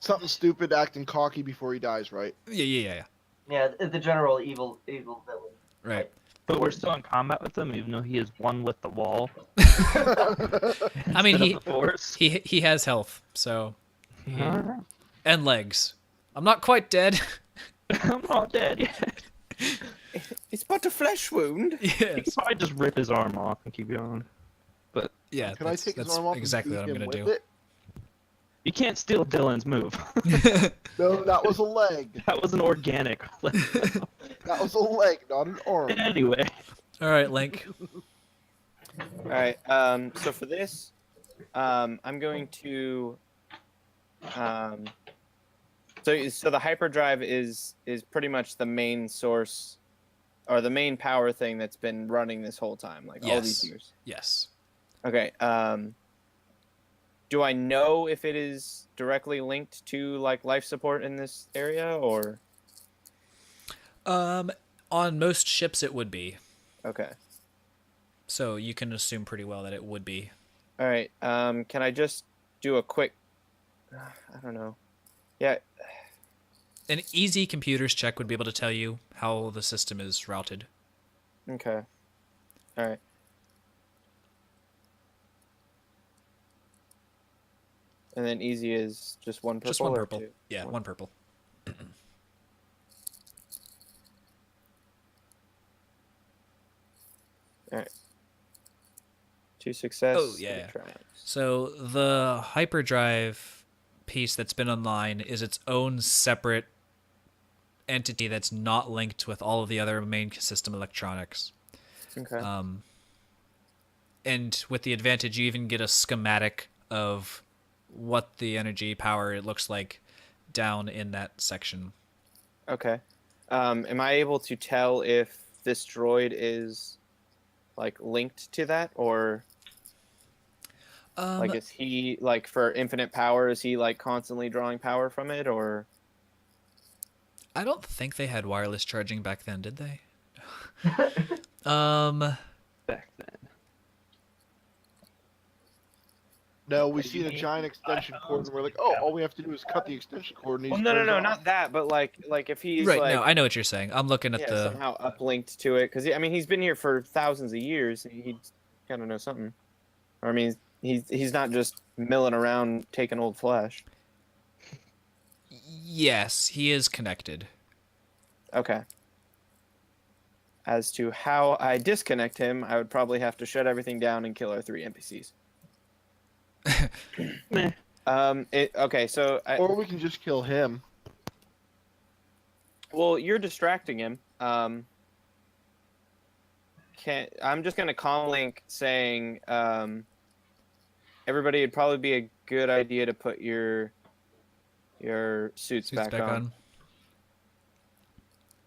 S3: Something stupid, acting cocky before he dies, right?
S1: Yeah.
S4: Yeah, the general evil villain.
S1: Right.
S5: But we're still in combat with him, even though he is one with the wall.
S1: I mean,
S5: instead of the force.
S1: he has health, so
S5: Alright.
S1: and legs. I'm not quite dead.
S5: I'm not dead yet.
S2: It's but a flesh wound.
S5: He
S1: Yes.
S5: could probably just rip his arm off and keep going. But
S1: Yeah.
S3: Can I take his arm off
S1: exactly
S3: and
S1: what
S3: beat
S1: I'm
S3: him
S1: gonna
S3: with
S1: do.
S3: it?
S5: you can't steal Dylan's move.
S3: No, that was a leg.
S5: That was an organic.
S3: That was a leg, not an arm.
S5: Anyway.
S1: All right, Link.
S2: All right. So for this, I'm going to. So the hyperdrive is pretty much the main source, or the main power thing that's been running this whole time, like all these
S1: Yes.
S2: years.
S1: Yes.
S2: Okay. Do I know if it is directly linked to like life support in this area, or?
S1: On most ships it would be.
S2: Okay.
S1: So you can assume pretty well that it would be.
S2: All right. Can I just do a quick? I don't know. Yeah.
S1: An easy computers check would be able to tell you how the system is routed.
S2: Okay. All right. And then easy is just one purple.
S1: Just one
S2: or
S1: purple.
S2: two?
S1: Yeah, one purple.
S2: All right. 2 success.
S1: Oh, yeah. So the hyperdrive piece that's been online is its own separate entity that's not linked with all of the other main system electronics.
S2: Okay.
S1: And with the advantage, you even get a schematic of what the energy power it looks like down in that section.
S2: Okay. Am I able to tell if this droid is like linked to that, or like is he like for infinite power? Is he like constantly drawing power from it, or?
S1: I don't think they had wireless charging back then, did they? Um,
S5: Back then.
S3: No, we see a giant extension cord, and we're like, oh, all we have to do is cut the extension cord, and he
S2: Well,
S3: just
S2: no,
S3: turns off.
S2: not that, but like if he's
S1: right.
S2: like
S1: No, I know what you're saying. I'm looking at
S2: yeah,
S1: the.
S2: somehow uplinked to it, because I mean he's been here for thousands of years. He'd kind of know something, or I mean he's not just milling around taking old flesh.
S1: Yes, he is connected.
S2: Okay. As to how I disconnect him, I would probably have to shut everything down and kill our 3 NPCs.
S5: Meh.
S2: Okay, so
S3: Or we can just kill him.
S2: well, you're distracting him. I'm just gonna call link saying, everybody, it'd probably be a good idea to put your suits back on.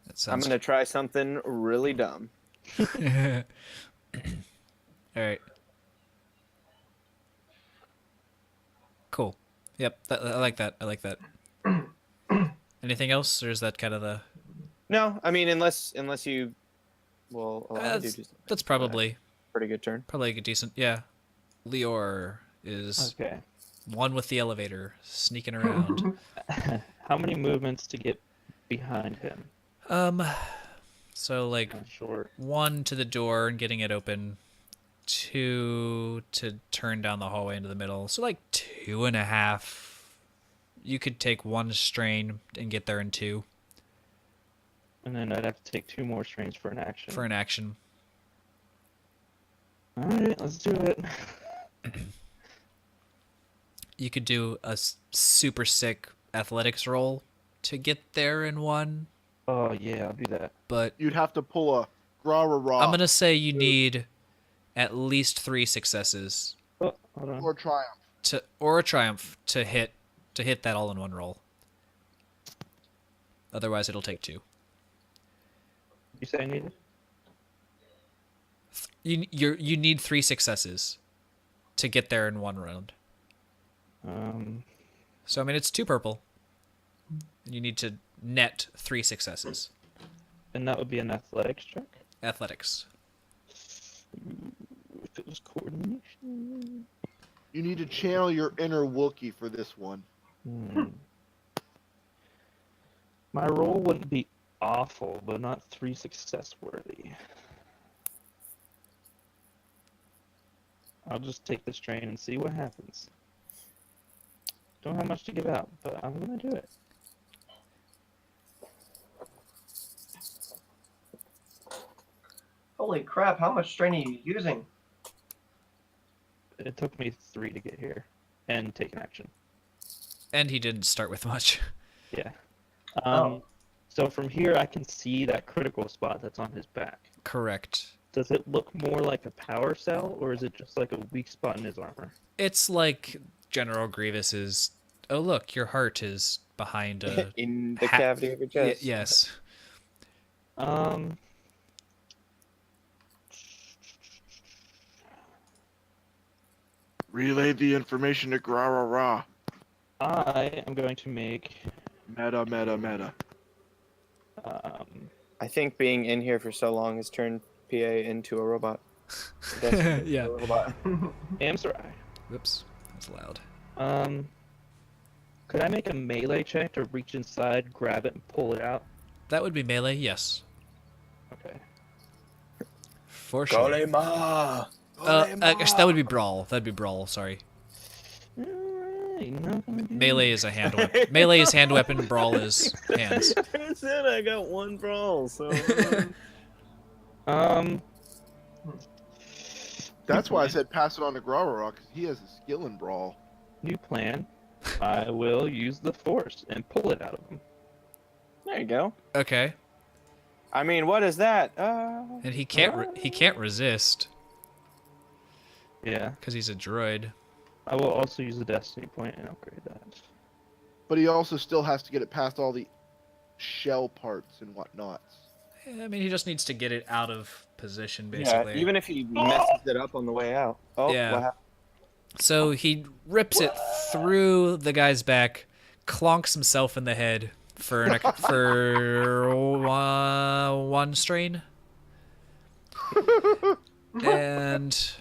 S1: That
S2: I'm
S1: sounds.
S2: gonna try something really dumb.
S1: All right. Cool. Yep. I like that. I like that. Anything else, or is that kind of the?
S2: No, I mean unless you will allow me to do something.
S1: That's probably
S2: Pretty good turn.
S1: a decent. Yeah. Lior is
S5: Okay.
S1: one with the elevator, sneaking around.
S5: How many movements to get behind him?
S1: So like
S5: Not sure.
S1: 1 to the door and getting it open, 2 to turn down the hallway into the middle. So like 2.5. You could take 1 strain and get there in 2
S5: And then I'd have to take 2 more strains for an action.
S1: for an action.
S5: Alright, let's do it.
S1: You could do a super sick athletics roll to get there in 1,
S5: Oh yeah, I'll do that.
S1: but
S3: You'd have to pull a rah-rah-rah
S1: I'm gonna say you need at least 3 successes
S5: Oh, hold on.
S3: or triumph.
S1: or a triumph to hit that all in one roll. Otherwise, it'll take 2.
S5: You say I need it?
S1: You need 3 successes to get there in 1 round. So I mean, it's 2 purple, and you need to net 3 successes.
S5: And that would be an athletics check.
S1: Athletics.
S5: If it was coordination.
S3: You need to channel your inner Wookiee for this one.
S5: My roll wouldn't be awful, but not 3 success worthy. I'll just take this train and see what happens. Don't have much to give out, but I'm gonna do it.
S4: Holy crap, how much strain are you using?
S5: It took me 3 to get here and take an action.
S1: And he didn't start with much.
S5: Yeah.
S4: Oh.
S5: So from here, I can see that critical spot that's on his back.
S1: Correct.
S5: Does it look more like a power cell, or is it just like a weak spot in his armor?
S1: It's like General Grievous's. Oh look, your heart is behind a.
S2: In the cavity of your chest.
S1: Yes.
S3: Relay the information to Grah-Rah-Rah.
S5: I am going to make.
S3: Meta.
S2: I think being in here for so long has turned PA into a robot.
S1: Yeah.
S2: A robot.
S5: Amsarai.
S1: Whoops, that's loud.
S5: Could I make a melee check to reach inside, grab it, and pull it out?
S1: That would be melee, yes,
S5: Okay.
S1: for sure.
S2: Golema!
S1: Actually, that would be brawl. That'd be brawl. Sorry.
S5: Alright, not gonna do
S1: Melee is a hand weapon. Melee is hand weapon. Brawl is hands.
S2: I said I got 1 brawl, so.
S3: That's why I said pass it on to Grah-Rah-Rah, because he has a skill in Brawl.
S5: New plan. I will use the force and pull it out of him.
S2: There you go.
S1: Okay.
S2: I mean, what is that?
S1: And he can't resist
S5: Yeah.
S1: because he's a droid.
S5: I will also use the destiny point and upgrade that.
S3: But he also still has to get it past all the shell parts and whatnots.
S1: I mean, he just needs to get it out of position,
S2: Yeah,
S1: basically.
S2: even if he messes it up on the way out. Oh,
S1: Yeah.
S2: what happened?
S1: So he rips it through the guy's back, clonks himself in the head for one strain, and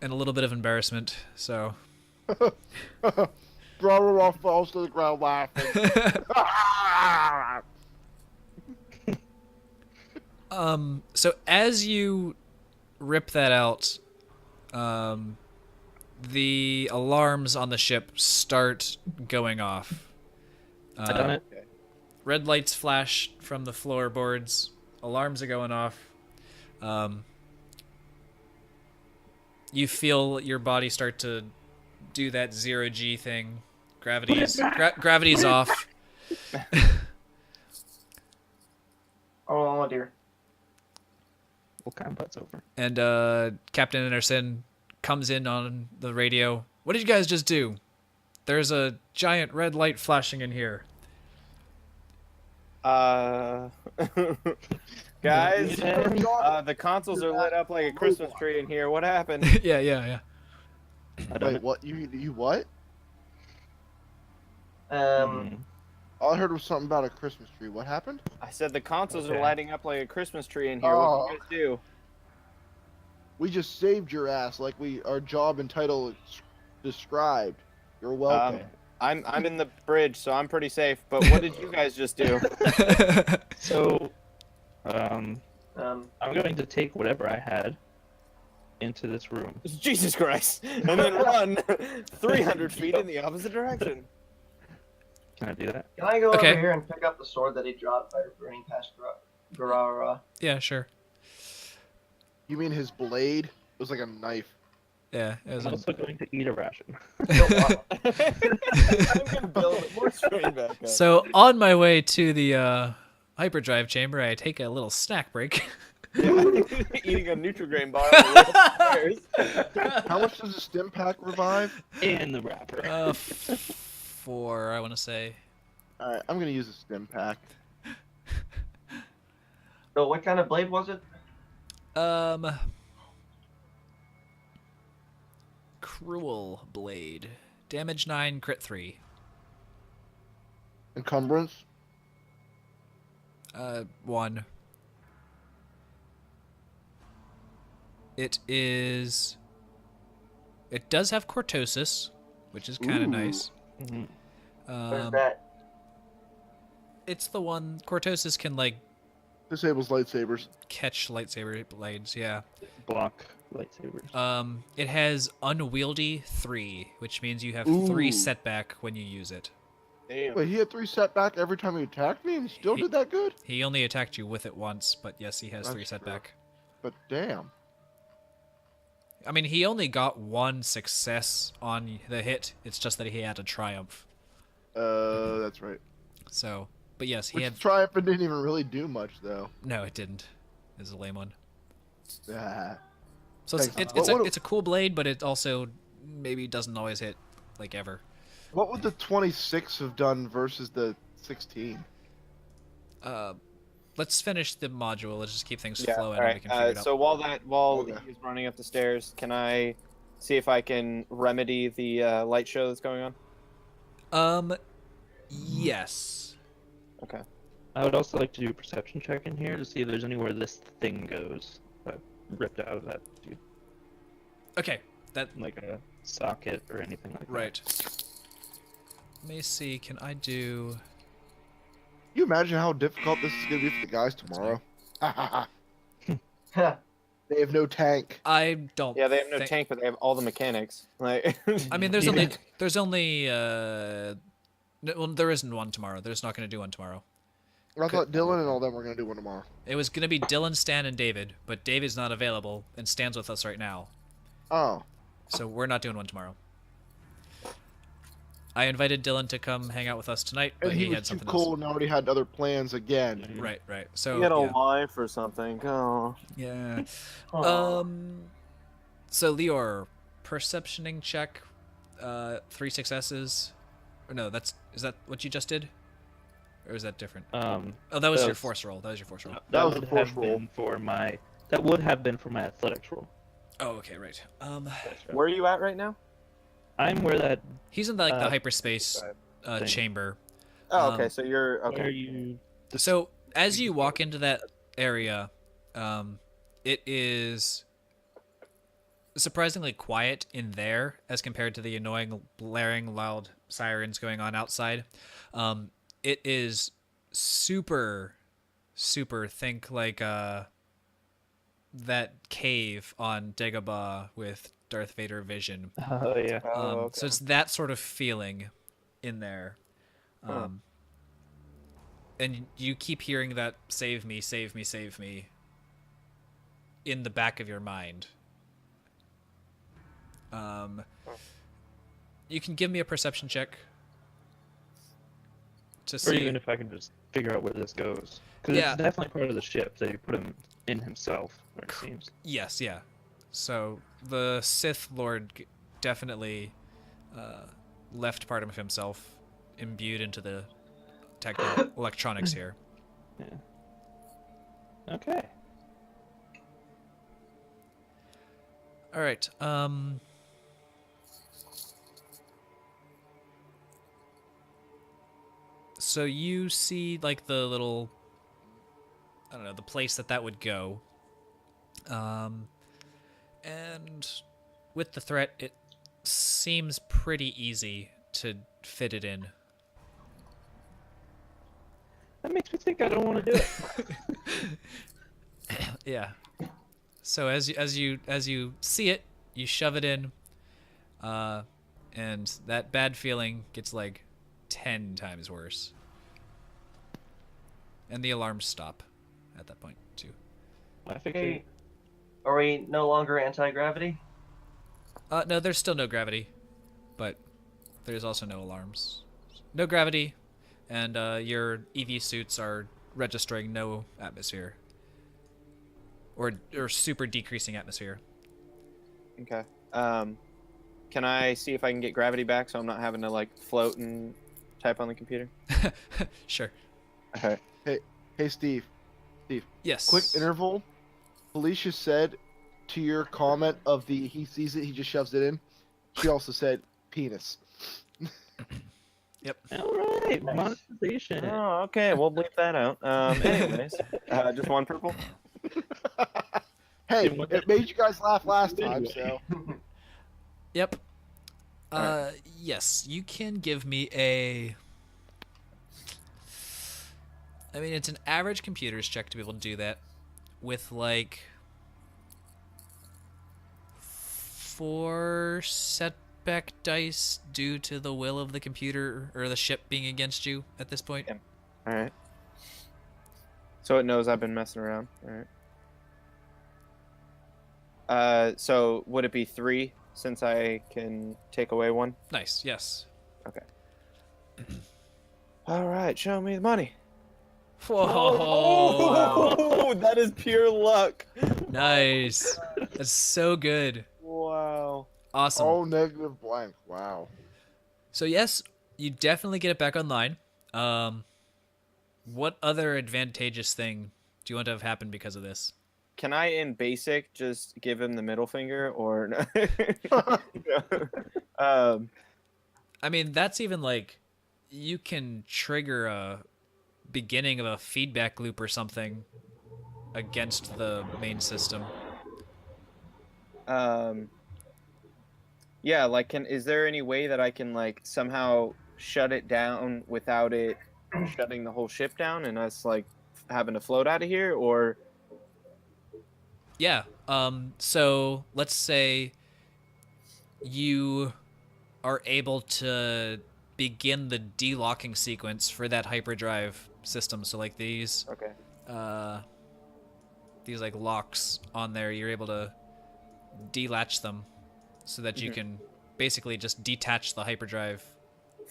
S1: a little bit of embarrassment. So
S3: Brother falls to the ground laughing.
S1: so as you rip that out, the alarms on the ship start going off.
S5: I done it.
S2: Okay.
S1: Red lights flash from the floorboards. Alarms are going off. You feel your body start to do that 0G thing. Gravity's off.
S4: Oh dear.
S5: What kind of butts over?
S1: And Captain Anderson comes in on the radio. What did you guys just do? There's a giant red light flashing in here.
S2: Guys, the consoles are lit up like a Christmas tree in here. What happened?
S1: yeah.
S5: I done
S3: Wait,
S5: it.
S3: what? You what? All I heard was something about a Christmas tree. What happened?
S2: I said the consoles are
S5: Okay.
S2: lighting up like a Christmas tree in here. What did you guys do?
S3: We just saved your ass like our job and title described. You're welcome.
S2: I'm in the bridge, so I'm pretty safe. But what did you guys just do?
S5: So, I'm
S4: Um,
S5: going to take whatever I had into this room.
S2: Jesus Christ! And then run 300 feet in the opposite direction.
S5: Can I do that?
S4: can I go
S1: Okay.
S4: over here and pick up the sword that he dropped by running past Garara?
S1: Yeah, sure.
S3: You mean his blade? It was like a knife.
S1: Yeah, it was
S5: I'm
S1: a...
S5: also going to eat a ration.
S2: I'm gonna build more strain back up.
S1: So on my way to the hyperdrive chamber, I take a little snack break.
S2: Yeah, eating a Nutrigrain bar on the way upstairs.
S3: How much does a stim pack revive?
S5: And the wrapper.
S1: 4, I want to say.
S3: Alright, I'm gonna use a stim pack.
S4: So what kind of blade was it?
S1: Cruel Blade. Damage 9, crit 3.
S3: Encumbrance?
S1: 1. It does have cortosis, which is kind of
S3: Ooh.
S1: nice.
S5: Mhm.
S4: Where's that?
S1: It's the one cortosis can like
S3: Disables lightsabers.
S1: catch lightsaber blades. Yeah.
S5: Block lightsabers.
S1: It has unwieldy 3, which means you have 3
S3: Ooh.
S1: setback when you use it.
S2: Damn.
S3: Wait, he had 3 setback every time he attacked me and he still did that good?
S1: He only attacked you with it once, but yes, he has 3
S3: That's true.
S1: setback.
S3: But damn.
S1: I mean, he only got 1 success on the hit. It's just that he had a triumph.
S3: That's right.
S1: So, but yes, he
S3: Which
S1: had.
S3: Triumph didn't even really do much though.
S1: No, it didn't. It was a lame one.
S3: Ah.
S1: So it's
S3: Thanks.
S1: it's a cool blade, but it also maybe doesn't always hit like ever.
S3: What would the 26 have done versus the 16?
S1: Let's finish the module. Let's just keep things
S2: Yeah.
S1: flowing,
S2: All
S1: and we
S2: right.
S1: can figure it out.
S2: So while
S3: Okay.
S2: he's running up the stairs, can I see if I can remedy the light show that's going on?
S1: Yes.
S2: Okay.
S5: I would also like to do a perception check in here to see if there's anywhere this thing goes. That ripped out of that, dude.
S1: Okay. That
S5: Like a socket or anything like that.
S1: right. Let me see. Can I do?
S3: Can you imagine how difficult this is going to be for the guys tomorrow? They have no tank.
S1: I don't.
S2: Yeah, they have no
S1: think-
S2: tank, but they have all the mechanics. Like.
S1: I mean, there's only well, there isn't one tomorrow. There's not going to do one tomorrow.
S3: I thought Dylan and all them were going to do one tomorrow.
S1: It was going to be Dylan, Stan, and David, but David's not available, and Stan's with us right now,
S3: Oh.
S1: so we're not doing one tomorrow. I invited Dylan to come hang out with us tonight, but
S3: And he
S1: he
S3: was
S1: had
S3: too
S1: something
S3: cool and already had other plans again.
S1: else. Right. So
S2: You got a
S1: yeah.
S2: life or something. Oh.
S1: Yeah.
S4: Oh.
S1: So Leor, perceptioning check, 3 successes. Or no, is that what you just did? Or is that different?
S5: Um,
S1: Oh, that was your
S5: those-
S1: force roll. That was your force roll.
S3: That was
S5: would
S3: the force
S5: have
S3: roll.
S5: been for my. That would have been for my athletics roll.
S1: Oh, okay, right.
S5: That's right.
S2: Where are you at right now?
S5: I'm where that.
S1: He's in the, like the
S5: Uh,
S1: hyperspace
S5: thing.
S1: chamber.
S2: Oh, okay.
S1: Um,
S2: So you're
S5: Where
S2: okay.
S5: you.
S1: So as you walk into that area, it is surprisingly quiet in there as compared to the annoying, blaring, loud sirens going on outside. It is super, super. Think like that cave on Dagobah with Darth Vader vision.
S5: Oh yeah.
S2: Oh, okay.
S1: So it's that sort of feeling in there.
S2: Huh.
S1: And you keep hearing that "save me, save me, save me" in the back of your mind. You can give me a perception check to
S5: Or
S1: see.
S5: even if I can just figure out where this goes, because
S1: Yeah.
S5: it's definitely part of the ship that you put him in himself. Or it seems.
S1: Yes, yeah. So the Sith Lord definitely left part of himself imbued into the electronics here.
S5: Yeah. Okay.
S1: All right. So you see like the little, I don't know, the place that would go. And with the threat, it seems pretty easy to fit it in.
S5: That makes me think I don't want to do it.
S1: Yeah. So as you see it, you shove it in, and that bad feeling gets like 10 times worse. And the alarms stop at that point too.
S5: I figure.
S4: Hey, are we no longer anti-gravity?
S1: No, there's still no gravity, but there's also no alarms. No gravity, and your EV suits are registering no atmosphere. Or super decreasing atmosphere.
S2: Okay. Can I see if I can get gravity back so I'm not having to like float and type on the computer?
S1: Sure.
S2: Okay.
S3: Hey, Steve.
S1: Yes.
S3: Quick interval. Felicia said to your comment of the he sees it, he just shoves it in. She also said penis.
S5: All right,
S4: Nice.
S5: monetization.
S2: Oh, okay. We'll bleep that out. Anyways, just one purple.
S3: Hey,
S5: What-
S3: it made you guys laugh last time, so
S1: Yep. Yes, you can give me a. I mean, it's an average computer's check to be able to do that, with like 4 setback dice due to the will of the computer or the ship being against you at this point.
S2: Yeah. All right. So it knows I've been messing around. All right. So would it be 3 since I can take away 1?
S1: Nice. Yes.
S2: All right. Show me the money.
S1: Whoa!
S2: Oh, that is pure luck.
S1: Nice. That's so good.
S2: Wow.
S1: Awesome.
S3: all negative blank. Wow.
S1: So yes, you definitely get it back online. What other advantageous thing do you want to have happen because of this?
S2: Can I, in basic, just give him the middle finger or no?
S1: I mean, that's even like you can trigger a beginning of a feedback loop or something against the main system.
S2: Yeah, like, is there any way that I can like somehow shut it down without it shutting the whole ship down and us like having to float out of here? Or
S1: Yeah. So let's say you are able to begin the delocking sequence for that hyperdrive system. So like these
S2: okay,
S1: like locks on there, you're able to delatch them so that you can basically just detach the hyperdrive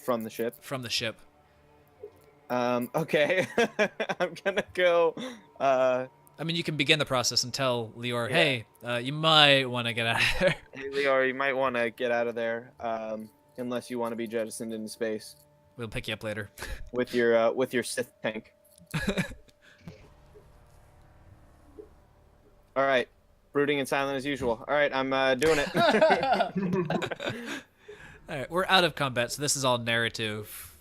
S2: from the ship.
S1: from the ship.
S2: Okay, I'm gonna go.
S1: I mean, you can begin the process and tell Lior, hey, you might want to get out of there.
S2: Hey, Leor, you might want to get out of there, unless you want to be jettisoned into space.
S1: We'll pick you up later.
S2: with your Sith tank. All right, brooding and silent as usual. All right, I'm doing it.
S1: All right, we're out of combat, so this is all narrative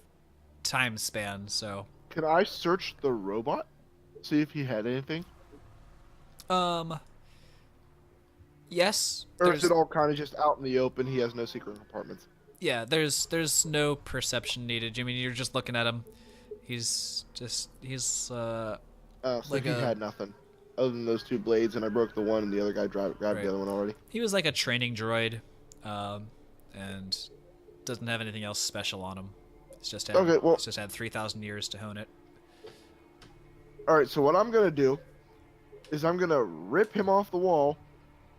S1: time span. So,
S3: Can I search the robot? See if he had anything?
S1: yes,
S3: Or
S1: there's,
S3: is it all kind of just out in the open? He has no secret compartments.
S1: yeah, there's no perception needed. I mean, you're just looking at him. He's
S3: So
S1: Like
S3: he
S1: a-
S3: had nothing. Other than those two blades, and I broke the one, and the other guy grabbed
S1: Right.
S3: the other one already.
S1: he was like a training droid, and doesn't have anything else special on him. It's just had,
S3: Okay, well-
S1: it's just had 3,000 years to hone it.
S3: Alright, so what I'm going to do is I'm going to rip him off the wall,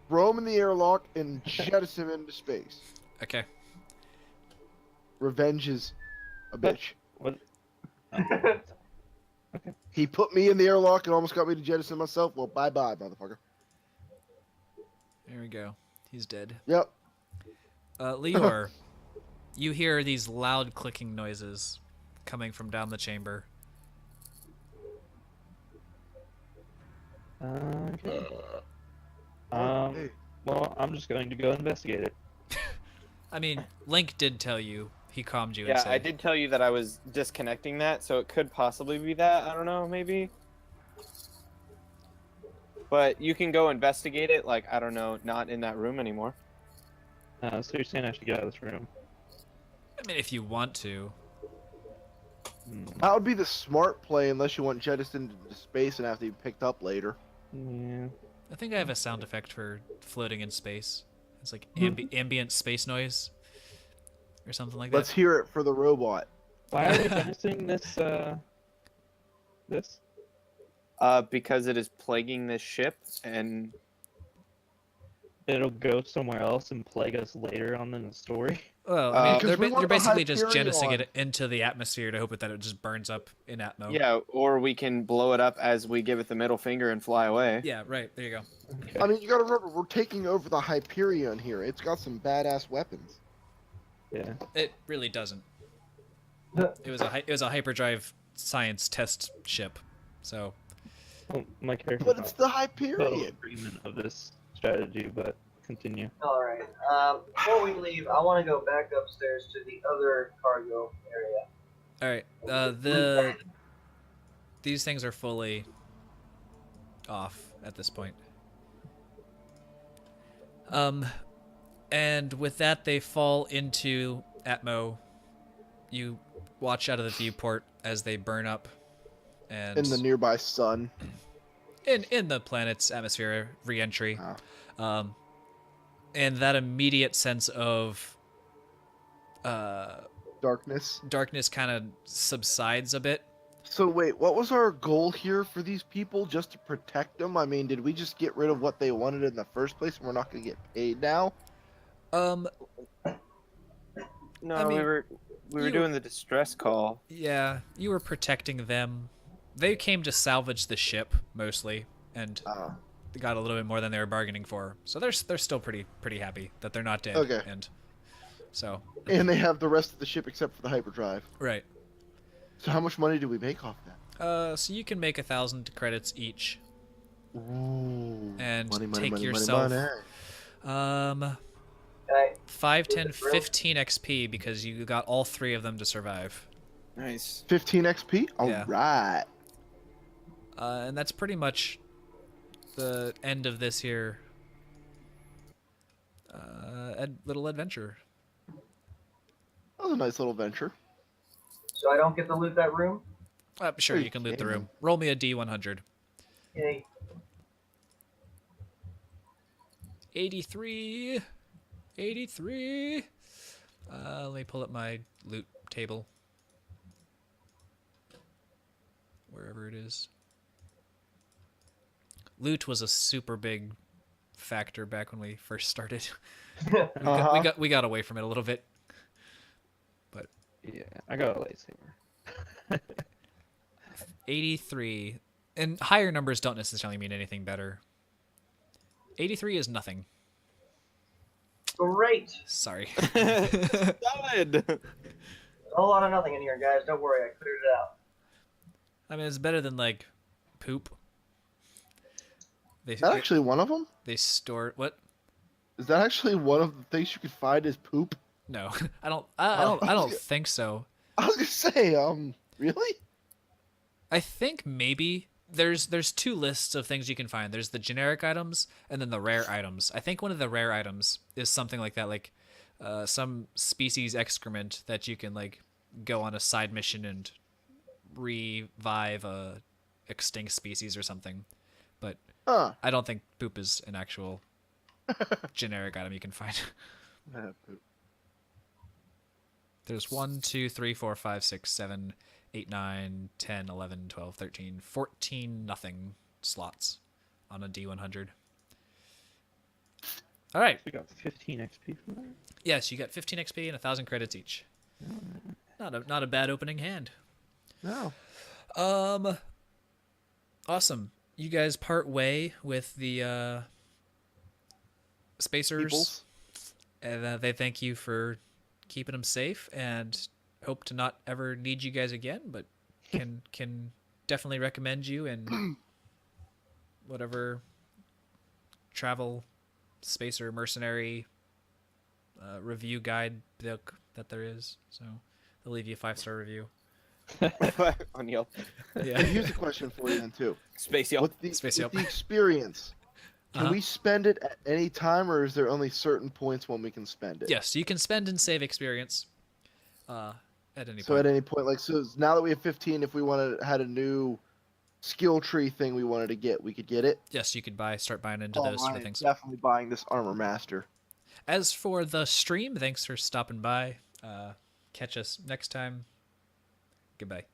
S3: throw him in the airlock, and jettison him into space.
S1: Okay.
S3: Revenge is a bitch.
S5: What?
S3: He put me in the airlock and almost got me to jettison myself. Well, bye-bye, motherfucker.
S1: There we go. He's dead.
S3: Yep.
S1: Lior, you hear these loud clicking noises coming from down the chamber.
S5: Okay.
S3: Hey.
S5: Well, I'm just going to go investigate it.
S1: I mean, Link did tell you. He calmed you and
S2: Yeah,
S1: said,
S2: I did tell you that I was disconnecting that, so it could possibly be that. I don't know, maybe. But you can go investigate it. Like, I don't know, not in that room anymore.
S5: So you're saying I should get out of this room?
S1: I mean, if you want to.
S3: That would be the smart play unless you want jettisoned into space and have to be picked up later.
S5: Yeah.
S1: I think I have a sound effect for floating in space. It's like ambient space noise. Or something like that.
S3: Let's hear it for the robot.
S5: Why are we testing this? This?
S2: Because it is plaguing this ship, and
S5: It'll go somewhere else and plague us later on in the story.
S1: Well, I mean,
S3: Because we want
S1: they're
S3: the
S1: basically just
S3: Hyperion.
S1: jettisoning it into the atmosphere to hope that it just burns up in Atmo.
S2: yeah, or we can blow it up as we give it the middle finger and fly away.
S1: Yeah, right. There you go.
S5: Okay.
S3: I mean, you gotta remember, we're taking over the Hyperion here. It's got some badass weapons.
S5: Yeah.
S1: It really doesn't. It was a hyperdrive science test ship. So,
S5: Well, my character.
S3: But it's the
S5: total
S3: Hyperion.
S5: agreement of this strategy, but continue.
S4: All right. Before we leave, I want to go back upstairs to the other cargo area.
S1: all right. These things are fully off at this point. And with that, they fall into Atmo. You watch out of the viewport as they burn up, and
S3: In the nearby sun.
S1: in the planet's atmosphere re-entry.
S3: Oh.
S1: And that immediate sense of
S3: Darkness.
S1: darkness kind of subsides a bit.
S3: So wait, what was our goal here for these people? Just to protect them? I mean, did we just get rid of what they wanted in the first place and we're not gonna get paid now?
S2: No,
S1: I mean,
S2: we were
S1: you-
S2: doing the distress call.
S1: Yeah, you were protecting them. They came to salvage the ship mostly, and
S3: Oh.
S1: they got a little bit more than they were bargaining for. So they're still pretty happy that they're not dead.
S3: Okay.
S1: And so
S3: And they have the rest of the ship except for the hyperdrive.
S1: right.
S3: So how much money do we make off that?
S1: So you can make 1,000 credits each.
S3: Ooh.
S1: And
S3: money, money,
S1: take
S3: money,
S1: yourself-
S3: money.
S1: 5, 10, 15 XP because you got all 3 of them to survive.
S2: Nice.
S3: 15 XP?
S1: Yeah.
S3: Alright.
S1: And that's pretty much the end of this here little adventure.
S3: That was a nice little venture.
S4: So I don't get to loot that room?
S1: Sure,
S3: Hey,
S1: you can loot the
S3: yeah.
S1: room. Roll me a D100.
S4: Yay.
S1: 83. 83. Let me pull up my loot table. Wherever it is. Loot was a super big factor back when we first started. We got away from it a little bit.
S5: Yeah, I got a lightsaber.
S1: 83. And higher numbers don't necessarily mean anything better. 83 is nothing.
S4: Great.
S1: Sorry.
S2: Solid.
S4: A whole lot of nothing in here, guys. Don't worry, I cleared it out.
S1: I mean, it's better than like poop.
S3: Is that actually one of them?
S1: They store what?
S3: Is that actually one of the things you could find is poop?
S1: No, I don't think so.
S3: I was gonna say, really?
S1: I think maybe there's two lists of things you can find. There's the generic items and then the rare items. I think one of the rare items is something like that, like some species excrement that you can like go on a side mission and revive a extinct species or something. But
S3: Huh.
S1: I don't think poop is an actual generic item you can find.
S3: Poop.
S1: There's 1, 2, 3, 4, 5, 6, 7, 8, 9, 10, 11, 12, 13, 14 nothing slots on a D100. All right.
S5: We got 15 XP from that.
S1: Yes, you got 15 XP and 1,000 credits each. Not a bad opening hand.
S3: No.
S1: Awesome. You guys part way with the spacers,
S3: Peoples.
S1: and they thank you for keeping them safe and hope to not ever need you guys again, but can definitely recommend you in whatever travel spacer mercenary review guide book that there is. So they'll leave you a 5-star review.
S2: On Yelp.
S1: Yeah.
S3: Here's a question for you then too.
S2: Space Yelp.
S3: With the,
S1: Space
S3: with
S1: Yelp.
S3: the experience, can
S1: Uh-huh.
S3: we spend it at any time, or is there only certain points when we can spend it?
S1: Yes, you can spend and save experience at any
S3: So
S1: point.
S3: at any point, like, so now that we have 15, if we had a new skill tree thing we wanted to get, we could get it.
S1: Yes, you could start buying into
S3: Oh,
S1: those sort
S3: I
S1: of
S3: am
S1: things.
S3: definitely buying this armor master.
S1: As for the stream, thanks for stopping by. Catch us next time. Goodbye.